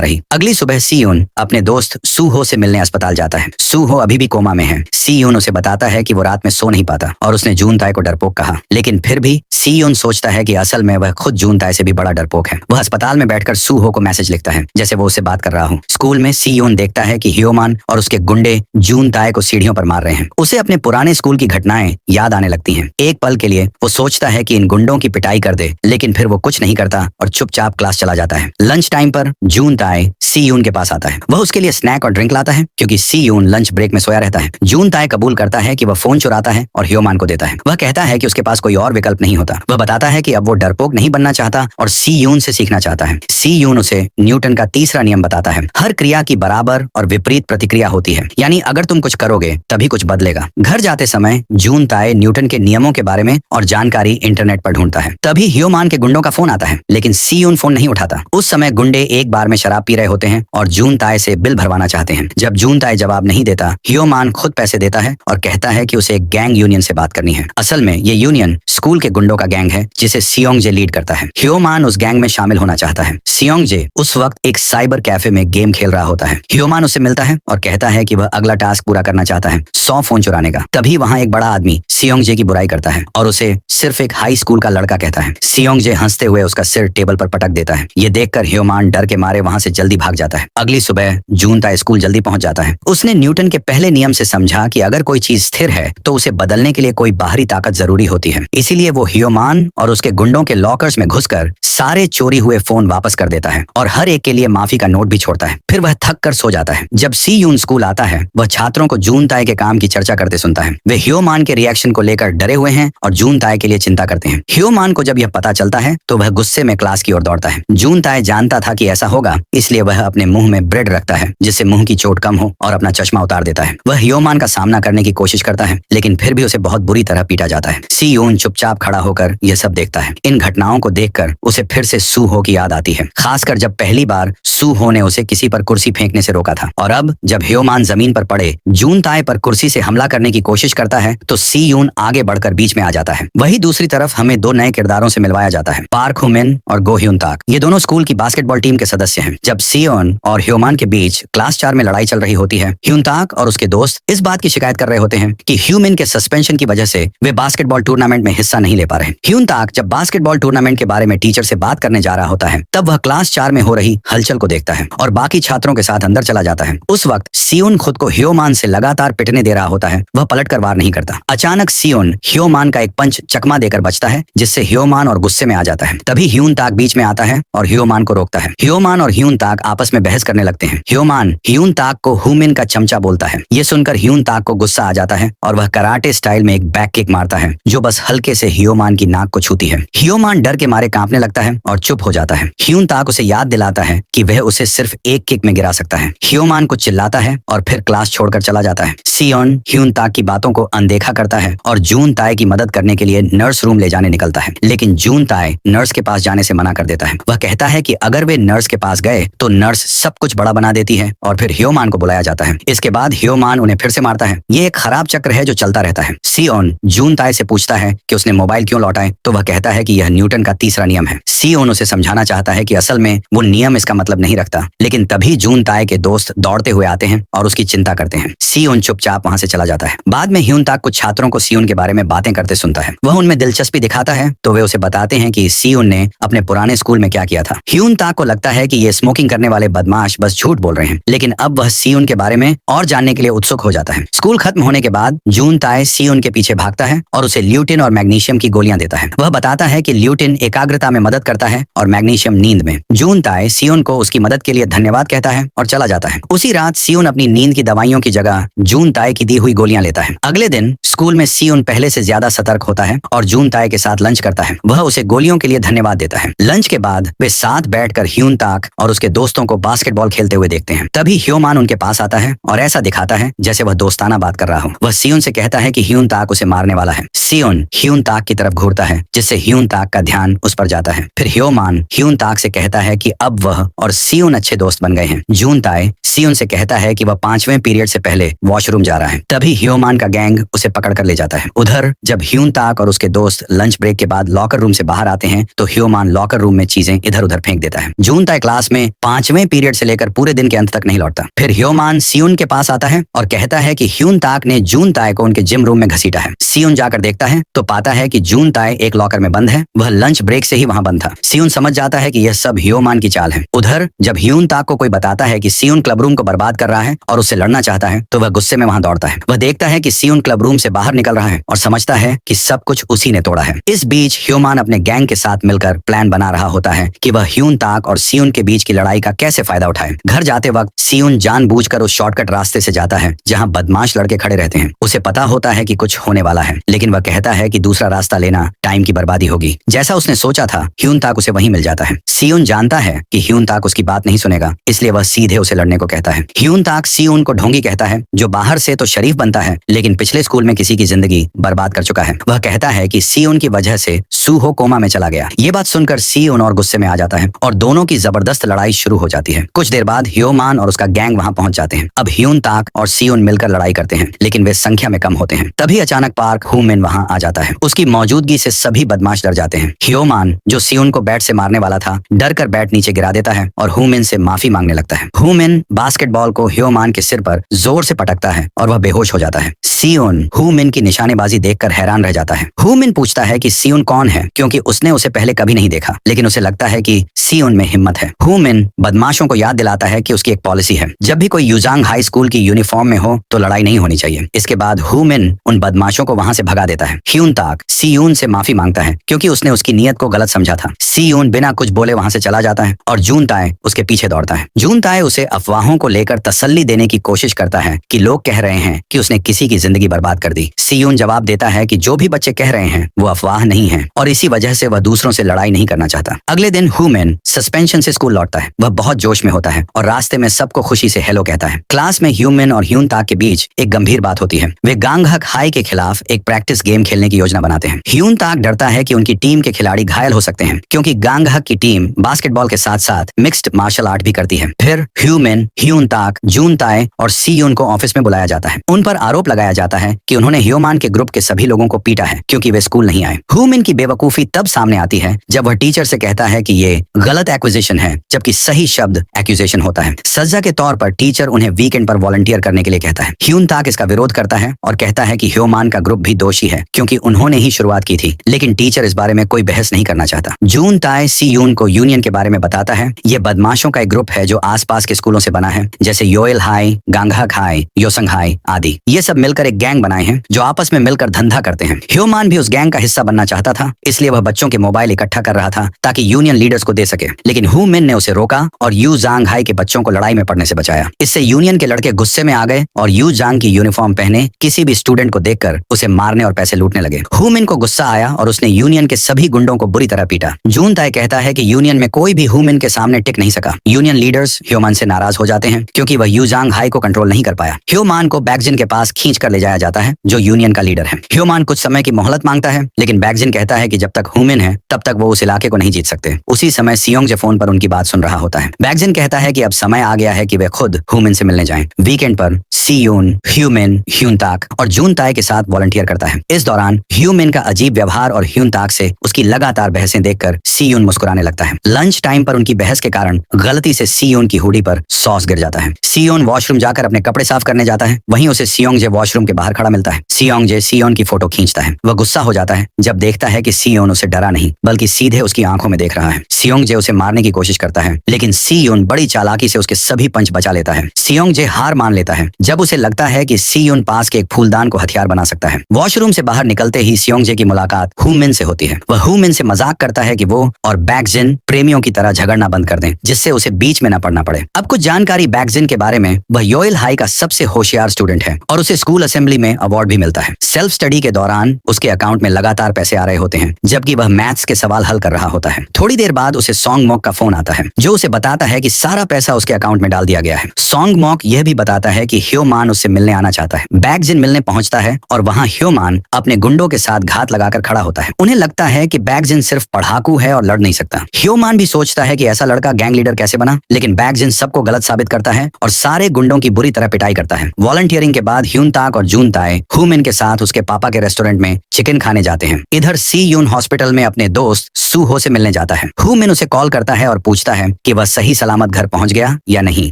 रही। अगली सुबह सी यून अपने दोस्त सूहो से मिलने अस्पताल जाता है। सूहो अभी भी कोमा में है। सी यून उसे बताता है कि वो रात में सो नहीं पाता और उसने जूनताए को डरपोक कहा, लेकिन फिर भी सी यून सोचता है कि असल में वह खुद जूनताए से भी बड़ा डरपोक है। वह अस्पताल में बैठकर सूहो को मैसेज लिखता है जैसे वो उससे बात कर रहा हो। स्कूल में सी यून देखता है कि ह्यो मान और उसके गुंडे जूनताए को सीढ़ियों पर मार रहे हैं। उसे अपने पुराने स्कूल की घटनाएं याद आने लगती हैं। एक पल के लिए वो सोचता है कि इन गुंडों की पिटाई कर दे, लेकिन फिर वो कुछ नहीं करता और चुपचाप क्लास चला जाता है। लंच टाइम पर जूनताए सी यून के पास आता है। वह उसके लिए स्नैक और ड्रिंक लाता है क्योंकि सी यून लंच ब्रेक में सोया रहता है। जूनताए कबूल करता है कि वह फोन चुराता है और ह्यो मान को देता है। वह कहता है कि उसके पास कोई और विकल्प नहीं होता। वह बताता है कि अब वो डरपोक नहीं बनना चाहता और सी यून से सीखना चाहता है। सी यून उसे न्यूटन का तीसरा नियम बताता है, हर क्रिया की बराबर और विपरीत प्रतिक्रिया होती है, यानी अगर तुम कुछ करोगे तभी कुछ बदलेगा। घर जाते समय जूनताए न्यूटन के नियमों के बारे में और जानकारी इंटरनेट पर ढूंढता है। तभी ह्यो मान के गुंडों का फोन आता है, लेकिन सी यून फोन नहीं उठाता। उस समय गुंडे एक बार में शराब पी रहे होते हैं और जूनताए से बिल भरवाना चाहते हैं। जब जूनताए जवाब नहीं देता, ह्यो मान खुद पैसे देता है और कहता है कि उसे एक गैंग यूनियन से बात करनी है। असल में ये यूनियन स्कूल के गुंडों का गैंग है जिसे सियोंगजे लीड करता है। ह्यो मान उस गैंग में शामिल होना चाहता है। सियोंगजे उस वक्त एक साइबर कैफे में गेम खेल रहा होता है। ह्यो मान उससे मिलता है और कहता है कि वह अगला टास्क पूरा करना चाहता है, 100 फोन चुराने का। तभी वहाँ एक बड़ा आदमी सियोंगजे की बुराई करता है और उसे सिर्फ एक हाई स्कूल का लड़का कहता है। सियोंगजे हंसते हुए उसका सिर टेबल पर पटक देता है। ये देखकर ह्यो मान डर के मारे वहाँ से जल्दी भाग जाता है। अगली सुबह जूनताए स्कूल जल्दी पहुंच जाता है। उसने न्यूटन के पहले नियम से समझा कि अगर कोई चीज स्थिर है तो उसे बदलने के लिए कोई बाहरी ताकत जरूरी होती है। इसीलिए वो ह्यो मान और उसके गुंडों के लॉकर्स में घुसकर सारे चोरी हुए फोन वापस कर देता है और हर एक के लिए माफी का नोट भी छोड़ता है। फिर वह थक कर सो जाता है। जब सी यून स्कूल आता है, वह छात्रों को जूनताए के काम की चर्चा करते सुनता है। वे ह्यो मान के रिएक्शन को लेकर डरे हुए हैं और जूनताए के लिए चिंता करते हैं। ह्यो मान को जब यह पता चलता है तो वह गुस्से में क्लास की ओर दौड़ता है। जूनताए जानता था कि ऐसा होगा, इसलिए वह अपने मुंह में ब्रेड रखता है जिससे मुंह की चोट कम हो और अपना चश्मा उतार देता है। वह ह्यो मान का सामना करने की कोशिश करता है, लेकिन फिर भी उसे बहुत बुरी तरह पीटा जाता है। सी यून चुपचाप खड़ा होकर यह सब देखता है। इन घटनाओं को देखकर उसे फिर से सूहो की याद आती है, खासकर जब पहली बार सूहो ने उसे किसी पर कुर्सी फेंकने से रोका था। और अब जब ह्यो मान जमीन पर पड़े जूनताए पर कुर्सी से हमला करने की कोशिश करता है तो सी यून आगे बढ़कर बीच में आ जाता है। वही दूसरी तरफ हमें दो नए किरदारों से मिलवाया जाता है, पार्क हू मिन और गो ह्यून ताक। ये दोनों स्कूल की बास्केटबॉल टीम के सदस्य हैं। जब सियोन और ह्यो मान के बीच क्लास 4 में लड़ाई चल रही होती है, ह्यून ताक और उसके दोस्त इस बात की शिकायत कर रहे होते हैं कि ह्यू मिन के सस्पेंशन की वजह से वे बास्केटबॉल टूर्नामेंट में हिस्सा नहीं ले पा रहे। ह्यून ताक जब बास्केटबॉल टूर्नामेंट के बारे में टीचर से बात करने जा रहा होता है, तब वह क्लास 4 में हो रही हलचल को देखता है। देखता है और बाकी छात्रों के साथ अंदर चला जाता है। उस वक्त सियोन खुद को ह्योमान से लगातार पिटने दे रहा होता है। वह पलटकर वार नहीं करता। अचानक सियोन ह्योमान का एक पंच चकमा देकर बचता है, जिससे ह्योमान और गुस्से में आ जाता है। तभी ह्यून ताक बीच में आता है और ह्योमान को रोकता है। ह्योमान और ह्यून ताक आपस में बहस करने लगते हैं। ह्योमान ह्यून ताक को हुमिन का चमचा बोलता है। ये सुनकर ह्यून ताक को गुस्सा आ जाता है और वह कराटे स्टाइल में एक बैक किक मारता है, जो बस हल्के से ह्योमान की नाक को छूती है। ह्योमान डर के मारे कांपने लगता है और चुप हो जाता है। ह्यून ताक उसे याद दिलाता है कि वह उसे सिर्फ एक किक में गिरा सकता है। ह्योमान को चिल्लाता है और फिर क्लास छोड़कर चला जाता है। सियोन ह्यून ताक की बातों को अनदेखा करता है और जून ताए की मदद करने के लिए नर्स रूम ले जाने निकलता है, लेकिन जून ताए नर्स के पास जाने से मना कर देता है। वह कहता है कि अगर वे नर्स के पास गए तो नर्स सब कुछ बड़ा बना देती है और फिर ह्योमान को बुलाया जाता है। इसके बाद ह्योमान उन्हें फिर से मारता है। ये एक खराब चक्र है जो चलता रहता है। सियोन जून ताए से पूछता है कि उसने मोबाइल क्यों लौटाए, तो वह कहता है कि यह न्यूटन का तीसरा नियम है। सियोन उसे समझाना चाहता है कि असल में वो नियम इसका मतलब नहीं रखता, लेकिन तभी जून ताए के दोस्त दौड़ते हुए आते हैं और उसकी चिंता करते हैं। सियोन चुपचाप वहां से चला जाता है। बाद में ह्यून ताक कुछ छात्रों को सियोन के बारे में बातें करते सुनता है। वह उनमें दिलचस्पी दिखाता है तो वे उसे बताते हैं कि सियोन ने अपने पुराने स्कूल में क्या किया था। ह्यून ताक को लगता है कि ये स्मोकिंग करने वाले बदमाश बस झूठ बोल रहे हैं, लेकिन अब वह सियोन के बारे में और जानने के लिए उत्सुक हो जाता है। स्कूल खत्म होने के बाद जून ताए सियोन के पीछे भागता है और उसे ल्यूटिन और मैग्नीशियम की गोलियां देता है। वह बताता है कि ल्यूटिन एकाग्रता में मदद करता है और मैग्नीशियम नींद में। जून ताए सियोन को उसकी मदद के लिए धन्यवाद कहता है और चला जाता है। उसी रात सियोन अपनी नींद की दवाइयों की जगह जून ताए की दी हुई गोलियां लेता है। अगले दिन स्कूल में सियोन पहले से ज्यादा सतर्क होता है और जून ताए के साथ लंच करता है। वह उसे गोलियों के लिए धन्यवाद देता है। लंच के बाद वे साथ बैठकर ह्यून ताक और उसके दोस्तों को बास्केटबॉल खेलते हुए देखते हैं। तभी ह्योमान उनके पास आता है और ऐसा दिखाता है जैसे वह दोस्ताना बात कर रहा हो। वह सियोन से कहता है कि ह्यून ताक उसे मारने वाला है। सियोन ह्यून ताक की तरफ घूरता है, जिससे ह्यून ताक का ध्यान उस पर जाता है। फिर ह्योमान ह्यून ताक से कहता है कि अब वह और सियोन अच्छे दोस्त बन गए हैं। जून ताए सियोन से कहता है कि वह 5वें पीरियड से पहले वॉशरूम जा रहा है। तभी ह्योमान का गैंग उसे पकड़ कर ले जाता है। उधर जब ह्यून ताक और उसके दोस्त लंच ब्रेक के बाद लॉकर रूम से बाहर आते हैं तो ह्योमान लॉकर रूम में चीजें इधर उधर फेंक देता है। जून ताए क्लास में 5वें पीरियड से लेकर पूरे दिन के अंत तक नहीं लौटता। फिर ह्योमान सियोन के पास आता है और कहता है कि ह्यून ताक ने जून ताए को उनके जिम रूम में घसीटा है। सियोन जाकर देखता है तो पाता है कि जून ताए एक लॉकर में बंद है। वह लंच ब्रेक से ही वहां बंद था। सियोन समझ जाता है कि यह सब ह्योमान की चाल है। उधर जब ह्यून ताक को कोई बताता है कि सियोन क्लब रूम को बर्बाद कर रहा है और उससे लड़ना चाहता है तो वह गुस्से में वहां दौड़ता है। वह देखता है कि सियोन क्लब रूम से बाहर निकल रहा है और समझता है कि सब कुछ उसी ने तोड़ा है। इस बीच ह्योमान अपने गैंग के साथ मिलकर प्लान बना रहा होता है कि वह ह्यून ताक और सियोन के बीच की लड़ाई का कैसे फायदा उठाए। घर जाते वक्त सियोन जानबूझकर उस शॉर्टकट रास्ते से जाता है जहां बदमाश लड़के खड़े रहते हैं। उसे पता होता है कि कुछ होने वाला है, लेकिन वह कहता है कि दूसरा रास्ता लेना टाइम की बर्बादी होगी। जैसा उसने सोचा था, ह्यून ताक उसे वहीं मिल जाता है। सियोन जानता है कि ह्यून ताक उसकी बात नहीं सुनेगा, इसलिए वह सीधे उसे लड़ने को कहता है। ह्यून ताक सियोन को ढोंगी कहता है, जो बाहर से तो शरीफ बनता है लेकिन पिछले स्कूल में किसी की जिंदगी बर्बाद कर चुका है। वह कहता है कि सियोन की वजह से सूहो कोमा में चला गया। ये बात सुनकर सियोन और गुस्से में आ जाता है और दोनों की जबरदस्त लड़ाई शुरू हो जाती है। कुछ देर बाद ह्योमान और उसका गैंग वहां पहुंच जाते हैं। अब ह्यून ताक और सियोन मिलकर लड़ाई करते हैं, लेकिन वे संख्या में कम होते हैं। तभी अचानक पार्क हुमिन वहां आ जाता है। उसकी मौजूदगी से सभी बदमाश डर जाते हैं। ह्योमान, जो सियोन को बैट से मारने वाला था, डर कर बैट नीचे गिरा देता है और हुमिन से माफी मांगने लगता है। हुमिन बास्केटबॉल को ह्योमान के सिर पर जोर से पटकता है और वह बेहोश हो जाता है। सियोन हुमिन की निशानेबाजी देखकर हैरान रह जाता है। हुमिन पूछता है कि सियोन कौन है, क्योंकि उसने उसे पहले कभी नहीं देखा, लेकिन उसे लगता है कि सियोन में हिम्मत है। हुमिन बदमाशों को याद दिलाता है कि उसकी एक पॉलिसी है, जब भी कोई यूजांग हाई स्कूल की यूनिफॉर्म में हो तो लड़ाई नहीं होनी चाहिए। इसके बाद हुमिन उन बदमाशों को वहां से भगा देता है। ह्यून ताक सियोन से माफी मांगता है क्योंकि उसने उसकी नीयत को गलत समझा था। सियोन बिना कुछ बोले वहां से चला जाता है और जून ताए उसके पीछे दौड़ता है। जून ताए उसे अफवाहों को लेकर तसल्ली देने की कोशिश करता है कि लोग कह रहे हैं कि उसने किसी की जिंदगी बर्बाद कर दी। सियोन जवाब देता है कि जो भी बच्चे कह रहे हैं वो अफवाह नहीं है और इसी वजह से वह दूसरों से लड़ाई नहीं करना चाहता। अगले दिन हुमिन सस्पेंशन से स्कूल लौटता है। वह बहुत जोश में होता है और रास्ते में सबको खुशी से हेलो कहता है। क्लास में ह्यूमिन और ह्यून ताक के बीच एक गंभीर बात होती है। वे गांगहक हाई के खिलाफ एक प्रैक्टिस गेम खेलने की योजना बनाते हैं। ह्यून ताक डरता है कि उनकी टीम के खिलाड़ी घायल हो सकते हैं, क्योंकि गांगहक की टीम बास्केटबॉल के साथ साथ मिक्स्ड मार्शल आर्ट भी करती है। फिर ह्यूमिन, ह्यून ताक, जून ताए और सियोन को ऑफिस में बुलाया जाता है। उन पर आरोप लगाया जाता है कि उन्होंने ह्योमान के ग्रुप के सभी लोगों को पीटा है क्योंकि वे स्कूल नहीं आए। ह्यूमिन की बेवकूफी तब सामने आती है जब वह टीचर से कहता है कि ये गलत एक्विजिशन है, जबकि सही शब्द एक्यूजेशन होता है। सजा के तौर पर टीचर उन्हें वीकेंड पर वॉलंटियर करने के लिए कहता है। ह्यून ताक इसका विरोध करता है और कहता है कि ह्योमान का ग्रुप भी दोषी है क्योंकि उन्होंने ही शुरुआत की थी, लेकिन टीचर इस बारे में कोई बहस नहीं करना चाहता। जून ताए सियोन को यूनियन के बारे में बताता है। ये बदमाश बदमाशों का एक ग्रुप है जो आसपास के स्कूलों से बना है, जैसे Joel high, गांगहक high, Yaosang high आदि। ये सब मिलकर एक गैंग बनाए हैं जो आपस में मिलकर धंधा करते हैं। ह्योमान भी उस गैंग का हिस्सा बनना चाहता था, इसलिए वह बच्चों के मोबाइल इकट्ठा कर रहा था ताकि यूनियन लीडर्स को दे सके, लेकिन हु मिन ने उसे रोका और यू जांग हाई के बच्चों को लड़ाई में पड़ने से बचाया। इससे यूनियन के लड़के गुस्से में आ गए और यू जांग की यूनिफॉर्म पहने किसी भी स्टूडेंट को देखकर उसे मारने और पैसे लूटने लगे। हु मिन को गुस्सा आया और उसने यूनियन के सभी गुंडों को बुरी तरह पीटा। जून ताई कहता है कि यूनियन में कोई भी हु मिन के सामने टिक नहीं सका। यूनियन लीडर्स ह्योमान से नाराज हो जाते हैं क्योंकि वह यू जांग हाई को कंट्रोल नहीं कर पाया। ह्योमान को बैकजिन के पास खींच कर ले जाया जाता है जो यूनियन का लीडर है। ह्योमान कुछ समय की मोहलत मांगता है, लेकिन बैकजिन कहता है कि जब तक हु मिन है तब तक वो उस इलाके को नहीं जीत सकते। उसी समय सियोंग फोन पर उनकी बात सुन रहा होता है। बैकजिन कहता है कि अब समय आ गया है कि वे खुद हु मिन से मिलने जाएं। वीकेंड पर सियोन, ह्यूमिन, ह्यूनताक और जून ताई के साथ वॉलंटियर करता है। इस दौरान ह्यूमिन का अजीब व्यवहार और ह्यूनताक से उसकी लगातार बहसें देखकर सियोन मुस्कुराने लगता है। लंच टाइम पर उनकी बहस के कारण गलती से सियोन की हुडी पर सॉस गिर जाता है। सियोन वॉशरूम जाकर अपने कपड़े साफ करने जाता है, वहीं उसे सियोंग वॉशरूम के बाहर खड़ा मिलता है। सियोंग सियोन की फोटो खींचता है। वह गुस्सा हो जाता है जब देखता है कि सियोन उसे डरा नहीं बल्कि सीधे उसकी आंखों में देख रहा है। सियोंग उसे मारने की कोशिश करता है, लेकिन सियोन बड़ी चालाकी से उसके सभी पंच बचा लेता है। सियोंग हार मान लेता है जब उसे लगता है कि सियोन पास के एक फूलदान को हथियार बना सकता है। वॉशरूम से बाहर निकलते ही सियोंग की मुलाकात हु मिन से होती है। वह हु मिन से मजाक करता है कि वो और बैकजिन प्रेमियों की तरह झगड़ना बंद कर दें, जिससे उसे बीच में न पड़ना पड़े। अब कुछ जानकारी बैकजिन के बारे में। वह योएल हाई का सबसे होशियार स्टूडेंट है और उसे स्कूल असेंबली में अवार्ड भी मिलता है। सेल्फ स्टडी के दौरान उसके अकाउंट में लगातार पैसे आ रहे होते हैं, जबकि वह मैथ्स के सवाल हल कर रहा होता है। थोड़ी देर बाद उसे सॉन्ग मॉक का फोन आता है जो उसे बताता है कि सारा पैसा उसके अकाउंट में डाल दिया गया है। सॉन्ग मॉक यह भी बताता है कि ह्योमान उससे मिलने आना चाहता है। बैकजिन मिलने पहुंचता है और वहां ह्योमान अपने गुंडों के साथ घात लगाकर खड़ा होता है। उन्हें लगता है कि बैकजिन सिर्फ पढ़ाकू है और लड़ नहीं सकता। ह्योमान भी सोचता है कि ऐसा लड़का गैंग लीडर कैसे बना, लेकिन बैकजिन सबको गलत साबित करता है और सारे गुंडों की बुरी तरह पिटाई करता है। वॉलंटियरिंग के बाद ह्यूनताक और जून ताई हु मिन के साथ उसके पापा के रेस्टोरेंट में चिकन खाने जाते हैं। इधर सियोन हॉस्पिटल में अपने दोस्त सू हो से मिलने जाता है। हु मिन उसे कॉल करता है और पूछता है कि वह सही सलामत घर पहुंच गया या नहीं,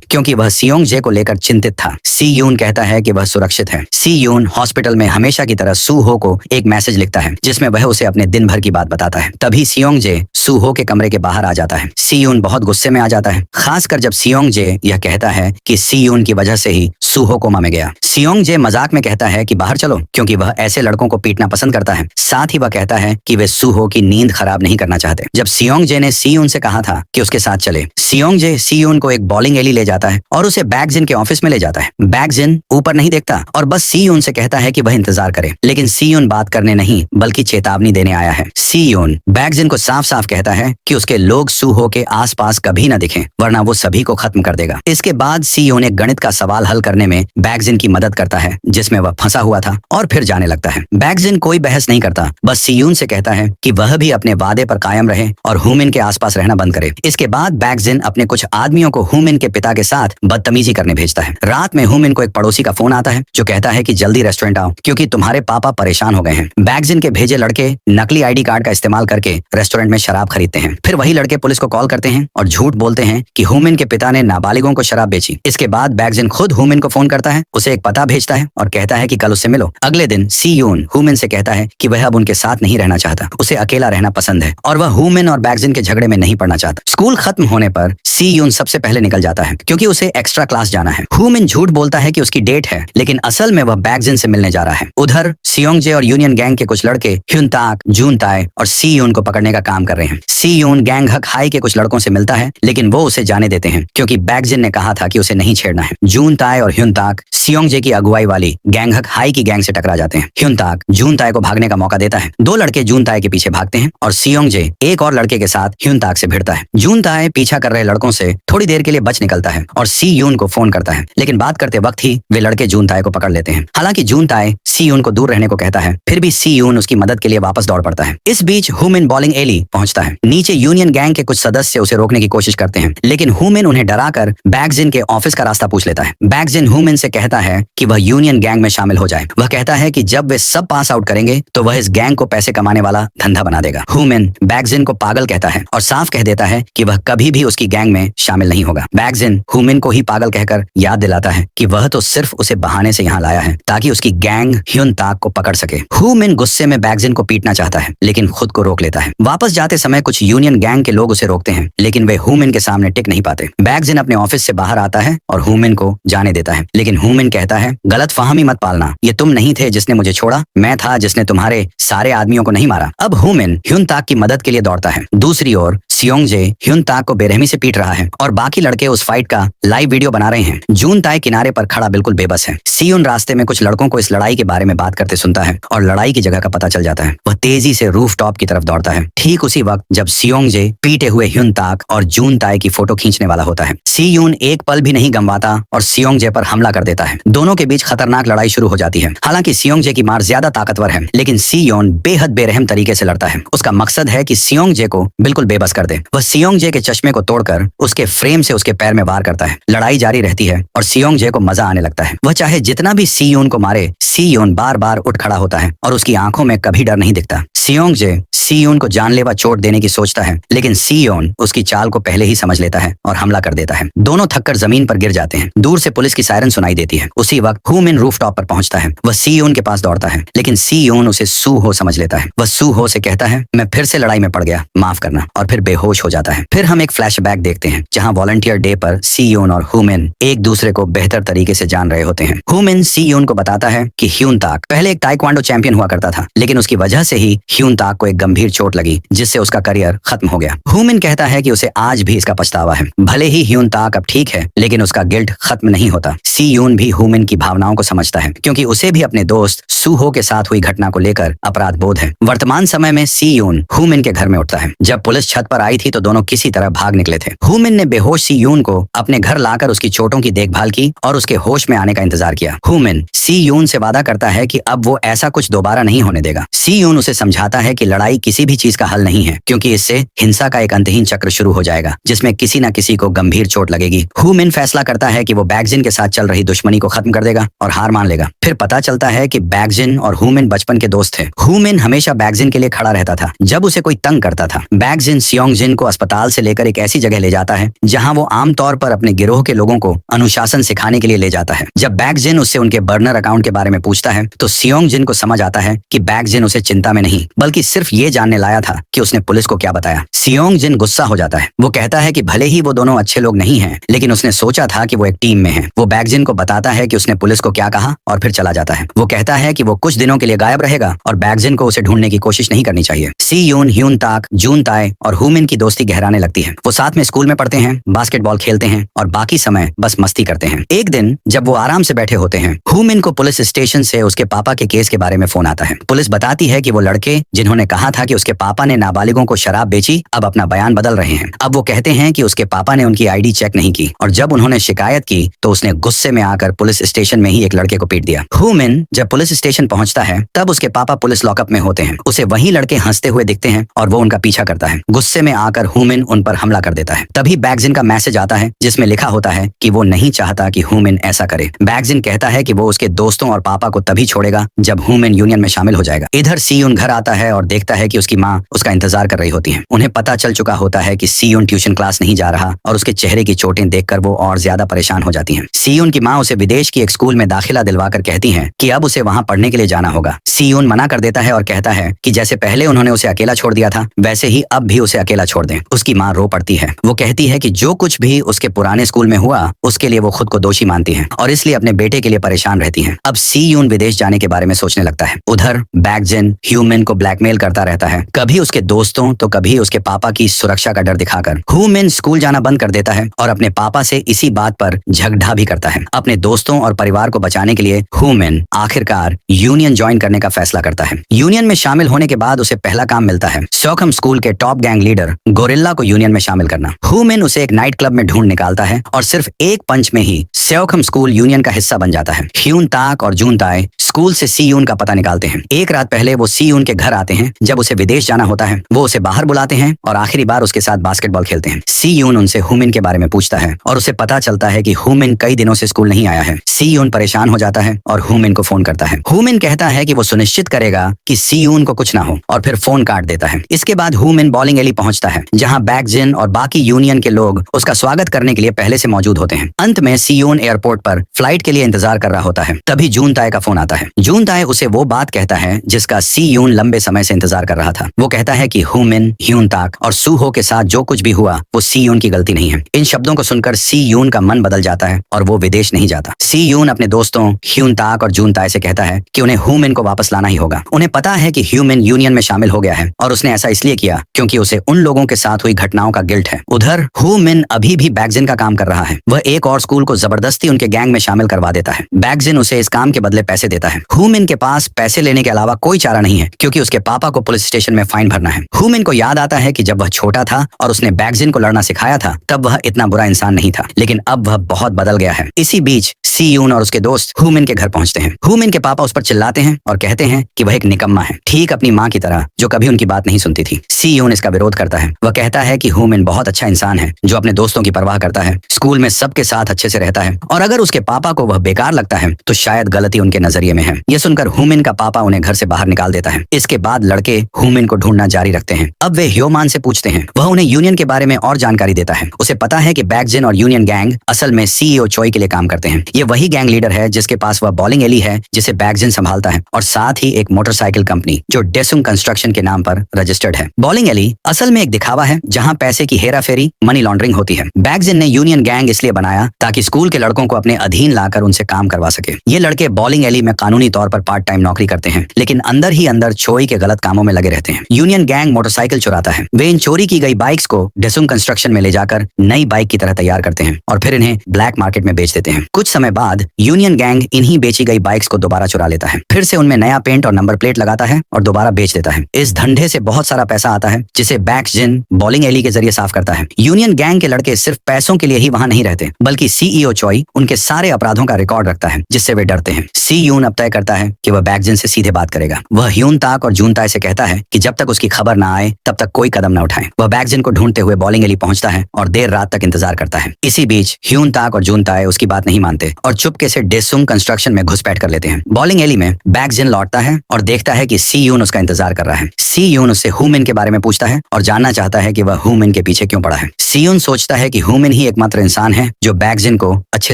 क्योंकि वह सियोंग को लेकर चिंतित था। सियोन कहता है कि वह सुरक्षित है। सियोन हॉस्पिटल में हमेशा की तरह सू हो को एक मैसेज लिखता है जिसमें वह उसे अपने दिन भर की बात बताता है। तभी सियोंग सू हो के कमरे के बाहर आ जाता है। सियोन बहुत गुस्से में आ जाता है, खासकर जब सियोंग यह कहता है कि सियोन की वजह से ही सू हो कोमा में गया। सियोंग मजाक में कहता है कि बाहर चलो, क्योंकि वह ऐसे लड़कों को पीटना पसंद करता है। साथ ही वह कहता है कि वे सू हो की नींद खराब नहीं करना चाहते। जब सियोंग ने सियोन से कहा था कि उसके साथ चले, सियोंग सियोन को एक बॉलिंग एली ले जाता है और उसे बैकजिन के ऑफिस में ले जाता है। बैकजिन ऊपर नहीं देखता और बस सियोन से कहता है कि वह इंतजार करे, लेकिन सियोन बात करने नहीं बल्कि चेतावनी देने आया है। सियोन बैकजिन को साफ साफ कहता है कि उसके लोग सू हो के आसपास कभी न दिखें, वरना वो सभी को खत्म कर देगा। इसके बाद सियोन एक गणित का सवाल हल करने में बैकजिन की मदद करता है जिसमें वह फंसा हुआ था और फिर जाने लगता है। बैकजिन कोई बहस नहीं करता, बस सियोन से कहता है कि वह भी अपने वादे पर कायम रहे और हु मिन के आसपास रहना बंद करे। इसके बाद बैकजिन अपने कुछ आदमियों को हु मिन के पिता के साथ बदतमीजी करने भेजता है। रात में हु मिन को एक पड़ोसी का फोन आता है जो कहता है कि जल्दी रेस्टोरेंट आओ क्योंकि तुम्हारे पापा परेशान हो गए हैं। बैकजिन के भेजे लड़के नकली आईडी कार्ड का इस्तेमाल करके रेस्टोरेंट में शराब खरीदते हैं। फिर वही लड़के पुलिस को कॉल करते हैं और झूठ बोलते हैं कि हु मिन के पिता ने नाबालिगों को शराब बेची। इसके बाद बैकजिन खुद हु मिन को फोन करता है, उसे एक पता भेजता है और कहता है कि कल उससे मिलो। अगले दिन सियोन हु मिन से कहता है कि वह अब उनके साथ नहीं रहना चाहता, उसे अकेला रहना पसंद है और वह हु मिन और बैकजिन के झगड़े में नहीं पड़ना चाहता। स्कूल खत्म होने पर सियोन सबसे पहले निकल जाता है क्योंकि उसे एक्स्ट्रा क्लास जाना है। हु मिन झूठ बोलता है कि उसकी डेट है, लेकिन असल में वह बैकजिन से मिलने जा रहा है। उधर सियोंग और यूनियन गैंग के कुछ लड़के ह्यूनताक, जून ताई और सियोन को पकड़ने का काम कर रहे हैं। सियोन गांगहक हाई के कुछ लड़कों से मिलता है, लेकिन वो उसे जाने देते हैं क्योंकि बैकजिन ने कहा था कि उसे नहीं छेड़ना है। जून ताई और ह्यूनताक सियोंग की अगुवाई वाली गांगहक हाई की गैंग से टकरा जाते हैं। ह्यूनताक जून ताई को भागने का मौका देता है। दो लड़के जून ताई के पीछे भागते हैं और सियोंग एक और लड़के के साथ ह्यूनताक से भिड़ता है। जून ताई पीछा कर रहे लड़कों से थोड़ी देर के लिए बच निकलता है और सियोन को फोन करता है, लेकिन बात करते वक्त ही वे लड़के जून ताई को पकड़ लेते हैं। हालांकि जून ताई सियोन को दूर रहने को कहता है, फिर भी सियोन उसकी मदद के लिए वापस दौड़ पड़ता है। इस बीच हु मिन बॉलिंग एली पहुंचता है। नीचे यूनियन गैंग के कुछ सदस्य उसे रोकने की कोशिश करते हैं, लेकिन हु मिन उन्हें डराकर बैकजिन के ऑफिस का रास्ता पूछ लेता है। बैकजिन हु मिन से कहता है कि वह यूनियन गैंग में शामिल हो जाए। वह कहता है कि जब वे सब पास आउट करेंगे तो वह इस गैंग को पैसे कमाने वाला धंधा बना देगा। हु मिन बैकजिन को पागल कहता है और साफ कह देता है कि वह कभी भी उसकी गैंग में शामिल नहीं होगा। बैकजिन हु मिन को ही पागल कहकर याद दिलाता है कि वह तो सिर्फ उसे बहाने से यहाँ लाया है ताकि उसकी गैंग ह्यूनताक को पकड़ सके। हु मिन गुस्से में बैकजिन को पीटना चाहता है, लेकिन खुद को रोक लेता है। वापस जाते समय कुछ यूनियन गैंग के लोग उसे रोकते हैं, लेकिन वे हु मिन हुमिन के सामने टिक नहीं पाते। बैगजिन अपने ऑफिस से बाहर आता है और हुमिन को जाने देता है, लेकिन हुमिन कहता है, गलत फहमी मत पालना, ये तुम नहीं थे जिसने मुझे छोड़ा, मैं था जिसने तुम्हारे सारे आदमियों को नहीं मारा। अब हुमिन ह्युन ताक की मदद के लिए दौड़ता है। दूसरी ओर सियोंगजे ह्युन ताक को बेरहमी से पीट रहा है और बाकी लड़के उस फाइट का लाइव वीडियो बना रहे हैं। जून ताई किनारे पर खड़ा बिल्कुल बेबस है। सियोन रास्ते में कुछ लड़कों को इस लड़ाई के बारे में बात करते सुनता है और लड़ाई की जगह का पता चल जाता है। वह तेजी से रूफ टॉप की तरफ दौड़ता है, ठीक उसी वक्त जब सियोंगजे पीटे हुए ह्युन ताक और जून ताई की फोटो खींचने वाला होता है। सियोन एक पल भी नहीं गंवाता और सियोंगजे पर हमला कर देता है। दोनों के बीच खतरनाक लड़ाई शुरू हो जाती है। हालांकि सियोंगजे की मार ज्यादा ताकतवर है, लेकिन सियोन बेहद बेरहम तरीके से लड़ता है। उसका मकसद है कि सियोंगजे को बिल्कुल बेबस कर दे। वह सियोंगजे के चश्मे को तोड़कर उसके फ्रेम से उसके पैर में वार करता है। लड़ाई जारी रहती है और सियोंगजे को मजा आने लगता है। वह चाहे जितना भी सियोन को मारे, सियोन बार बार उठ खड़ा होता है और उसकी आंखों में कभी डर नहीं दिखता। सियोंगजे सियोन को जानलेवा चोट देने की सोचता है, लेकिन सियोन उसकी चाल को पहले ही समझ लेता है और हमला कर देता है। दोनों थककर जमीन पर गिर जाते हैं। दूर से पुलिस की सायरन सुनाई देती है। उसी वक्त हुमिन रूफटॉप पर पहुंचता है। वह सियोन के पास दौड़ता है, लेकिन सियोन उसे सू हो समझ लेता है। वह सू हो से कहता है, मैं फिर से लड़ाई में पड़ गया, माफ करना, और फिर बेहोश हो जाता है। फिर हम एक फ्लैशबैक देखते हैं जहां वॉलंटियर डे पर सियोन और हुमिन एक दूसरे को बेहतर तरीके से जान रहे होते हैं। हुमिन सियोन को बताता है कि ह्युन ताक पहले एक ताइक्वांडो चैंपियन हुआ करता था, लेकिन उसकी वजह से ही ह्युन ताक को एक गंभीर चोट लगी, जिससे उसका करियर खत्म हो गया। हुमिन कहता है कि उसे आज भी इसका पछतावा है। भले ही ह्युन ताक अब ठीक है, लेकिन उसका गिल्ट खत्म नहीं होता। सियोन भी हुमिन की भावनाओं को समझता है, क्योंकि उसे भी अपने दोस्त सूहो के साथ हुई घटना को लेकर अपराध बोध है। वर्तमान समय में सियोन हुमिन के घर में उठता है। जब पुलिस छत पर आई थी तो दोनों किसी तरह भाग निकले थे। हुमिन ने बेहोश सियोन को अपने घर लाकर उसकी चोटों की देखभाल की और उसके होश में आने का इंतजार किया। हुमिन सियोन से वादा करता है कि अब वो ऐसा कुछ दोबारा नहीं होने देगा। सियोन उसे समझाता है कि लड़ाई किसी भी चीज का हल नहीं है, क्योंकि इससे हिंसा का एक अंतहीन चक्र शुरू हो जाएगा, जिसमें किसी न किसी को गंभीर चोट लगेगी। हुमिन फैसला करता है कि वो बैगजिन के साथ चल रही दुश्मनी को खत्म कर देगा और हार मान लेगा। फिर पता चलता है कि बैगजिन और हुमिन बचपन के दोस्त थे। हुमिन हमेशा बैगजिन के लिए खड़ा रहता था जब उसे कोई तंग करता था। बैगजिन सियोंगजिन को अस्पताल से लेकर एक ऐसी जगह ले जाता है जहां वो आमतौर पर अपने गिरोह के लोगों को अनुशासन सिखाने के लिए ले जाता है। जब बैगजिन उससे उनके बर्नर अकाउंट के बारे में पूछता है तो सियोंगजिन को समझ आता है कि बैगजिन उसे चिंता में नहीं, बल्कि सिर्फ ये जानने लाया था कि उसने पुलिस को क्या बताया। सियोंगजिन गुस्सा हो जाता है। वो कहता है कि भले ही वो दोनों अच्छे लोग नहीं हैं, लेकिन उसने सोचा था कि वो एक टीम में है। वो बैगजिन को बताता है कि उसने पुलिस को क्या कहा और फिर चला जाता है। वो कहता है कि वो कुछ दिनों के लिए गायब रहेगा और बैगजिन को उसे ढूंढने की कोशिश नहीं करनी चाहिए। सियोन, ह्युन ताक, जून ताई और हुमिन की दोस्ती गहराने लगती है। वो साथ में स्कूल में पढ़ते हैं, बास्केटबॉल खेलते हैं और बाकी समय बस मस्ती करते हैं। एक दिन जब वो आराम से बैठे होते हैं, हुमिन को पुलिस स्टेशन से उसके पापा के केस के बारे में फोन आता है। पुलिस बताती है कि वो लड़के जिन्होंने कहा था कि उसके पापा ने नाबालिगों को शराब बेची, अब अपना बयान बदल रहे हैं। अब वो कहते हैं कि उसके पापा ने उनकी आईडी चेक नहीं की और जब उन्होंने शिकायत की तो उसने गुस्से में आकर पुलिस स्टेशन में ही एक लड़के को पीट दिया। हुमिन जब पुलिस स्टेशन पहुंचता है तब उसके पापा पुलिस लॉकअप में होते हैं। उसे वही लड़के हंसते हुए दिखते हैं और वो उनका पीछा करता है। गुस्से में आकर हुमिन उन पर हमला कर देता है। तभी बैगजिन का मैसेज आता है जिसमें लिखा होता है कि वो नहीं चाहता कि हुमिन ऐसा करे। बैगजिन कहता है कि वो उसके दोस्तों और पापा को तभी छोड़ेगा जब हुमिन यूनियन में शामिल हो जाएगा। इधर सियोन घर आता है और देखता है कि उसकी माँ उसका इंतजार कर रही होती है। उन्हें पता चल चुका होता है कि सियोन ट्यूशन क्लास नहीं जा रहा और उसके चेहरे की चोटें देखकर वो और ज्यादा परेशान हो जाती हैं। सियोन की माँ उसे विदेश की एक स्कूल में दाखिला दिलवाकर कहती हैं कि अब उसे वहाँ पढ़ने के लिए जाना होगा। सियोन मना कर देता है और कहता है कि जैसे पहले उन्होंने उसे अकेला छोड़ दिया था, वैसे ही अब भी उसे अकेला छोड़ दें। उसकी माँ रो पड़ती है। वो कहती है कि जो कुछ भी उसके पुराने स्कूल में हुआ उसके लिए वो खुद को दोषी मानती है और इसलिए अपने बेटे के लिए परेशान रहती है। अब सियोन विदेश जाने के बारे में सोचने लगता है। उधर बैगजिन ह्यूमिन को ब्लैकमेल करता रहता है, कभी उसके दोस्तों तो कभी उसके पापा की सुरक्षा का डर दिखाकर। ह्यूमिन स्कूल जाना बंद कर देता है और अपने पापा से इसी बात पर झगड़ा भी करता है। अपने दोस्तों और परिवार को बचाने के लिए ह्यूमिन आखिरकार यूनियन ज्वाइन करने का फैसला करता है। यूनियन में शामिल होने के बाद उसे पहला काम मिलता है स्टॉकहोम स्कूल के टॉप गैंग लीडर गोरिल्ला को यूनियन में शामिल करना। ह्यूमिन उसे एक नाइट क्लब में ढूंढ निकालता है और सिर्फ एक पंच में ही स्टॉकहोम स्कूल यूनियन का हिस्सा बन जाता है। ह्यून ताक और जून ताई स्कूल से सियोन का पता निकालते हैं। एक रात पहले वो सियोन के घर आते हैं। जब उसे विदेश जाना होता है वो उसे बाहर बुलाते हैं और आखिरी बार उसके साथ बास्केटबॉल खेलते हैं। सियोन उनसे ह्यूमिन के बारे में पूछता है और उसे पता चलता है कि ह्यूमिन कई दिनों से स्कूल नहीं आया है। सियोन परेशान हो जाता है और ह्यूमिन को फोन करता है। ह्यूमिन कहता है कि वो सुनिश्चित करेगा कि सियोन को कुछ ना हो और फिर फोन काट देता है। इसके बाद ह्यूमिन बॉलिंग एली पहुंचता है जहां बैगजिन और बाकी यूनियन के लोग उसका स्वागत करने के लिए पहले से मौजूद होते हैं। अंत में सियोन एयरपोर्ट पर फ्लाइट के लिए इंतजार कर रहा होता है। तभी जून ताई का फोन आता है। जून ताई उसे वो बात कहता है जिसका सियोन लंबे समय से इंतजार कर रहा था। वो कहता है कि हू मिन, ह्यून ताक और सू हो के साथ जो कुछ भी हुआ वो सी यून की गलती नहीं है। इन शब्दों को सुनकर सी यून का मन बदल जाता है और वो विदेश नहीं जाता। सी यून अपने दोस्तों ह्यून ताक और जून ताए से कहता है कि उन्हें हू मिन को वापस लाना ही होगा। उन्हें पता है कि ह्यू मिन यूनियन में शामिल हो गया है और उसने ऐसा इसलिए किया क्योंकि उसे उन लोगों के साथ हुई घटनाओं का गिल्ट है। उधर हू मिन अभी भी बैगजिन का काम कर रहा है। वह एक और स्कूल को जबरदस्ती उनके गैंग में शामिल करवा देता है। बैगजिन उसे इस काम के बदले पैसे देता है। हू मिन के पास पैसे लेने के अलावा कोई चारा नहीं है क्योंकि उसके पापा को पुलिस स्टेशन में फाइन भरना है। हू मिन को याद आता है कि जब वह छोटा था और उसने बैगजिन को लड़ना सिखाया था तब वह इतना बुरा इंसान नहीं था, लेकिन अब वह बहुत बदल गया है। इसी बीच सी यून और उसके दोस्त हू मिन के घर पहुंचते हैं। हू मिन के पापा उस पर चिल्लाते हैं और कहते हैं कि वह एक निकम्मा है, ठीक अपनी माँ की तरह जो कभी उनकी बात नहीं सुनती थी। सी यून इसका विरोध करता है। वह कहता है कि हू मिन बहुत अच्छा इंसान है जो अपने दोस्तों की परवाह करता है, स्कूल में सबके साथ अच्छे से रहता है और अगर उसके पापा को वह बेकार लगता है तो शायद गलती उनके नजरिए में है। यह सुनकर हू मिन का पापा उन्हें घर से बाहर निकाल देता है। इसके बाद लड़के हू मिन को ढूंढना जारी रखते हैं। अब वे ह्योमान से पूछते हैं। वह उन्हें यूनियन के बारे में और जानकारी देता है। उसे पता है कि बैगजिन और यूनियन गैंग असल में सीईओ चोई के लिए काम करते हैं। ये वही गैंग लीडर है जिसके पास वह बॉलिंग एली है जिसे बैगजिन संभालता है और साथ ही एक मोटरसाइकिल कंपनी जो डेसुंग कंस्ट्रक्शन के नाम पर रजिस्टर्ड है। बॉलिंग एली असल में एक दिखावा है जहां पैसे की हेराफेरी, मनी लॉन्ड्रिंग होती है। बैगजिन ने यूनियन गैंग इसलिए बनाया ताकि स्कूल के लड़कों को अपने अधीन लाकर उनसे काम करवा सके। ये लड़के बॉलिंग एली में कानूनी तौर पर पार्ट टाइम नौकरी करते हैं लेकिन अंदर ही अंदर चोई के गलत कामों में लगे रहते हैं। यूनियन गैंग मोटरसाइकिल चुराता है। वे इन चोरी की गई बाइक्स को डेसुंग कंस्ट्रक्शन में ले जाकर नई बाइक की तरह तैयार करते हैं और फिर इन्हें ब्लैक मार्केट में बेच देते हैं। कुछ समय बाद यूनियन गैंग इन्हीं बेची गई बाइक्स को दोबारा चुरा लेता है, फिर से उनमें नया पेंट और नंबर प्लेट लगाता है और दोबारा बेच देता है। इस धंधे से बहुत सारा पैसा आता है जिसे बैगजिन बॉलिंग एली के जरिए साफ करता है। यूनियन गैंग के लड़के सिर्फ पैसों के लिए ही वहां नहीं रहते बल्कि सीईओ चोई उनके सारे अपराधों का रिकॉर्ड रखता है जिससे वे डरते हैं। सी यून अब तय करता है कि वह बैगजिन से सीधे बात करेगा। वह ह्यून ताक और जून ताए से कहता है कि जब तक उसकी खबर ना आए तब तक कोई कदम न उठाएं। वह बैगजिन को ढूंढते हुए बॉलिंग एली पहुंचता है और देर रात तक इंतजार करता है। इसी बीच ह्यून ताक और जून ताए उसकी बात नहीं मानते और चुपके से डेसुंग कंस्ट्रक्शन में घुसपैठ कर लेते हैं। बॉलिंग एली में बैगजिन लौटता है और देखता है कि सी यून उसका इंतजार कर रहा है। सी यून उससे हू मिन के बारे में पूछता है और जानना चाहता है कि वह हू मिन के पीछे क्यों पड़ा है। सी यून सोचता है कि हू मिन ही एकमात्र इंसान है जो बैगजिन को अच्छे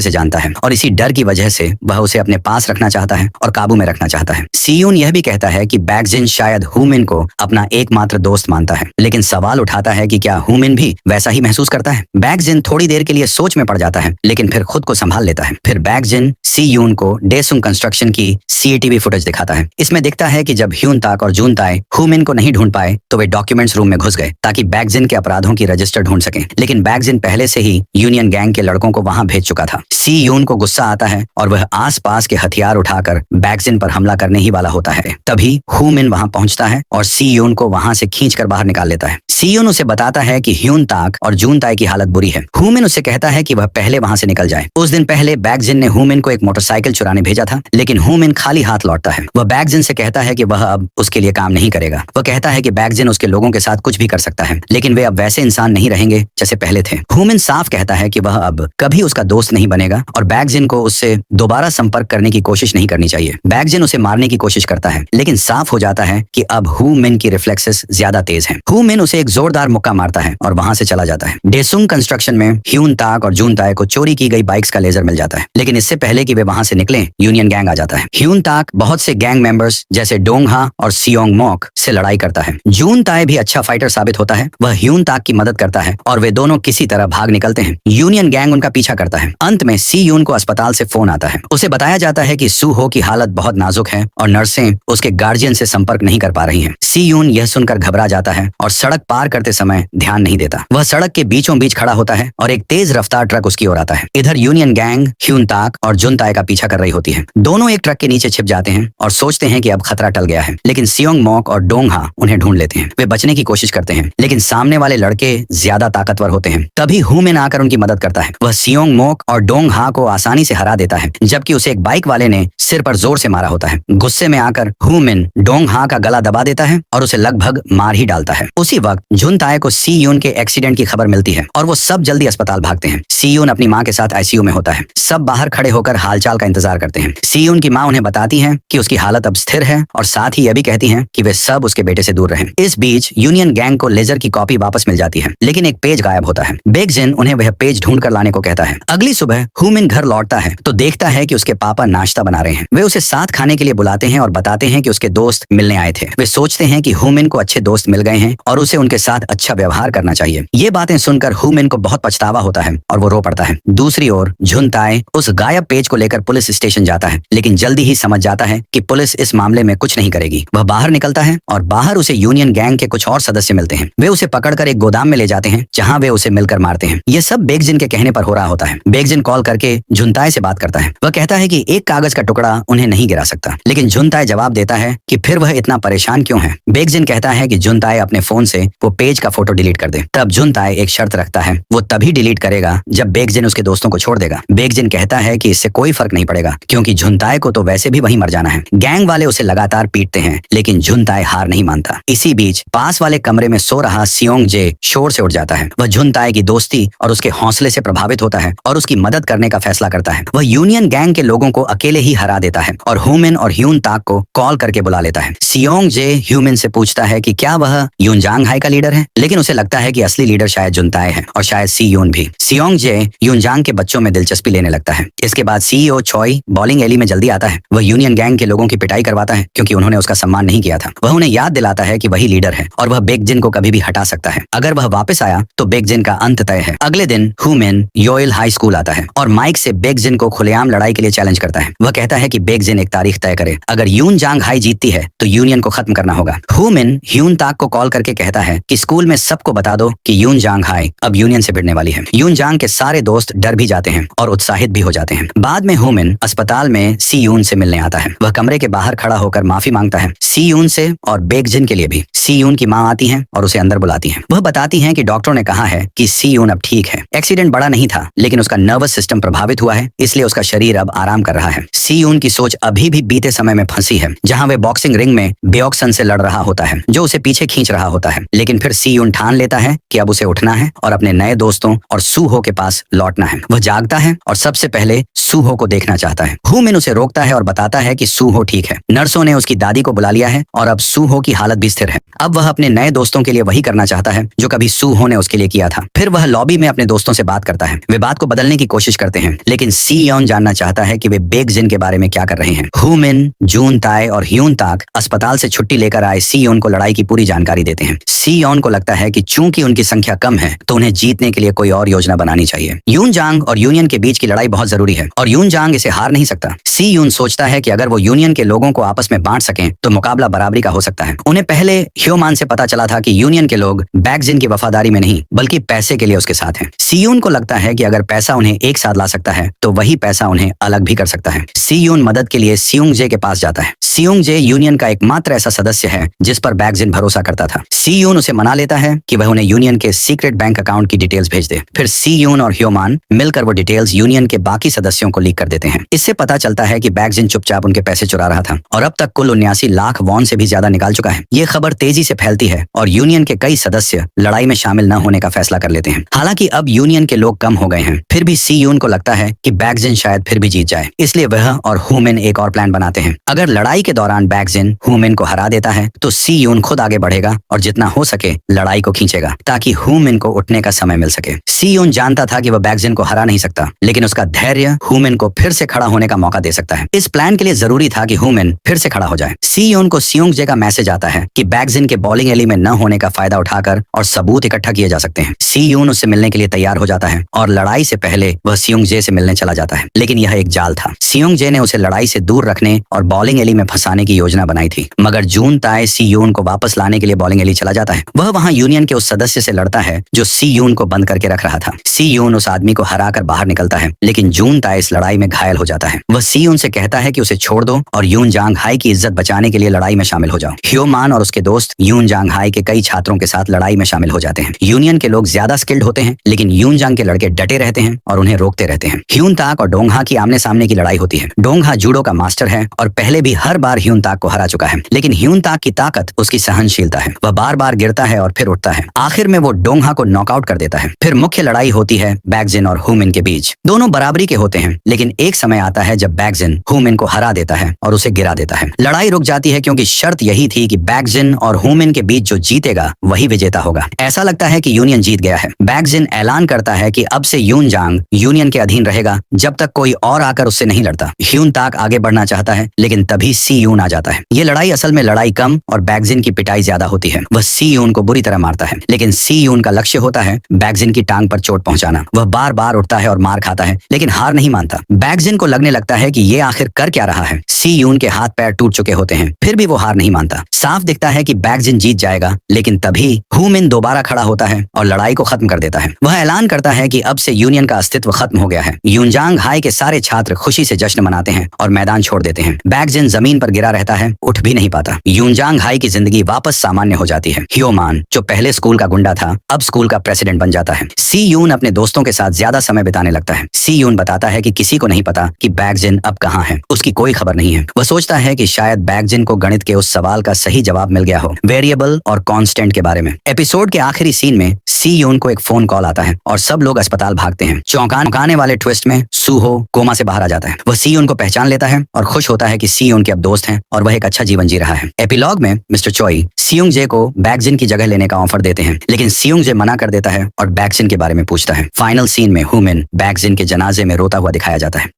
से जानता है और इसी डर की वजह से वह उसे अपने पास रखना चाहता है और काबू में रखना चाहता है। सी यून यह भी कहता है कि बैगजिन शायद हू मिन को अपना एकमात्र दोस्त मानता है, लेकिन सवाल उठाता है कि क्या हू मिन भी वैसा ही महसूस करता है। बैगजिन थोड़ी देर के लिए सोच में पड़ जाता है लेकिन फिर खुद को संभाल लेता है। फिर बैगजिन सी यून को डेसुंग कंस्ट्रक्शन की सीसीटीवी फुटेज दिखाता है। इसमें दिखता है कि जब ह्यून ताक और जून ताए हू मिन को नहीं ढूंढ पाए तो वे डॉक्यूमेंट्स रूम में घुस गए ताकि बैगजिन के अपराधों की रजिस्टर ढूंढ सकें, लेकिन बैगजिन पहले से ही यूनियन गैंग के लड़कों को वहां भेज चुका था। सी यून को गुस्सा आता है और वह आसपास के हथियार उठाकर बैगजिन पर हमला करने ही वाला होता है। तभी हू मिन वहां पहुंचता है और सी यून को वहां से खींचकर बाहर निकाल लेता है। सी यून उसे बताता है कि ह्यून ताक और जून ताए की हालत बुरी है। हू मिन उससे कहता है कि वह पहले वहां से निकल जाए। उस दिन पहले बैगजिन ने हू मिन को एक मोटरसाइकिल चुराने भेजा था, लेकिन हू मिन खाली हाथ लौटता है। वह बैगजिन से कहता है कि वह अब उसके लिए काम नहीं करेगा। वह कहता है कि बैगजिन उसके लोगों के साथ कुछ भी कर सकता है, लेकिन वे अब वैसे इंसान नहीं रहेंगे जैसे पहले थे। हू मिन साफ कहता है कि वह अब कभी उसका दोस्त नहीं बनेगा और बैगजिन को उससे दोबारा संपर्क करने की कोशिश नहीं करनी चाहिए। बैगजिन उसे मारने की कोशिश करता है, लेकिन साफ हो जाता है कि अब हू मिन की रिफ्लेक्सेस ज्यादा तेज हैं। हू मिन उसे एक जोरदार मुक्का मारता है और वहां से चला जाता है। डेसुंग कंस्ट्रक्शन में ह्यून ताक और जून ताए को चोरी की गई बाइक्स का लेजर मिल जाता है, लेकिन इससे पहले कि वे वहां से निकलें, यूनियन गैंग आ जाता है। ह्यून ताक बहुत से गैंग मेंबर्स जैसे डोंगहा और सियोंग मॉक से लड़ाई करता है। जून ताए भी अच्छा फाइटर साबित होता है। वह ह्यून ताक की मदद करता है और वे दोनों किसी तरह भाग निकलते हैं। यूनियन गैंग उनका पीछा करता है। अंत में सी यून को अस्पताल से फोन आता है। उसे बताया जाता है कि सू हो की हालत बहुत नाजुक है और नर्सें उसके गार्जियन से संपर्क नहीं कर पा रही हैं। सी यून यह सुनकर घबरा जाता है और सड़क पार करते समय ध्यान नहीं देता। वह सड़क के बीचों बीच खड़ा होता है और एक तेज रफ्तार ट्रक उसकी ओर आता है। इधर यूनियन गैंग ह्यून ताक और जुन ताए का पीछा कर रही होती है। दोनों एक ट्रक के नीचे छिप जाते हैं और सोचते हैं कि अब खतरा टल गया है, लेकिन सियोंग मॉक और डोंगहा उन्हें ढूंढ लेते हैं। वे बचने की कोशिश करते हैं, लेकिन सामने वाले लड़के ज्यादा ताकतवर होते हैं। तभी हू मिन आकर उनकी मदद करता है। वह सियोंग मॉक और डोंगहा को आसानी से हरा देता है, जबकि उसे एक बाइक वाले ने सिर पर जोर से मारा होता है। गुस्से में आकर हू मिन डोंगहा का गला दबा देता है और उसे लगभग मार ही डालता है। उसी वक्त जुन ताए को सी यून के एक्सीडेंट की खबर मिलती है और वो सब जल्दी अस्पताल भागते हैं। सी यून अपनी माँ के साथ आईसीयू में होता है। सब बाहर बाहर खड़े होकर हालचाल का इंतजार करते हैं। सीयून की माँ उन्हें बताती है कि उसकी हालत अब स्थिर है और साथ ही यह भी कहती हैं कि वे सब उसके बेटे से दूर रहें। इस बीच यूनियन गैंग को लेजर की कॉपी वापस मिल जाती है, लेकिन एक पेज गायब होता है। बेकजिन उन्हें वह पेज ढूंढ कर लाने को कहता है। अगली सुबह हुमिन घर लौटता है तो देखता है कि उसके पापा नाश्ता बना रहे हैं। वे उसे साथ खाने के लिए बुलाते हैं और बताते हैं कि उसके दोस्त मिलने आए थे। वे सोचते हैं कि हुमिन को अच्छे दोस्त मिल गए हैं और उसे उनके साथ अच्छा व्यवहार करना चाहिए। ये बातें सुनकर हुमिन को बहुत पछतावा होता है और वो रो पड़ता है। दूसरी ओर झुनताए उस गायब पेज को लेकर पुलिस स्टेशन जाता है, लेकिन जल्दी ही समझ जाता है कि पुलिस इस मामले में कुछ नहीं करेगी। वह बाहर निकलता है और बाहर उसे यूनियन गैंग के कुछ और सदस्य मिलते हैं। वे उसे पकड़कर एक गोदाम में ले जाते हैं जहां वे उसे मिलकर मारते हैं। ये सब बेकजिन के कहने पर हो रहा होता है। बेकजिन कॉल करके झुनताए से बात करता है। वह कहता है कि एक कागज का टुकड़ा उन्हें नहीं गिरा सकता, लेकिन झुनताए जवाब देता है कि फिर वह इतना परेशान क्यों है। बेकजिन कहता है कि झुनताए अपने फोन से वो पेज का फोटो डिलीट कर दे। तब झुनताए एक शर्त रखता है, वो तभी डिलीट करेगा जब बेकजिन उसके दोस्तों को छोड़ देगा। बेकजिन कहता है कि इससे कोई फर्क नहीं पड़ेगा क्योंकि झुनताए को तो वैसे भी वहीं मर जाना है। गैंग वाले उसे लगातार पीटते हैं, लेकिन झुनताए हार नहीं मानता। इसी बीच पास वाले कमरे में सो रहा सियोंग जे शोर से उठ जाता है। वह झुनताए की दोस्ती और उसके हौसले से प्रभावित होता है और उसकी मदद करने का फैसला करता है। वह यूनियन गैंग के लोगों को अकेले ही हरा देता है और हुमिन और ह्यून ताक को कॉल करके बुला लेता है। सियोंग जे ह्यूमिन से पूछता है कि क्या वह यूनजांग हाई का लीडर है, लेकिन उसे लगता है कि असली लीडर शायद झुनताए है और शायद सीयून भी। सियोंग जे यूनजांग के बच्चों में दिलचस्पी लेने लगता है। इसके बाद सीईओ चॉय बॉलिंग एली में जल्दी आता है। वह यूनियन गैंग के लोगों की पिटाई करवाता है क्योंकि उन्होंने उसका सम्मान नहीं किया था। वह उन्हें याद दिलाता है कि वही लीडर है और वह बेकजिन को कभी भी हटा सकता है। अगर वह वापस आया तो बेकजिन का अंत तय है। अगले दिन हुमिन योइल हाई स्कूल आता है और माइक से बेकजिन को खुलेआम लड़ाई के लिए चैलेंज करता है। वह कहता है कि बेकजिन एक तारीख तय करे। अगर यूनजांग हाई जीतती है तो यूनियन को खत्म करना होगा। हुमिन ह्यून ताक को कॉल करके कहता है कि स्कूल में सबको बता दो कि यूनजांग हाई अब यूनियन से भिड़ने वाली है। यूनजांग के सारे दोस्त डर भी जाते हैं और उत्साहित भी हो जाते हैं। बाद में हुमिन अस्पताल में सीयून से मिलने आता है। वह कमरे के बाहर खड़ा होकर माफी मांगता है, सीयून से और बेकजिन के लिए भी। सीयून की माँ आती है और उसे अंदर बुलाती है। वह बताती हैं कि डॉक्टरों ने कहा है कि सीयून अब ठीक है। एक्सीडेंट बड़ा नहीं था, लेकिन उसका नर्वस सिस्टम प्रभावित हुआ है, इसलिए उसका शरीर अब आराम कर रहा है। सीयून की सोच अभी भी बीते समय में फंसी है, जहां वे बॉक्सिंग रिंग में बेओक्सन से लड़ रहा होता है, जो उसे पीछे खींच रहा होता है। लेकिन फिर सीयून ठान लेता है कि अब उसे उठना है और अपने नए दोस्तों और सूहो के पास लौटना है। वह जागता है और सबसे पहले सूहो को देखना चाहता है। हुमिन उसे रोकता है और बताता है कि सूहो ठीक है। नर्सों ने उसकी दादी को बुला लिया है और अब सूहो की हालत भी स्थिर है। अब वह अपने नए दोस्तों के लिए वही करना चाहता है जो कभी सूहो ने उसके लिए किया था। फिर वह लॉबी में अपने दोस्तों से बात करता है। वे बात को बदलने की कोशिश करते हैं, लेकिन सीयोन जानना चाहता है कि वे बेकजिन के बारे में क्या कर रहे हैं। हुमिन, जून ताए और ह्यून ताक अस्पताल से छुट्टी लेकर आए सीयोन को लड़ाई की पूरी जानकारी देते हैं। सीयोन को लगता है कि चूंकि उनकी संख्या कम है तो उन्हें जीतने के लिए कोई और योजना बनानी चाहिए। यूनजांग और यूनियन के बीच की लड़ाई बहुत जरूरी है और यूनजांग इसे हार नहीं सकता। सीयून सोचता है कि अगर वो यूनियन के लोगों को आपस में बांट सकें तो मुकाबला बराबरी का हो सकता है। उन्हें पहले ह्योमान से पता चला था कि यूनियन के लोग बैकजिन की वफादारी में नहीं बल्कि पैसे के लिए उसके साथ हैं। सीयून को लगता है कि अगर पैसा उन्हें एक साथ ला सकता है तो वही पैसा उन्हें अलग भी कर सकता है। सीयून मदद के लिए सियोंग जे के पास जाता है। सियोंग जे यूनियन का एकमात्र ऐसा सदस्य है जिस पर बैकजिन भरोसा करता था। सीयून उसे मना लेता है कि वह उन्हें यूनियन के सीक्रेट बैंक अकाउंट की डिटेल्स भेज दे। फिर सीयून और ह्योमान मिलकर वो डिटेल्स यूनियन के बाकी सदस्यों को लीक कर देते हैं। इससे पता चलता है कि बैकजिन चुपचाप उनके पैसे चुरा रहा था और अब तक कुल 79 लाख वॉन से भी ज्यादा निकाल चुका है। ये खबर तेजी से फैलती है और यूनियन के कई सदस्य लड़ाई में शामिल न होने का फैसला कर लेते हैं। हालांकि अब यूनियन के लोग कम हो गए हैं, फिर भी सीयून को लगता है कि बैकजिन शायद फिर भी जीत जाए, इसलिए वह और हुमिन एक और प्लान बनाते हैं। अगर लड़ाई के दौरान बैकजिन हुमिन को हरा देता है तो सीयून खुद आगे बढ़ेगा और जितना हो सके लड़ाई को खींचेगा ताकि हुमिन को उठने का समय मिल सके। सीयून जानता था कि वह बैकजिन को हरा नहीं सकता, लेकिन उसका धैर्य हुमिन को फिर से खड़ा होने का मौका दे सकता है। इस प्लान के लिए जरूरी था कि हुमिन फिर से खड़ा हो जाए। सीयून को सियोंग जे का मैसेज आता है कि बैकजिन के बॉलिंग एली में न होने का फायदा उठाकर और सबूत इकट्ठा किए जा सकते हैं। सीयून उससे मिलने के लिए तैयार हो जाता है और लड़ाई से पहले वह सियोंग जे से मिलने चला जाता है, लेकिन यह एक जाल था। सियोंग जे ने उसे लड़ाई से दूर रखने और बॉलिंग एली में फंसाने की योजना बनाई थी, मगर जून ताए सीयून को वापस लाने के लिए बॉलिंग एली चला जाता है। वह वहां यूनियन के उस सदस्य से लड़ता है जो सीयून को बंद करके रख रहा था। सीयून उस आदमी को हराकर बाहर निकलता है, लेकिन जून ताए इस लड़ाई में घायल हो जाता है। वह सीयून से कहता है कि उसे छोड़ दो और यूनजांग हाई की इज्जत बचाने के लिए लड़ाई में शामिल हो जाओ। ह्योमान और उसके दोस्त यूनजांग हाई के कई छात्रों के साथ लड़ाई में शामिल हो जाते हैं। यूनियन के लोग ज्यादा स्किल्ड होते हैं, लेकिन यूनजांग के लड़के डटे रहते हैं और उन्हें रोकते रहते हैं। ह्यून ताक और डोंगहा की आमने सामने की लड़ाई होती है। डोंगहा जूडो का मास्टर है और पहले भी हर बार ह्यून ताक को हरा चुका है, लेकिन ह्यून ताक की ताकत उसकी सहनशीलता है। वह बार बार गिरता है और फिर उठता है। आखिर में वो डोंगहा को नॉकआउट कर देता है। फिर मुख्य लड़ाई होती है बैकजिन और हुमिन के बीच। दोनों बराबरी बराबरी के होते हैं, लेकिन एक समय आता है जब बैकजिन हुमिन को हरा देता है और उसे गिरा देता है। लड़ाई रुक जाती है क्योंकि शर्त यही थी कि बैकजिन और हुमिन के बीच जो जीतेगा वही विजेता होगा। ऐसा लगता है कि यूनियन जीत गया है। बैकजिन ऐलान करता है कि अब से यूनजांग यूनियन के अधीन रहेगा जब तक कोई और आकर उससे नहीं लड़ता। ह्यून ताक आगे बढ़ना चाहता है, लेकिन तभी सी यून आ जाता है। ये लड़ाई असल में लड़ाई कम और बैकजिन की पिटाई ज्यादा होती है। वह सी यून को बुरी तरह मारता है, लेकिन सी यून का लक्ष्य होता है बैकजिन की टांग पर चोट पहुंचाना। वह बार बार उठता है और मार खाता है, लेकिन हार नहीं मानता। बैकजिन को लगने लगता है कि ये आखिर कर क्या रहा है। सी यून के हाथ पैर टूट चुके होते हैं, फिर भी वो हार नहीं मानता। साफ दिखता है कि बैकजिन जीत जाएगा, लेकिन तभी हुमिन दोबारा खड़ा होता है और लड़ाई को खत्म कर देता है। वह ऐलान करता है कि अब से यूनियन का अस्तित्व खत्म हो गया है। यूनजांग हाई के सारे छात्र खुशी से जश्न मनाते हैं और मैदान छोड़ देते हैं। बैकजिन जमीन पर गिरा रहता है, उठ भी नहीं पाता। यूनजांग हाई की जिंदगी वापस सामान्य हो जाती है। ह्योमान, जो पहले स्कूल का गुंडा था, अब स्कूल का प्रेसिडेंट बन जाता है। सी यून अपने दोस्तों के साथ ज्यादा समय बिताने लगता है। सी यून बताता है कि किसी को नहीं पता कि बैकजिन अब कहाँ है। उसकी कोई खबर नहीं है। वह सोचता है कि शायद बैकजिन को गणित के उस सवाल का सही जवाब मिल गया हो, वेरिएबल और कांस्टेंट के बारे में। एपिसोड के आखिरी सीन में सी यून को एक फोन कॉल आता है और सब लोग अस्पताल भागते हैं। चौंकाने वाले ट्विस्ट में सूहो कोमा से बाहर आ जाता है। वह सी यून को पहचान लेता है और खुश होता है कि सी यून के अब दोस्त हैं और वह एक अच्छा जीवन जी रहा है। एपिलॉग में मिस्टर चोई सियुंग जे को बैकजिन की जगह लेने का ऑफर देते हैं, लेकिन सियुंग जे मना कर देता है और बैकजिन के बारे में पूछता है। फाइनल सीन में हुमिन बैकजिन के जनाजे में रोता हुआ दिखाया जाता है।